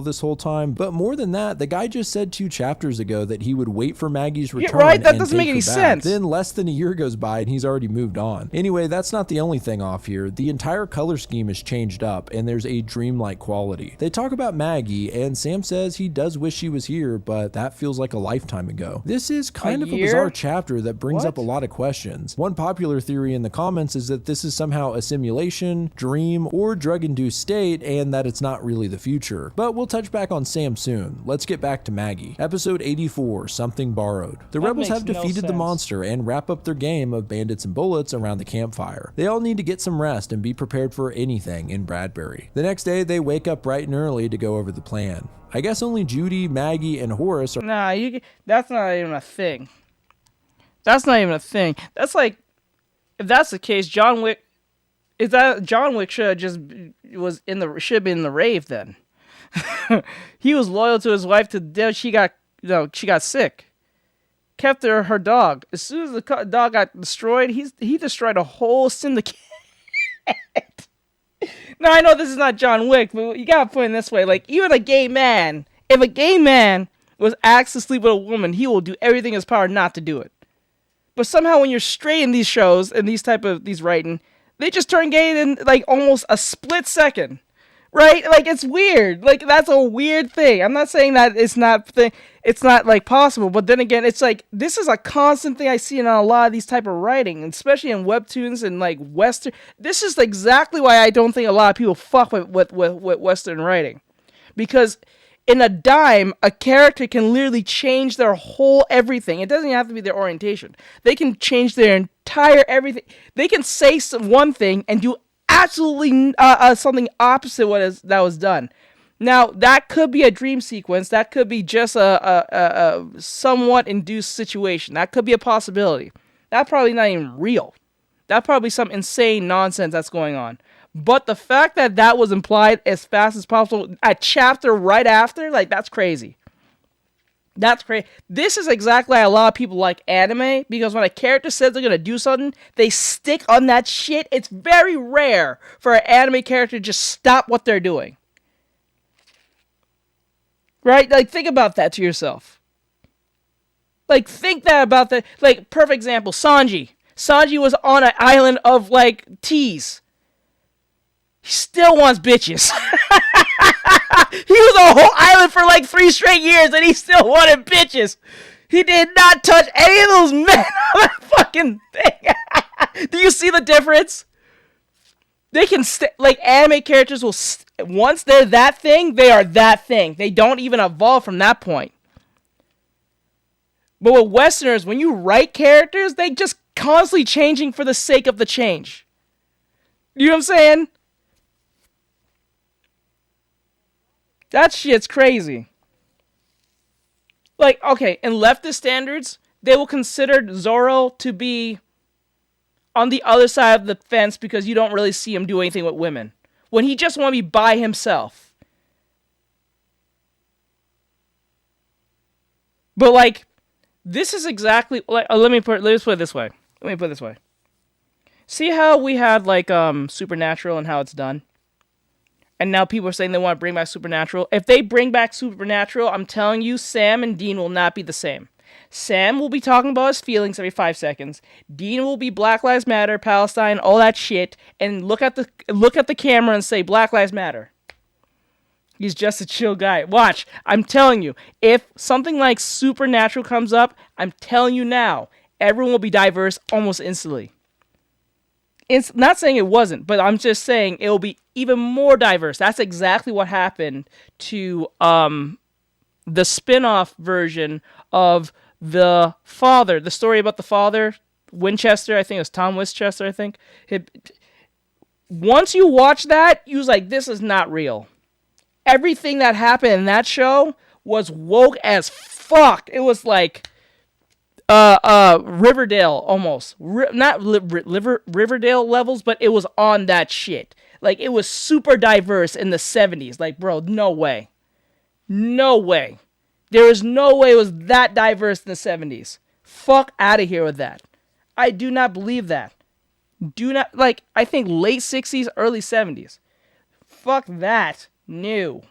Speaker 5: This whole time, but more than that, the guy just said 2 chapters ago that he would wait for Maggie's return.
Speaker 1: Yeah, right? That
Speaker 5: and
Speaker 1: doesn't make any sense.
Speaker 5: Then less than a year goes by and he's already moved on. Anyway, that's not the only thing off here. The entire color scheme is changed up and there's a dreamlike quality. They talk about Maggie and Sam says he does wish she was here, but that feels like a lifetime ago. This is kind of a bizarre chapter that brings up a lot of questions. One popular theory in the comments is that this is somehow a simulation, dream, or drug-induced state and that it's not really the future. But we'll touch back on Sam soon. Let's get back to Maggie. Episode 84, Something Borrowed. The rebels have defeated the monster and wrap up their game of bandits and bullets around the campfire. They all need to get some rest and be prepared for anything in Bradbury. The next day, they wake up bright and early to go over the plan. I guess only Judy, Maggie, and Horace are—
Speaker 1: Nah, that's not even a thing. That's not even a thing. That's like, if that's the case, John Wick should have just should have been in the rave then. He was loyal to his wife to death. She got sick. Kept her dog. As soon as the dog got destroyed, he destroyed a whole syndicate. Now I know this is not John Wick, but you gotta put it this way: like, even a gay man, if a gay man was asked to sleep with a woman, he will do everything in his power not to do it. But somehow, when you're straight in these shows and these writing, they just turn gay in like almost a split second. Right? Like, it's weird. Like, that's a weird thing. I'm not saying that it's not like possible, but then again, it's like, this is a constant thing I see in a lot of these type of writing, especially in webtoons and like Western. This is exactly why I don't think a lot of people fuck with Western writing. Because in a dime, a character can literally change their whole everything. It doesn't even have to be their orientation. They can change their entire everything. They can say one thing and do absolutely something opposite that was done. Now, that could be a dream sequence. That could be just a somewhat induced situation. That could be a possibility. That's probably not even real. That's probably some insane nonsense that's going on. But the fact that was implied as fast as possible, a chapter right after, like, that's crazy. That's crazy. This is exactly why a lot of people like anime, because when a character says they're going to do something, they stick on that shit. It's very rare for an anime character to just stop what they're doing. Right? Like, think about that to yourself. Like, think that about that. Like, perfect example, Sanji. Sanji was on an island of, like, teas. He still wants bitches. He was on a whole island for like 3 straight years and he still wanted bitches. He did not touch any of those men on that fucking thing. Do you see the difference? They can like, anime characters will once they're that thing, they are that thing. They don't even evolve from that point. But with Westerners, when you write characters, they just constantly changing for the sake of the change. You know what I'm saying? That shit's crazy. Like, okay, in leftist standards, they will consider Zoro to be on the other side of the fence because you don't really see him do anything with women. When he just want to be by himself. But like, this is exactly like. Let's put it this way. See how we had like Supernatural and how it's done, and now people are saying they want to bring back Supernatural. If they bring back Supernatural, I'm telling you, Sam and Dean will not be the same. Sam will be talking about his feelings every 5 seconds. Dean will be Black Lives Matter, Palestine, all that shit, and look at the camera and say Black Lives Matter. He's just a chill guy. Watch, I'm telling you, if something like Supernatural comes up, I'm telling you now, everyone will be diverse almost instantly. It's not saying it wasn't, but I'm just saying it will be even more diverse. That's exactly what happened to the spin-off version of The Father, the story about the father, Winchester, I think it was Tom Winchester, I think. Once you watch that, you was like, this is not real. Everything that happened in that show was woke as fuck. It was like Riverdale almost. Not Riverdale levels, but it was on that shit. Like, it was super diverse in the 70s. Like, bro, no way. No way. There is no way it was that diverse in the 70s. Fuck out of here with that. I do not believe that. Do not, like, I think late 60s, early 70s. Fuck that. No.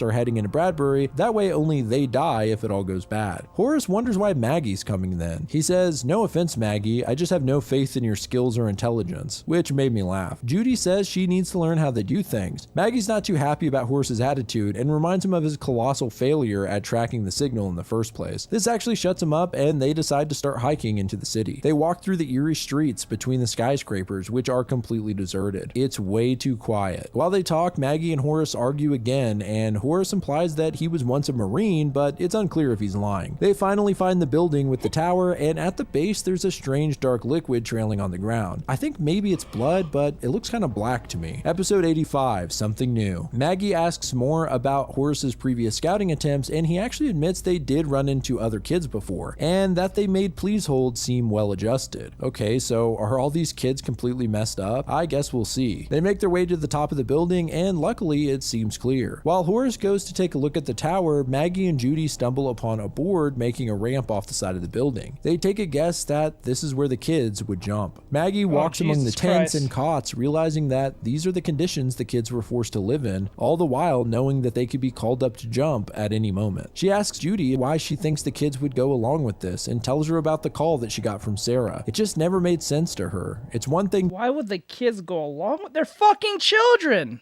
Speaker 5: Are heading into Bradbury, that way only they die if it all goes bad. Horace wonders why Maggie's coming then. He says, "No offense, Maggie, I just have no faith in your skills or intelligence," which made me laugh. Judy says she needs to learn how they do things. Maggie's not too happy about Horace's attitude and reminds him of his colossal failure at tracking the signal in the first place. This actually shuts him up and they decide to start hiking into the city. They walk through the eerie streets between the skyscrapers, which are completely deserted. It's way too quiet. While they talk, Maggie and Horace argue again, and Horace implies that he was once a Marine, but it's unclear if he's lying. They finally find the building with the tower, and at the base there's a strange dark liquid trailing on the ground. I think maybe it's blood, but it looks kind of black to me. Episode 85, Something New. Maggie asks more about Horace's previous scouting attempts, and he actually admits they did run into other kids before, and that they made Please Hold seem well adjusted. Okay, so are all these kids completely messed up? I guess we'll see. They make their way to the top of the building, and luckily it seems clear. While Horace goes to take a look at the tower, Maggie and Judy stumble upon a board making a ramp off the side of the building. They take a guess that this is where the kids would jump. Maggie walks among the tents and cots, realizing that these are the conditions the kids were forced to live in, all the while knowing that they could be called up to jump at any moment. She asks Judy why she thinks the kids would go along with this and tells her about the call that she got from Sarah. It just never made sense to her. It's one thing—
Speaker 1: why would the kids go along with their fucking children?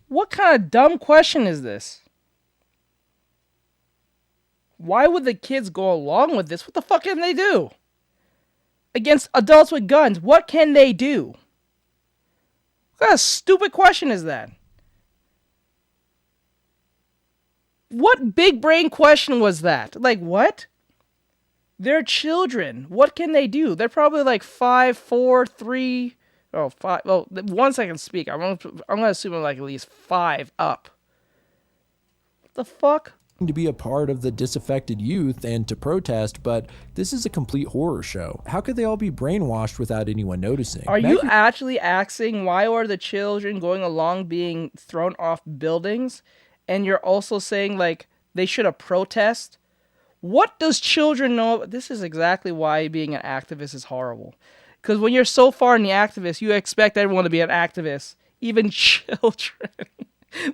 Speaker 1: What kind of dumb question is this? Why would the kids go along with this? What the fuck can they do? Against adults with guns, what can they do? What kind of stupid question is that? What big brain question was that? Like, what? They're children. What can they do? They're probably like 5, 4, 3... Oh, 5. Well, once I can speak, I'm gonna assume I'm like at least 5 up. What the fuck?
Speaker 5: To be a part of the disaffected youth and to protest, but this is a complete horror show. How could they all be brainwashed without anyone noticing?
Speaker 1: Are you actually asking why are the children going along being thrown off buildings? And you're also saying like they should have protest? What does children know? This is exactly why being an activist is horrible. Because when you're so far in the activist, you expect everyone to be an activist, even children.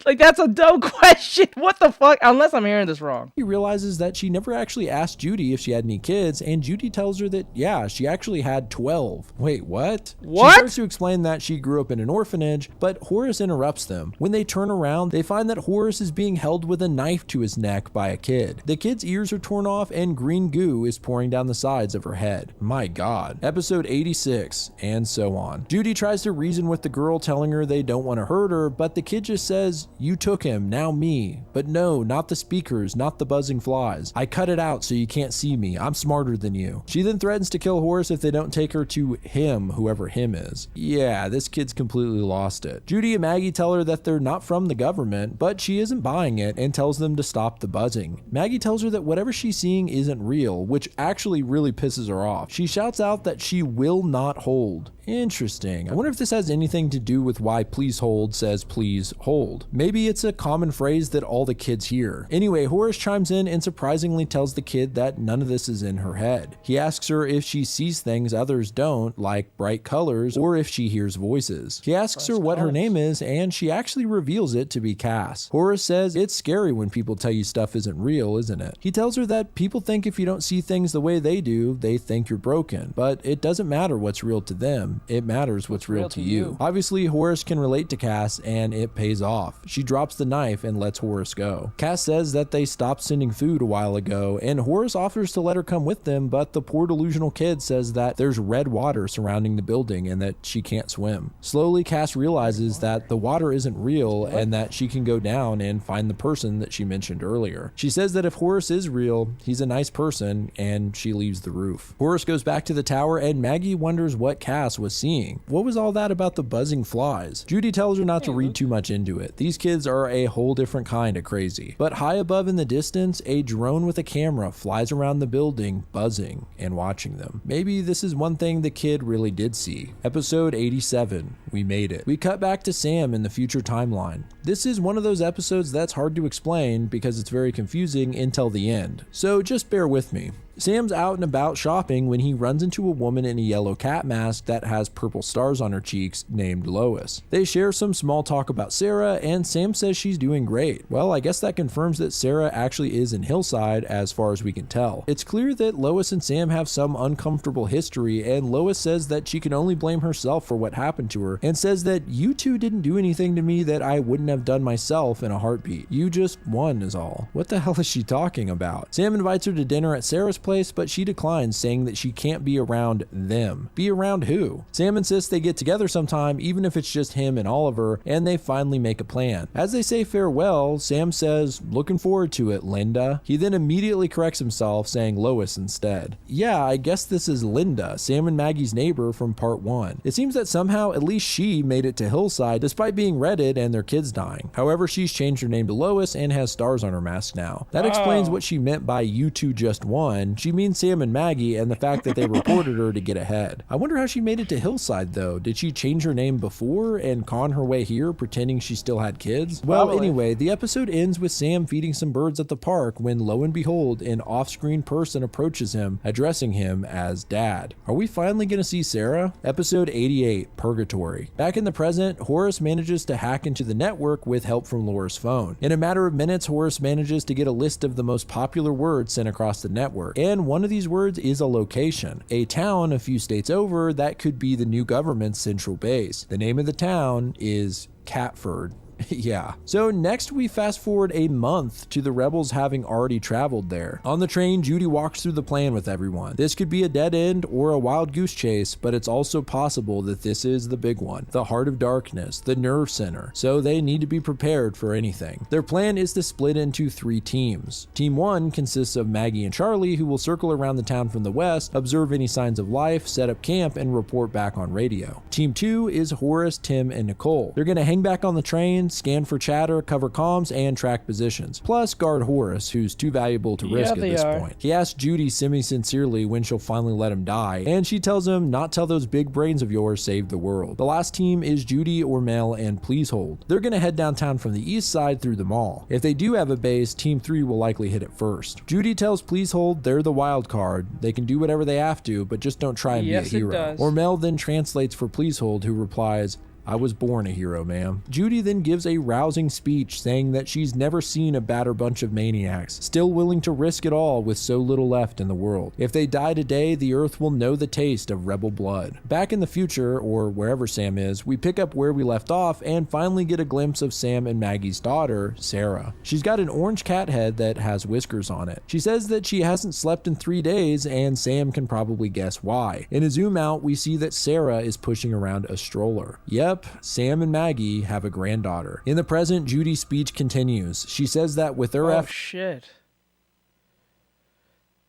Speaker 1: Like, that's a dumb question. What the fuck? Unless I'm hearing this wrong.
Speaker 5: He realizes that she never actually asked Judy if she had any kids, and Judy tells her that, yeah, she actually had 12. Wait, what?
Speaker 1: What?
Speaker 5: She starts to explain that she grew up in an orphanage, but Horace interrupts them. When they turn around, they find that Horace is being held with a knife to his neck by a kid. The kid's ears are torn off, and green goo is pouring down the sides of her head. My God. Episode 86, and so on. Judy tries to reason with the girl, telling her they don't want to hurt her, but the kid just says says, "You took him, now me. But no, not the speakers, not the buzzing flies. I cut it out so you can't see me. I'm smarter than you." She then threatens to kill Horace if they don't take her to him, whoever him is. Yeah, this kid's completely lost it. Judy and Maggie tell her that they're not from the government, but she isn't buying it and tells them to stop the buzzing. Maggie tells her that whatever she's seeing isn't real, which actually really pisses her off. She shouts out that she will not hold. Interesting. I wonder if this has anything to do with why "please hold" says "please hold." Maybe it's a common phrase that all the kids hear. Anyway, Horace chimes in and surprisingly tells the kid that none of this is in her head. He asks her if she sees things others don't, like bright colors, or if she hears voices. He asks her what her name is, and she actually reveals it to be Cass. Horace says it's scary when people tell you stuff isn't real, isn't it? He tells her that people think if you don't see things the way they do, they think you're broken. But it doesn't matter what's real to them. It matters what's real to you. Obviously, Horace can relate to Cass, and it pays off. She drops the knife and lets Horace go. Cass says that they stopped sending food a while ago, and Horace offers to let her come with them, but the poor delusional kid says that there's red water surrounding the building and that she can't swim. Slowly, Cass realizes that the water isn't real and that she can go down and find the person that she mentioned earlier. She says that if Horace is real, he's a nice person, and she leaves the roof. Horace goes back to the tower, and Maggie wonders what Cass was seeing. What was all that about the buzzing flies? Judy tells her not to read too much into it. These kids are a whole different kind of crazy. But high above in the distance, a drone with a camera flies around the building, buzzing and watching them. Maybe this is one thing the kid really did see. Episode 87. We made it. We cut back to Sam in the future timeline. This is one of those episodes that's hard to explain because it's very confusing until the end. So just bear with me. Sam's out and about shopping when he runs into a woman in a yellow cat mask that has purple stars on her cheeks named Lois. They share some small talk about Sarah, and Sam says she's doing great. Well, I guess that confirms that Sarah actually is in Hillside as far as we can tell. It's clear that Lois and Sam have some uncomfortable history, and Lois says that she can only blame herself for what happened to her, and says that "you two didn't do anything to me that I wouldn't have done myself in a heartbeat. You just won is all." What the hell is she talking about? Sam invites her to dinner at Sarah's place, but she declines, saying that she can't be around them. Be around who? Sam insists they get together sometime, even if it's just him and Oliver, and they finally make a plan. As they say farewell, Sam says, "Looking forward to it, Linda." He then immediately corrects himself, saying Lois instead. Yeah, I guess this is Linda, Sam and Maggie's neighbor from part 1. It seems that somehow at least she made it to Hillside despite being redded and their kids dying. However, she's changed her name to Lois and has stars on her mask now. That explains what she meant by "you two just won." She means Sam and Maggie and the fact that they reported her to get ahead. I wonder how she made it to Hillside though. Did she change her name before and con her way here pretending she still had kids? Well, anyway, the episode ends with Sam feeding some birds at the park when lo and behold, an off-screen person approaches him, addressing him as Dad. Are we finally gonna see Sarah? Episode 88, Purgatory. Back in the present, Horace manages to hack into the network with help from Laura's phone. In a matter of minutes, Horace manages to get a list of the most popular words sent across the network, and one of these words is a location, a town a few states over that could be the new government's central base. The name of the town is Catford. Yeah. So next we fast forward a month to the rebels having already traveled there. On the train, Judy walks through the plan with everyone. This could be a dead end or a wild goose chase, but it's also possible that this is the big one, the heart of darkness, the nerve center. So they need to be prepared for anything. Their plan is to split into 3 teams. Team 1 consists of Maggie and Charlie, who will circle around the town from the west, observe any signs of life, set up camp, and report back on radio. Team 2 is Horace, Tim, and Nicole. They're going to hang back on the train, scan for chatter, cover comms, and track positions. Plus guard Horace, who's too valuable to risk at this point. He asks Judy semi-sincerely when she'll finally let him die, and she tells him not till those big brains of yours saved the world. The last team is Judy, Ormel, and Please Hold. They're gonna head downtown from the east side through the mall. If they do have a base, Team 3 will likely hit it first. Judy tells Please Hold they're the wild card. They can do whatever they have to, but just don't try and be a hero. Ormel then translates for Please Hold, who replies, "I was born a hero, ma'am." Judy then gives a rousing speech saying that she's never seen a badder bunch of maniacs, still willing to risk it all with so little left in the world. If they die today, the earth will know the taste of rebel blood. Back in the future, or wherever Sam is, we pick up where we left off and finally get a glimpse of Sam and Maggie's daughter, Sarah. She's got an orange cat head that has whiskers on it. She says that she hasn't slept in 3 days, and Sam can probably guess why. In a zoom out, we see that Sarah is pushing around a stroller. Yep, Yep, Sam and Maggie have a granddaughter. In the present, Judy's speech continues. She says that with her
Speaker 1: Oh shit.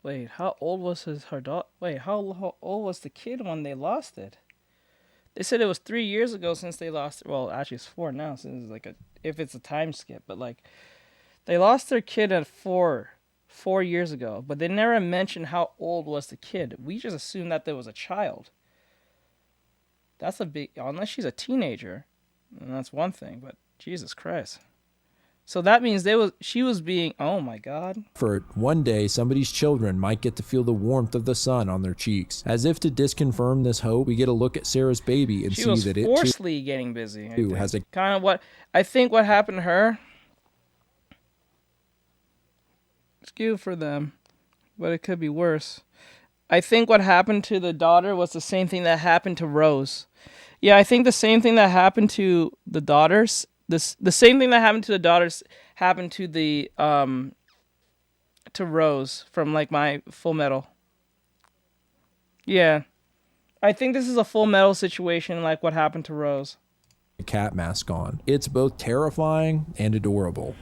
Speaker 1: Wait, how old was her daughter? Wait, how old was the kid when they lost it? They said it was 3 years ago since they lost it. Well, actually it's 4 now, since it's like if it's a time skip, but like they lost their kid at 4 years ago, but they never mentioned how old was the kid. We just assumed that there was a child. That's a big, unless she's a teenager, and that's one thing, but Jesus Christ. So that means she was being, oh my God.
Speaker 5: For one day, somebody's children might get to feel the warmth of the sun on their cheeks. As if to disconfirm this hope, we get a look at Sarah's baby and see that it
Speaker 1: forcefully getting busy.
Speaker 5: too has a
Speaker 1: kind of what I think what happened to her. It's good for them, but it could be worse. I think what happened to the daughter was the same thing that happened to Rose. Yeah, I think the same thing that happened to the daughters. The same thing that happened to the daughters happened to the to Rose from like my Full Metal. Yeah, I think this is a Full Metal situation like what happened to Rose.
Speaker 5: cat mask on. It's both terrifying and adorable.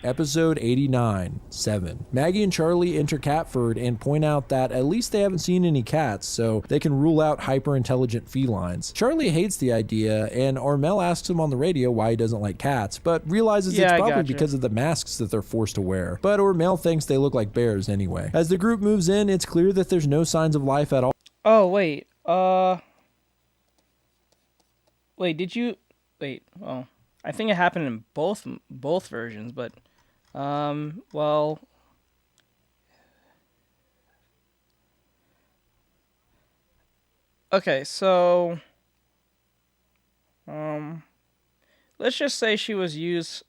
Speaker 5: Episode 89, 7. Maggie and Charlie enter Catford and point out that at least they haven't seen any cats, so they can rule out hyper-intelligent felines. Charlie hates the idea, and Ormel asks him on the radio why he doesn't like cats, but realizes it's probably because of the masks that they're forced to wear. But Ormel thinks they look like bears anyway. As the group moves in, it's clear that there's no signs of life at all.
Speaker 1: Oh, wait. Wait, did you... Wait, oh. I think it happened in both versions, but... well... Okay, so... let's just say she was used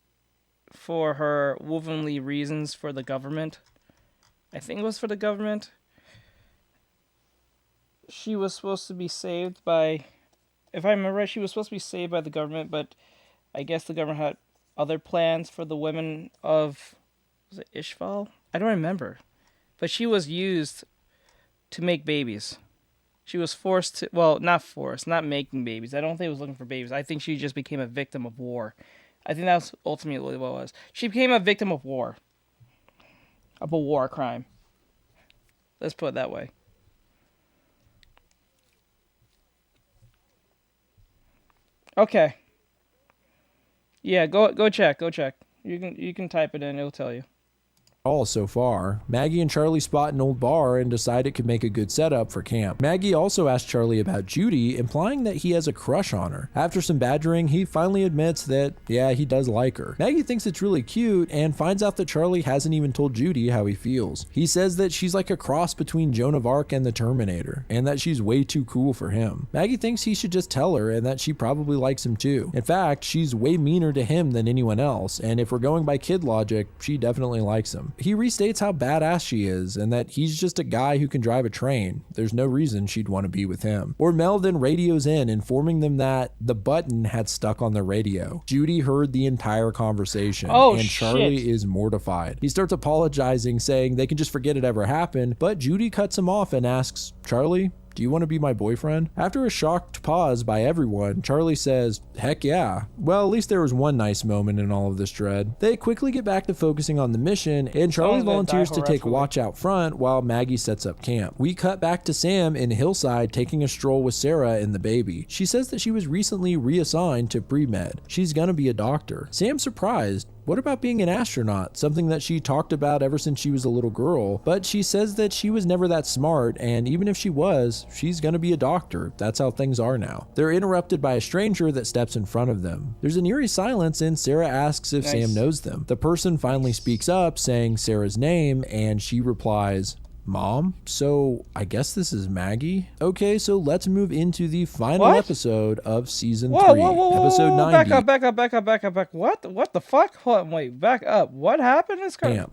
Speaker 1: for her wovenly reasons for the government. I think it was for the government. She was supposed to be saved by... If I remember right, she was supposed to be saved by the government, but I guess the government had other plans for the women of... Was it Ishval? I don't remember. But she was used to make babies. She was forced to... Well, not forced. Not making babies. I don't think it was looking for babies. I think she just became a victim of war. I think that's ultimately what it was. She became a victim of war. Of a war crime. Let's put it that way. Okay. Yeah, go check. You can type it in, it'll tell you.
Speaker 5: All so far. Maggie and Charlie spot an old bar and decide it could make a good setup for camp. Maggie also asks Charlie about Judy, implying that he has a crush on her. After some badgering, he finally admits that, yeah, he does like her. Maggie thinks it's really cute and finds out that Charlie hasn't even told Judy how he feels. He says that she's like a cross between Joan of Arc and the Terminator, and that she's way too cool for him. Maggie thinks he should just tell her and that she probably likes him too. In fact, she's way meaner to him than anyone else, and if we're going by kid logic, she definitely likes him. He restates how badass she is and that he's just a guy who can drive a train. There's no reason she'd want to be with him. Ormel then radios in, informing them that the button had stuck on the radio. Judy heard the entire conversation, and Charlie is mortified. He starts apologizing, saying they can just forget it ever happened, but Judy cuts him off and asks, "Charlie, do you want to be my boyfriend?" After a shocked pause by everyone, Charlie says, "Heck yeah." Well, at least there was one nice moment in all of this dread. They quickly get back to focusing on the mission, and Charlie volunteers to take watch out front while Maggie sets up camp. We cut back to Sam in Hillside taking a stroll with Sarah and the baby. She says that she was recently reassigned to pre-med. She's gonna be a doctor. Sam's surprised. What about being an astronaut? Something that she talked about ever since she was a little girl. But she says that she was never that smart, and even if she was, she's gonna be a doctor. That's how things are now. They're interrupted by a stranger that steps in front of them. There's an eerie silence, and Sarah asks if Sam knows them. The person finally speaks up, saying Sarah's name, and she replies, "Mom? So I guess this is Maggie?" Okay, so let's move into the final episode of season 3, episode 90.
Speaker 1: Back up. What the fuck? Hold on, wait, back up. What happened?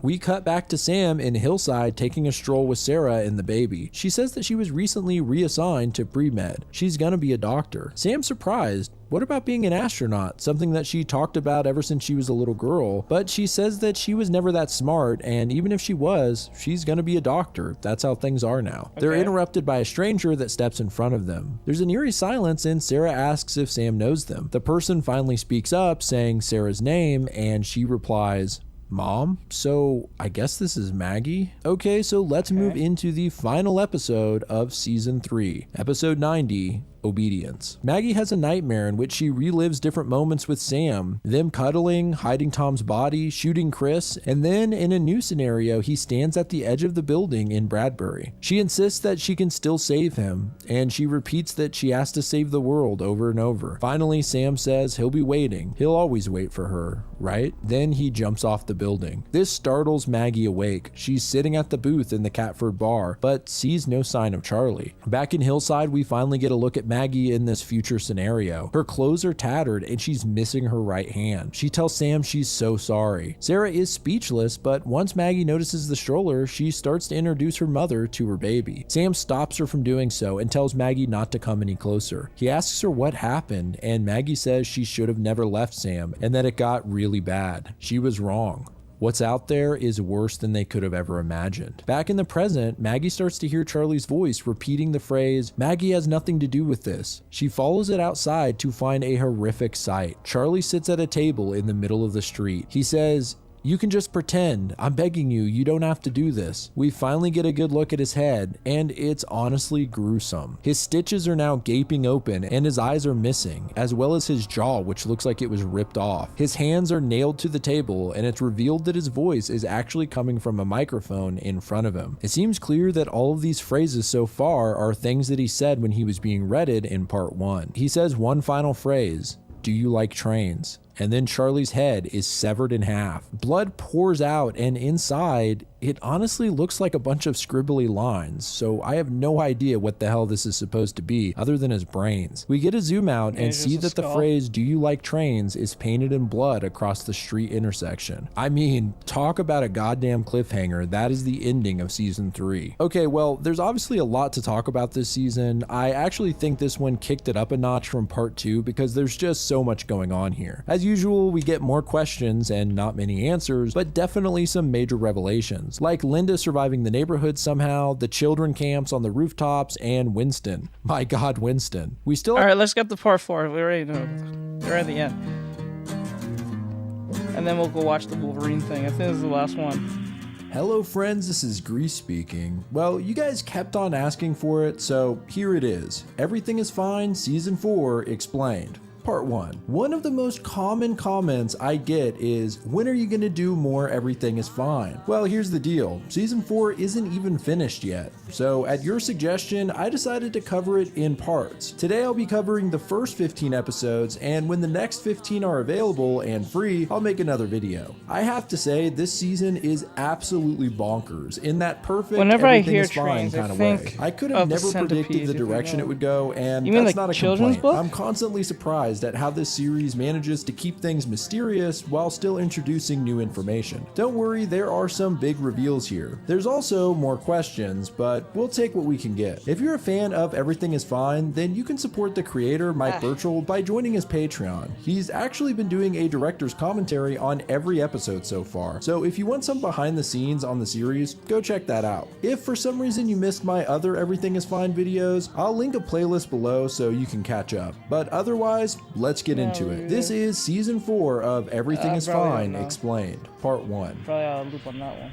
Speaker 5: We cut back to Sam in Hillside taking a stroll with Sarah and the baby. She says that she was recently reassigned to pre-med. She's gonna be a doctor. Sam's surprised. What about being an astronaut? Something that she talked about ever since she was a little girl, but she says that she was never that smart, and even if she was, she's gonna be a doctor. That's how things are now. They're interrupted by a stranger that steps in front of them. There's an eerie silence, and Sarah asks if Sam knows them. The person finally speaks up, saying Sarah's name, and she replies, Mom? So I guess this is Maggie? Okay, so let's move into the final episode of season 3, episode 90, Obedience. Maggie has a nightmare in which she relives different moments with Sam, them cuddling, hiding Tom's body, shooting Chris, and then in a new scenario, he stands at the edge of the building in Bradbury. She insists that she can still save him, and she repeats that she has to save the world over and over. Finally, Sam says he'll be waiting. He'll always wait for her, right? Then he jumps off the building. This startles Maggie awake. She's sitting at the booth in the Catford bar, but sees no sign of Charlie. Back in Hillside, we finally get a look at Maggie in this future scenario. Her clothes are tattered and she's missing her right hand. She tells Sam she's so sorry. Sarah is speechless, but once Maggie notices the stroller, she starts to introduce her mother to her baby. Sam stops her from doing so and tells Maggie not to come any closer. He asks her what happened, and Maggie says she should have never left Sam and that it got really bad. She was wrong. What's out there is worse than they could have ever imagined. Back in the present, Maggie starts to hear Charlie's voice repeating the phrase, Maggie has nothing to do with this. She follows it outside to find a horrific sight. Charlie sits at a table in the middle of the street. He says, you can just pretend. I'm begging you, you don't have to do this. We finally get a good look at his head, and it's honestly gruesome. His stitches are now gaping open, and his eyes are missing, as well as his jaw, which looks like it was ripped off. His hands are nailed to the table, and it's revealed that his voice is actually coming from a microphone in front of him. It seems clear that all of these phrases so far are things that he said when he was being redded in part 1. He says one final phrase, do you like trains? And then Charlie's head is severed in half. Blood pours out, and inside, it honestly looks like a bunch of scribbly lines, so I have no idea what the hell this is supposed to be other than his brains. We get a zoom out and see that the phrase, do you like trains, is painted in blood across the street intersection. I mean, talk about a goddamn cliffhanger. That is the ending of season 3. Okay, well, there's obviously a lot to talk about this season. I actually think this one kicked it up a notch from part 2 because there's just so much going on here. As usual, we get more questions and not many answers, but definitely some major revelations, like Linda surviving the neighborhood somehow, the children camps on the rooftops, and Winston. My God, Winston. We still
Speaker 1: All right, let's get to part 4. We're at the end. And then we'll go watch the Wolverine thing. I think this is the last one.
Speaker 5: Hello friends, this is Grease speaking. Well, you guys kept on asking for it, so here it is. Everything is Fine, Season 4, Explained. Part 1. One of the most common comments I get is, when are you going to do more Everything is Fine? Well, here's the deal. Season 4 isn't even finished yet. So at your suggestion, I decided to cover it in parts. Today I'll be covering the first 15 episodes, and when the next 15 are available and free, I'll make another video. I have to say, this season is absolutely bonkers in that perfect
Speaker 1: Whenever
Speaker 5: Everything
Speaker 1: I hear
Speaker 5: is Fine
Speaker 1: trains,
Speaker 5: kind
Speaker 1: I
Speaker 5: of way.
Speaker 1: think
Speaker 5: I could have
Speaker 1: of the
Speaker 5: never predicted
Speaker 1: Centipede,
Speaker 5: the
Speaker 1: if you
Speaker 5: direction
Speaker 1: know.
Speaker 5: it would go, and
Speaker 1: You mean
Speaker 5: that's
Speaker 1: like
Speaker 5: not a
Speaker 1: children's
Speaker 5: complaint.
Speaker 1: book?
Speaker 5: I'm constantly surprised at how this series manages to keep things mysterious while still introducing new information. Don't worry, there are some big reveals here. There's also more questions, but we'll take what we can get. If you're a fan of Everything is Fine, then you can support the creator, Mike Burchell, by joining his Patreon. He's actually been doing a director's commentary on every episode so far, so if you want some behind the scenes on the series, go check that out. If for some reason you missed my other Everything is Fine videos, I'll link a playlist below so you can catch up. But otherwise, let's get into it. This is Season 4 of Everything is Fine, Explained, Part 1.
Speaker 1: Probably out of loop on that one.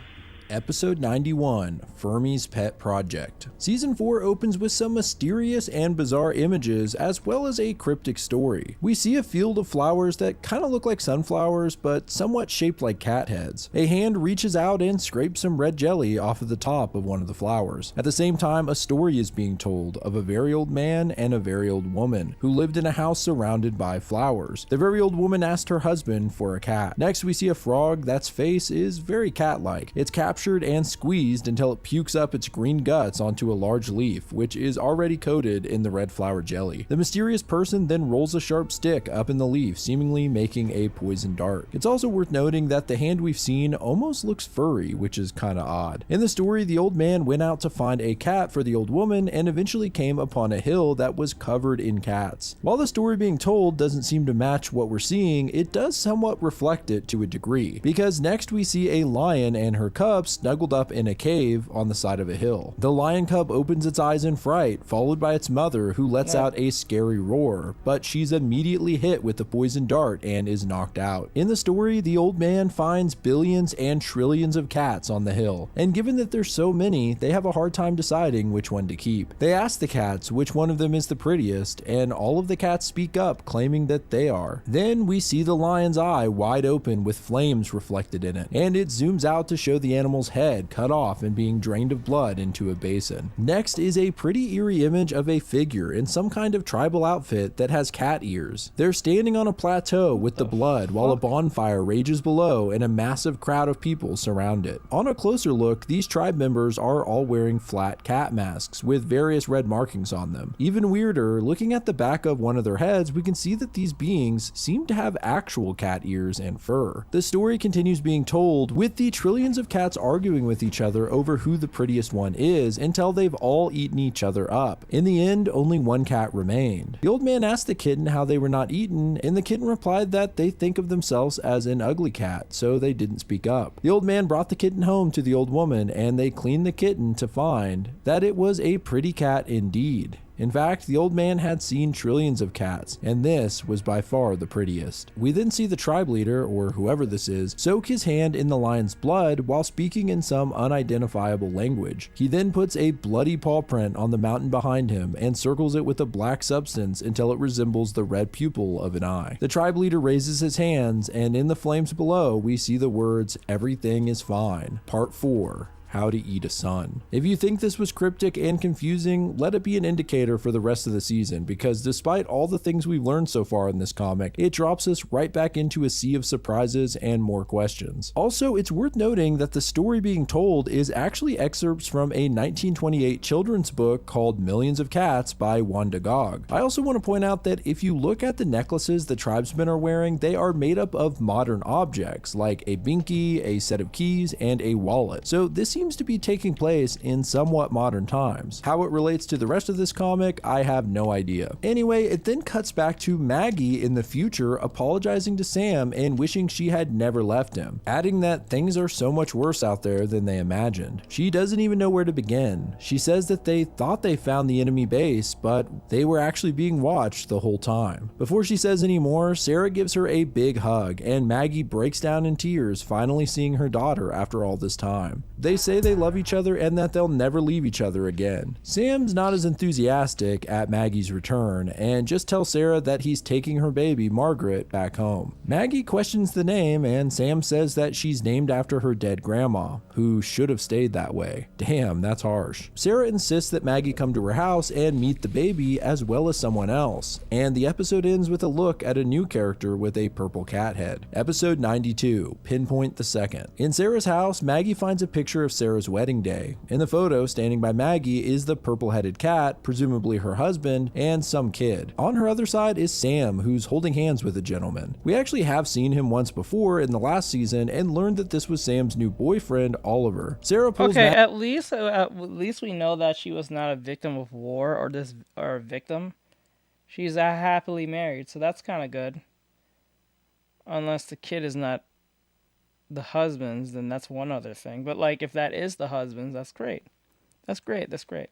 Speaker 5: Episode 91, Fermi's Pet Project. Season 4 opens with some mysterious and bizarre images as well as a cryptic story. We see a field of flowers that kind of look like sunflowers but somewhat shaped like cat heads. A hand reaches out and scrapes some red jelly off of the top of one of the flowers. At the same time, a story is being told of a very old man and a very old woman who lived in a house surrounded by flowers. The very old woman asked her husband for a cat. Next, we see a frog that's face is very cat-like. It's captured captured and squeezed until it pukes up its green guts onto a large leaf, which is already coated in the red flower jelly. The mysterious person then rolls a sharp stick up in the leaf, seemingly making a poison dart. It's also worth noting that the hand we've seen almost looks furry, which is kinda odd. In the story, the old man went out to find a cat for the old woman and eventually came upon a hill that was covered in cats. While the story being told doesn't seem to match what we're seeing, it does somewhat reflect it to a degree, because next we see a lion and her cub snuggled up in a cave on the side of a hill. The lion cub opens its eyes in fright, followed by its mother, who lets out a scary roar, but she's immediately hit with the poison dart and is knocked out. In the story, the old man finds billions and trillions of cats on the hill, and given that there's so many, they have a hard time deciding which one to keep. They ask the cats which one of them is the prettiest, and all of the cats speak up, claiming that they are. Then we see the lion's eye wide open with flames reflected in it, and it zooms out to show the animal's head cut off and being drained of blood into a basin. Next is a pretty eerie image of a figure in some kind of tribal outfit that has cat ears. They're standing on a plateau with the blood while a bonfire rages below and a massive crowd of people surround it. On a closer look, these tribe members are all wearing flat cat masks with various red markings on them. Even weirder, looking at the back of one of their heads, we can see that these beings seem to have actual cat ears and fur. The story continues being told with the trillions of cats arguing with each other over who the prettiest one is until they've all eaten each other up. In the end, only one cat remained. The old man asked the kitten how they were not eaten, and the kitten replied that they think of themselves as an ugly cat, so they didn't speak up. The old man brought the kitten home to the old woman, and they cleaned the kitten to find that it was a pretty cat indeed. In fact, the old man had seen trillions of cats, and this was by far the prettiest. We then see the tribe leader, or whoever this is, soak his hand in the lion's blood while speaking in some unidentifiable language. He then puts a bloody paw print on the mountain behind him and circles it with a black substance until it resembles the red pupil of an eye. The tribe leader raises his hands, and in the flames below, we see the words, "Everything is fine." Part 4. How to Eat a Son. If you think this was cryptic and confusing, let it be an indicator for the rest of the season, because despite all the things we've learned so far in this comic, it drops us right back into a sea of surprises and more questions. Also, it's worth noting that the story being told is actually excerpts from a 1928 children's book called Millions of Cats by Wanda Gog. I also want to point out that if you look at the necklaces the tribesmen are wearing, they are made up of modern objects, like a binky, a set of keys, and a wallet. So this seems to be taking place in somewhat modern times. How it relates to the rest of this comic, I have no idea. Anyway, it then cuts back to Maggie in the future apologizing to Sam and wishing she had never left him, adding that things are so much worse out there than they imagined. She doesn't even know where to begin. She says that they thought they found the enemy base, but they were actually being watched the whole time. Before she says any more, Sarah gives her a big hug, and Maggie breaks down in tears, finally seeing her daughter after all this time. They say they love each other and that they'll never leave each other again. Sam's not as enthusiastic at Maggie's return and just tells Sarah that he's taking her baby, Margaret, back home. Maggie questions the name and Sam says that she's named after her dead grandma, who should have stayed that way. Damn, that's harsh. Sarah insists that Maggie come to her house and meet the baby as well as someone else, and the episode ends with a look at a new character with a purple cat head. Episode 92, Pinpoint the Second. In Sarah's house, Maggie finds a picture of Sarah's wedding day. In the photo, standing by Maggie is the purple-headed cat, presumably her husband, and some kid. On her other side is Sam, who's holding hands with a gentleman. We actually have seen him once before in the last season and learned that this was Sam's new boyfriend, Oliver. Sarah pulls
Speaker 1: at least we know that she was not a victim of war or a victim. She's happily married, so that's kind of good. Unless the kid is not the husband's, then that's one other thing. But like, if that is the husband's, that's great. That's great.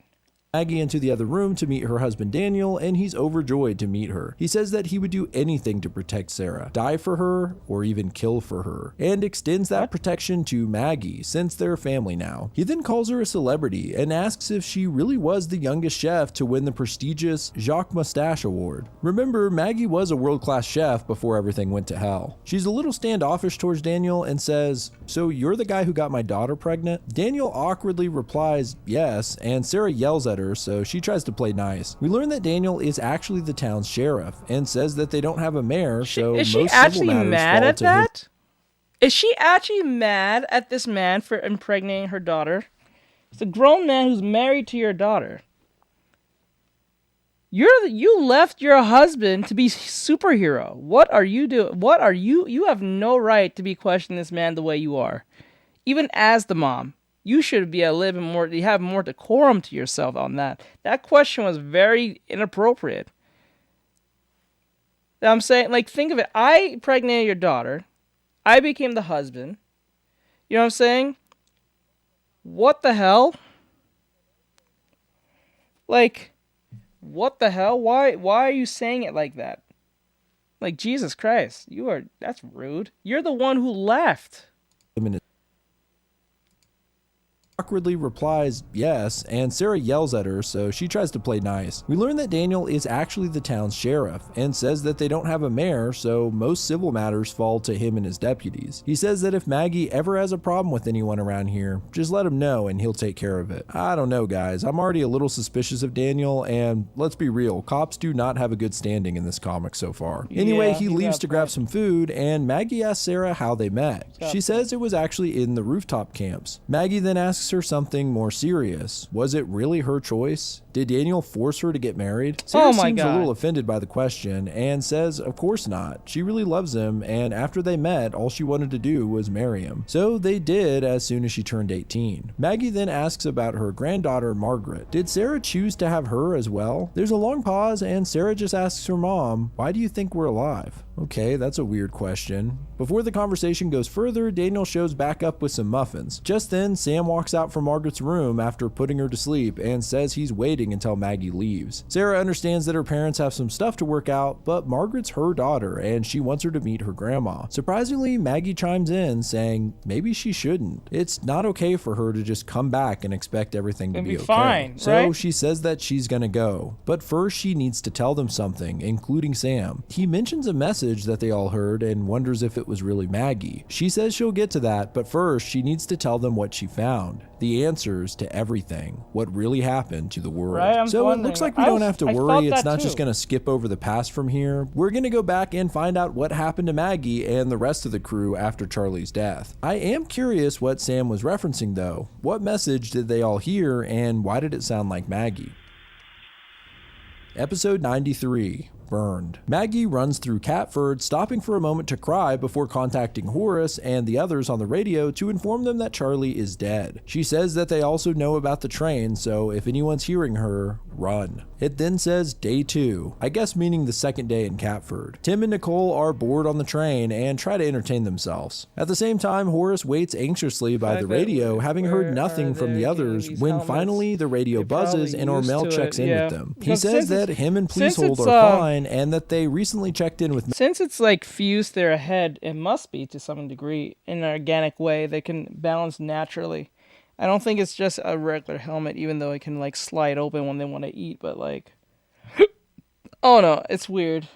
Speaker 1: Maggie into the other room to meet her husband Daniel, and he's overjoyed to meet her. He says that he would do anything to protect Sarah, die for her, or even kill for her, and extends that protection to Maggie, since they're family now. He then calls her a celebrity and asks if she really was the youngest chef to win the prestigious Jacques Moustache Award. Remember, Maggie was a world-class chef before everything went to hell. She's a little standoffish towards Daniel and says, "So you're the guy who got my daughter pregnant?" Daniel awkwardly replies yes, and Sarah yells at her, so she tries to play nice. We learn that Daniel is actually the town's sheriff and says that they don't have a mayor, so is
Speaker 5: most
Speaker 1: she actually
Speaker 5: civil matters
Speaker 1: mad
Speaker 5: fall
Speaker 1: at
Speaker 5: to
Speaker 1: that? Is she actually mad at this man for impregnating her daughter? It's a grown man who's married to your daughter. You left your husband to be superhero. What are you doing? You have no right to be questioning this man the way you are. Even as the mom, you should be a little bit more, you have more decorum to yourself on that. That question was very inappropriate. I'm saying, like, think of it. I impregnated your daughter. I became the husband. You know what I'm saying? What the hell? Like, what the hell? Why are you saying it like that? Like, Jesus Christ, that's rude. You're the one who left.
Speaker 5: Awkwardly replies yes, and Sarah yells at her, so she tries to play nice. We learn that Daniel is actually the town's sheriff, and says that they don't have a mayor, so most civil matters fall to him and his deputies. He says that if Maggie ever has a problem with anyone around here, just let him know and he'll take care of it. I don't know, guys. I'm already a little suspicious of Daniel, and let's be real, cops do not have a good standing in this comic so far. Anyway, he leaves to grab some food, and Maggie asks Sarah how they met. She says it was actually in the rooftop camps. Maggie then asks her something more serious. Was it really her choice? Did Daniel force her to get married? Sarah seems a little offended by the question and says of course not. She really loves him, and after they met, all she wanted to do was marry him. So they did as soon as she turned 18. Maggie then asks about her granddaughter Margaret. Did Sarah choose to have her as well? There's a long pause and Sarah just asks her mom, why do you think we're alive? Okay, that's a weird question. Before the conversation goes further, Daniel shows back up with some muffins. Just then, Sam walks out from Margaret's room after putting her to sleep and says he's waiting until Maggie leaves. Sarah understands that her parents have some stuff to work out, but Margaret's her daughter and she wants her to meet her grandma. Surprisingly, Maggie chimes in saying maybe she shouldn't. It's not okay for her to just come back and expect everything to be okay.
Speaker 1: Fine,
Speaker 5: so
Speaker 1: right?
Speaker 5: She says that she's gonna go, but first she needs to tell them something, including Sam. He mentions a message that they all heard and wonders if it was really Maggie. She says she'll get to that, but first she needs to tell them what she found. The answers to everything. What really happened to the world.
Speaker 1: Right,
Speaker 5: so it looks like we don't have to worry. It's not just going to skip over the past from here. We're going to go back and find out what happened to Maggie and the rest of the crew after Charlie's death. I am curious what Sam was referencing though. What message did they all hear and why did it sound like Maggie? Episode 93. Burned. Maggie runs through Catford, stopping for a moment to cry before contacting Horace and the others on the radio to inform them that Charlie is dead. She says that they also know about the train, so if anyone's hearing her, run. It then says day 2, I guess meaning the second day in Catford. Tim and Nicole are bored on the train and try to entertain themselves. At the same time, Horace waits anxiously by the radio, having heard nothing from the others, when finally the radio buzzes and Ormel checks in with them. He says that him and Pleasehold are fine and that they recently checked in with...
Speaker 1: Since it's like fused to their head, it must be to some degree in an organic way. They can balance naturally. I don't think it's just a regular helmet, even though it can like slide open when they want to eat, but like... oh no, it's weird.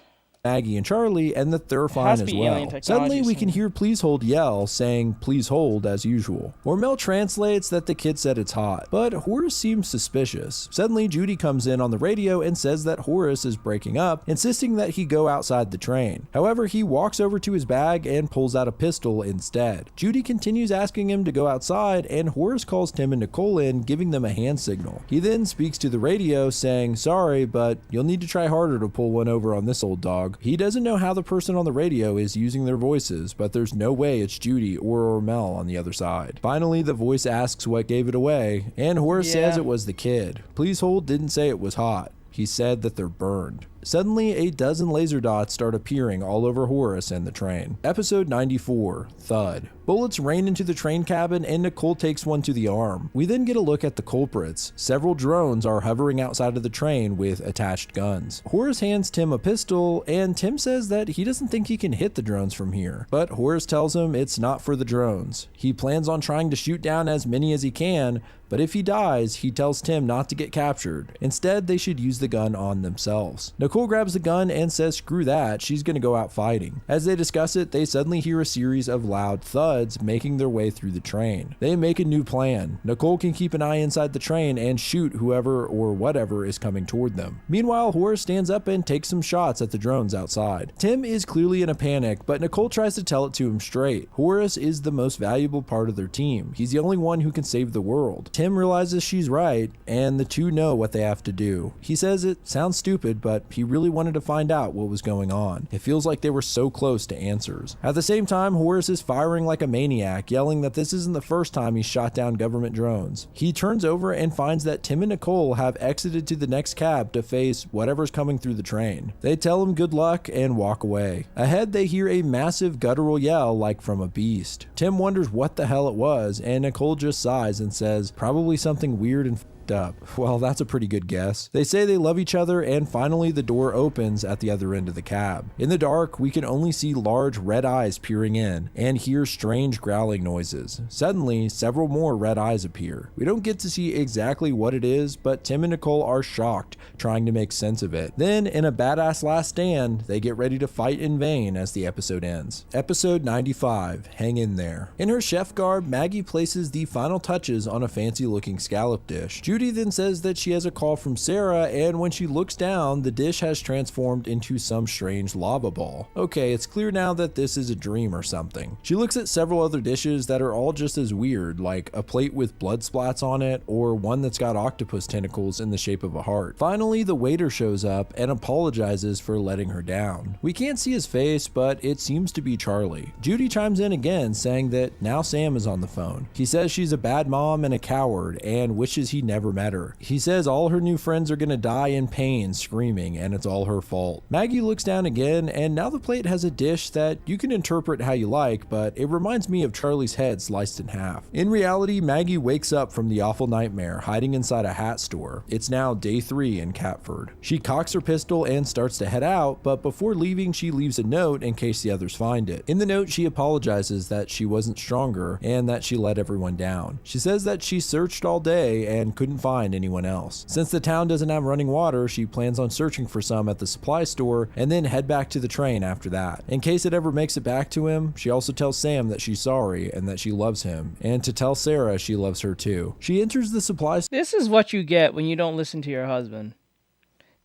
Speaker 5: Maggie and Charlie, and that they're fine as well. Suddenly we can hear Pleasehold yell, saying please hold as usual. Ormel translates that the kid said it's hot, but Horace seems suspicious. Suddenly Judy comes in on the radio and says that Horace is breaking up, insisting that he go outside the train. However, he walks over to his bag and pulls out a pistol instead. Judy continues asking him to go outside, and Horace calls Tim and Nicole in, giving them a hand signal. He then speaks to the radio saying, sorry, but you'll need to try harder to pull one over on this old dog. He doesn't know how the person on the radio is using their voices, but there's no way it's Judy or Ormel on the other side. Finally, the voice asks what gave it away, and Horace says it was the kid. Pleasehold didn't say it was hot. He said that they're burned. Suddenly, a dozen laser dots start appearing all over Horace and the train. Episode 94, Thud. Bullets rain into the train cabin and Nicole takes one to the arm. We then get a look at the culprits. Several drones are hovering outside of the train with attached guns. Horace hands Tim a pistol, and Tim says that he doesn't think he can hit the drones from here. But Horace tells him it's not for the drones. He plans on trying to shoot down as many as he can, but if he dies, he tells Tim not to get captured. Instead, they should use the gun on themselves. Nicole grabs the gun and says screw that, she's gonna go out fighting. As they discuss it, they suddenly hear a series of loud thuds making their way through the train. They make a new plan. Nicole can keep an eye inside the train and shoot whoever or whatever is coming toward them. Meanwhile, Horace stands up and takes some shots at the drones outside. Tim is clearly in a panic, but Nicole tries to tell it to him straight. Horace is the most valuable part of their team. He's the only one who can save the world. Tim realizes she's right, and the two know what they have to do. He says it sounds stupid, but he really wanted to find out what was going on. It feels like they were so close to answers. At the same time, Horace is firing like a maniac, yelling that this isn't the first time he's shot down government drones. He turns over and finds that Tim and Nicole have exited to the next cab to face whatever's coming through the train. They tell him good luck and walk away. Ahead, they hear a massive guttural yell like from a beast. Tim wonders what the hell it was, and Nicole just sighs and says, probably something weird and up. Well, that's a pretty good guess. They say they love each other, and finally the door opens at the other end of the cab. In the dark, we can only see large red eyes peering in and hear strange growling noises. Suddenly, several more red eyes appear. We don't get to see exactly what it is, but Tim and Nicole are shocked, trying to make sense of it. Then, in a badass last stand, they get ready to fight in vain as the episode ends. Episode 95, Hang in There. In her chef garb, Maggie places the final touches on a fancy looking scallop dish. Judy then says that she has a call from Sarah, and when she looks down, the dish has transformed into some strange lava ball. Okay, it's clear now that this is a dream or something. She looks at several other dishes that are all just as weird, like a plate with blood splats on it, or one that's got octopus tentacles in the shape of a heart. Finally, the waiter shows up and apologizes for letting her down. We can't see his face, but it seems to be Charlie. Judy chimes in again, saying that now Sam is on the phone. He says she's a bad mom and a coward, and wishes he never met her. He says all her new friends are gonna die in pain screaming, and it's all her fault. Maggie looks down again, and now the plate has a dish that you can interpret how you like, but it reminds me of Charlie's head sliced in half. In reality, Maggie wakes up from the awful nightmare hiding inside a hat store. It's now day 3 in Catford. She cocks her pistol and starts to head out, but before leaving she leaves a note in case the others find it. In the note, she apologizes that she wasn't stronger and that she let everyone down. She says that she searched all day and couldn't find anyone else. Since the town doesn't have running water, she plans on searching for some at the supply store and then head back to the train after that. In case it ever makes it back to him, she also tells Sam that she's sorry and that she loves him, and to tell Sarah she loves her too. She enters the supply store.
Speaker 1: This is what you get when you don't listen to your husband.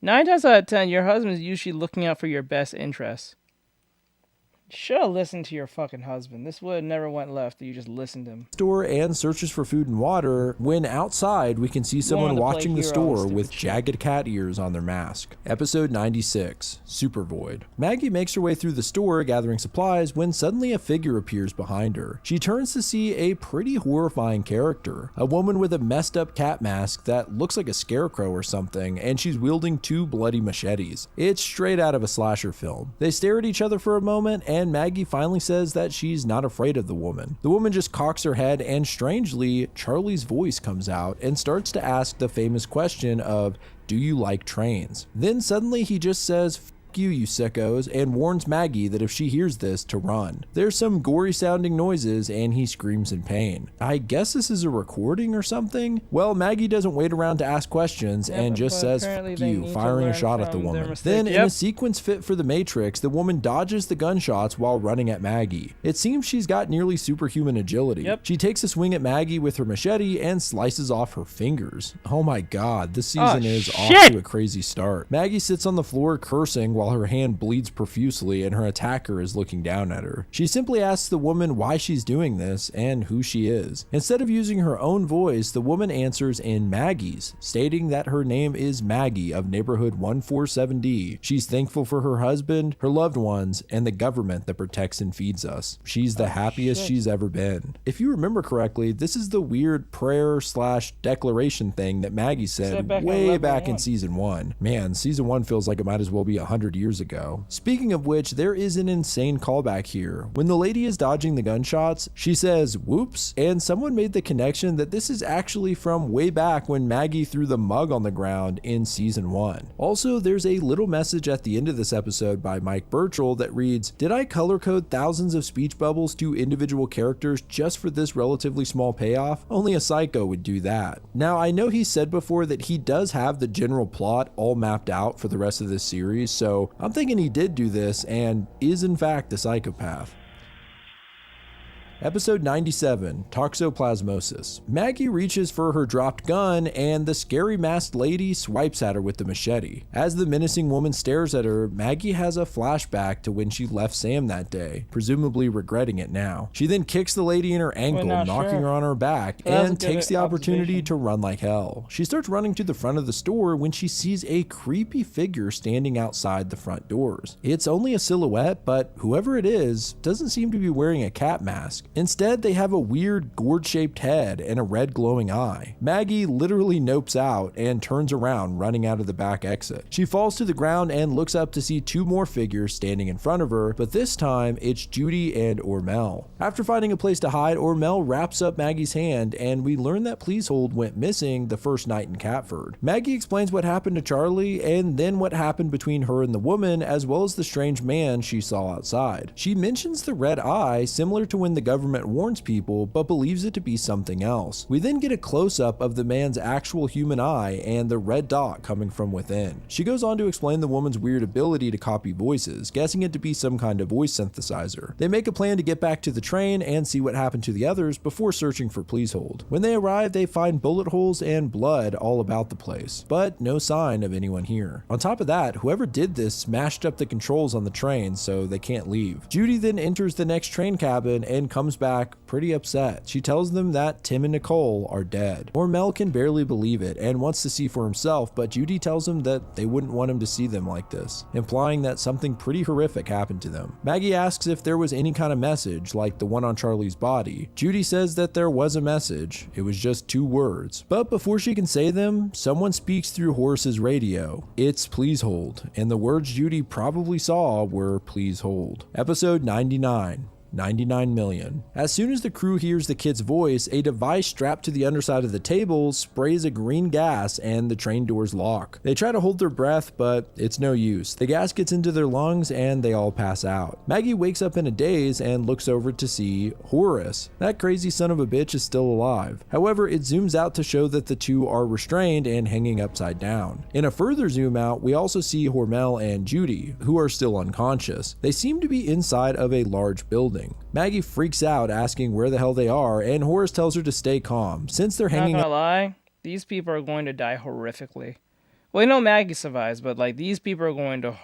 Speaker 1: 9 times out of 10, your husband is usually looking out for your best interests. You should have listened to your fucking husband. This would have never went left if you just listened to him.
Speaker 5: Store and searches for food and water when outside we can see someone watching the store with jagged cat ears on their mask. Episode 96, Super Void. Maggie makes her way through the store gathering supplies when suddenly a figure appears behind her. She turns to see a pretty horrifying character, a woman with a messed up cat mask that looks like a scarecrow or something, and she's wielding 2 bloody machetes. It's straight out of a slasher film. They stare at each other for a moment, and Maggie finally says that she's not afraid of the woman. The woman just cocks her head, and strangely, Charlie's voice comes out and starts to ask the famous question of, do you like trains? Then suddenly he just says, you sickos, and warns Maggie that if she hears this, to run. There's some gory sounding noises and he screams in pain. I guess this is a recording or something? Well, Maggie doesn't wait around to ask questions and just says, "Fuck you," firing a shot at the woman. Then in a sequence fit for the Matrix, the woman dodges the gunshots while running at Maggie. It seems she's got nearly superhuman agility. She takes a swing at Maggie with her machete and slices off her fingers. Oh my god, this season is off to a crazy start. Maggie sits on the floor cursing while her hand bleeds profusely and her attacker is looking down at her. She simply asks the woman why she's doing this and who she is. Instead of using her own voice, the woman answers in Maggie's, stating that her name is Maggie of neighborhood 147D. She's thankful for her husband, her loved ones, and the government that protects and feeds us. She's the happiest she's ever been. If you remember correctly, this is the weird prayer / declaration thing that Maggie said way back in season 1. Man, season 1 feels like it might as well be 100 100 years ago. Speaking of which, there is an insane callback here. When the lady is dodging the gunshots, she says, "Whoops," and someone made the connection that this is actually from way back when Maggie threw the mug on the ground in season 1. Also, there's a little message at the end of this episode by Mike Burchell that reads, "Did I color code thousands of speech bubbles to individual characters just for this relatively small payoff? Only a psycho would do that." Now, I know he said before that he does have the general plot all mapped out for the rest of this series, so I'm thinking he did do this and is in fact a psychopath. Episode 97, Toxoplasmosis. Maggie reaches for her dropped gun and the scary masked lady swipes at her with the machete. As the menacing woman stares at her, Maggie has a flashback to when she left Sam that day, presumably regretting it now. She then kicks the lady in her ankle, knocking her on her back, and takes the opportunity to run like hell. She starts running to the front of the store when she sees a creepy figure standing outside the front doors. It's only a silhouette, but whoever it is doesn't seem to be wearing a cat mask. Instead, they have a weird gourd-shaped head and a red glowing eye. Maggie literally nopes out and turns around, running out of the back exit. She falls to the ground and looks up to see two more figures standing in front of her, but this time it's Judy and Ormel. After finding a place to hide, Ormel wraps up Maggie's hand and we learn that Pleasehold went missing the first night in Catford. Maggie explains what happened to Charlie and then what happened between her and the woman, as well as the strange man she saw outside. She mentions the red eye, similar to when the government warns people, but believes it to be something else. We then get a close-up of the man's actual human eye and the red dot coming from within. She goes on to explain the woman's weird ability to copy voices, guessing it to be some kind of voice synthesizer. They make a plan to get back to the train and see what happened to the others before searching for Pleasehold. When they arrive, they find bullet holes and blood all about the place, but no sign of anyone here. On top of that, whoever did this smashed up the controls on the train so they can't leave. Judy then enters the next train cabin and comes back pretty upset. She tells them that Tim and Nicole are dead. Ormel can barely believe it and wants to see for himself, but Judy tells him that they wouldn't want him to see them like this, implying that something pretty horrific happened to them. Maggie asks if there was any kind of message, like the one on Charlie's body. Judy says that there was a message. It was just 2 words. But before she can say them, someone speaks through Horace's radio. It's "Please hold," and the words Judy probably saw were "Please hold." Episode 99. 99 million. As soon as the crew hears the kid's voice, a device strapped to the underside of the table sprays a green gas and the train doors lock. They try to hold their breath, but it's no use. The gas gets into their lungs and they all pass out. Maggie wakes up in a daze and looks over to see Horace. That crazy son of a bitch is still alive. However, it zooms out to show that the two are restrained and hanging upside down. In a further zoom out, we also see Hormel and Judy, who are still unconscious. They seem to be inside of a large building. Maggie freaks out, asking where the hell they are, and Horace tells her to stay calm. Since they're hanging
Speaker 1: Not gonna lie, these people are going to die horrifically. Well, I know Maggie survives, but like these people are going to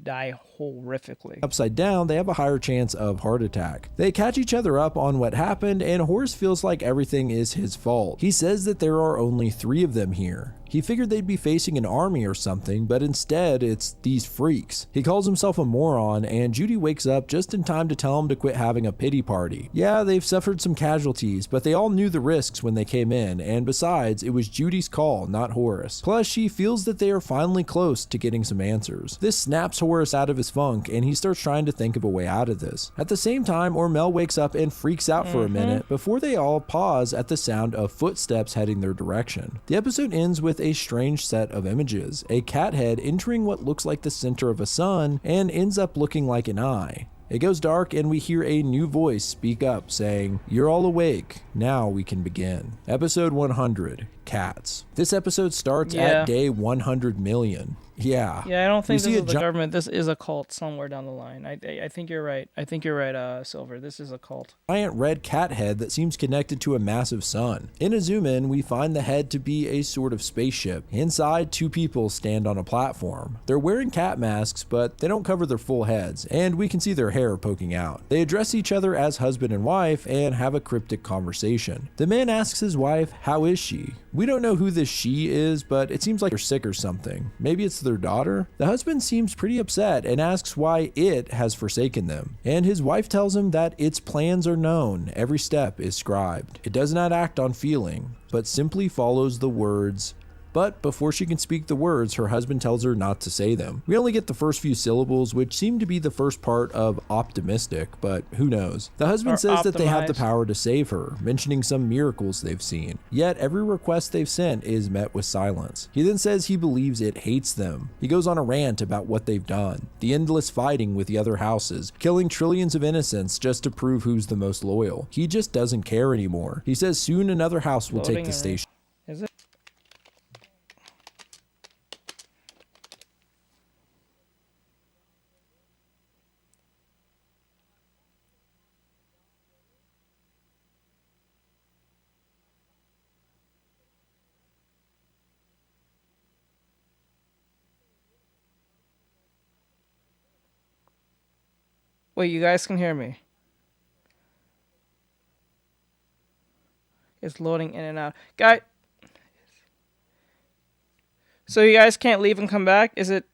Speaker 1: die horrifically.
Speaker 5: Upside down, they have a higher chance of heart attack. They catch each other up on what happened, and Horace feels like everything is his fault. He says that there are only 3 of them here. He figured they'd be facing an army or something, but instead it's these freaks. He calls himself a moron, and Judy wakes up just in time to tell him to quit having a pity party. Yeah, they've suffered some casualties, but they all knew the risks when they came in, and besides, it was Judy's call, not Horace. Plus, she feels that they are finally close to getting some answers. This snaps Horace out of his funk, and he starts trying to think of a way out of this. At the same time, Ormel wakes up and freaks out for a minute before they all pause at the sound of footsteps heading their direction. The episode ends with a strange set of images, a cat head entering what looks like the center of a sun and ends up looking like an eye. It goes dark and we hear a new voice speak up saying, "You're all awake, now we can begin." Episode 100, Cats. This episode starts at day 100 million. Yeah.
Speaker 1: Yeah, I don't think this is the government. This is a cult somewhere down the line. I think you're right. I think you're right, Silver. This is a cult.
Speaker 5: Giant red cat head that seems connected to a massive sun. In a zoom in, we find the head to be a sort of spaceship. Inside, 2 people stand on a platform. They're wearing cat masks, but they don't cover their full heads, and we can see their hair poking out. They address each other as husband and wife and have a cryptic conversation. The man asks his wife, "How is she?" We don't know who this she is, but it seems like they're sick or something. Maybe it's their daughter? The husband seems pretty upset and asks why it has forsaken them. And his wife tells him that its plans are known, every step is scribed. It does not act on feeling, but simply follows the words, But before she can speak the words, her husband tells her not to say them. We only get the first few syllables, which seem to be the first part of optimistic, but who knows. The husband says that they have the power to save her, mentioning some miracles they've seen. Yet every request they've sent is met with silence. He then says he believes it hates them. He goes on a rant about what they've done, the endless fighting with the other houses, killing trillions of innocents just to prove who's the most loyal. He just doesn't care anymore. He says soon another house will take the station.
Speaker 1: Is it? Wait, you guys can hear me? It's loading in and out. Guy. So you guys can't leave and come back? Is it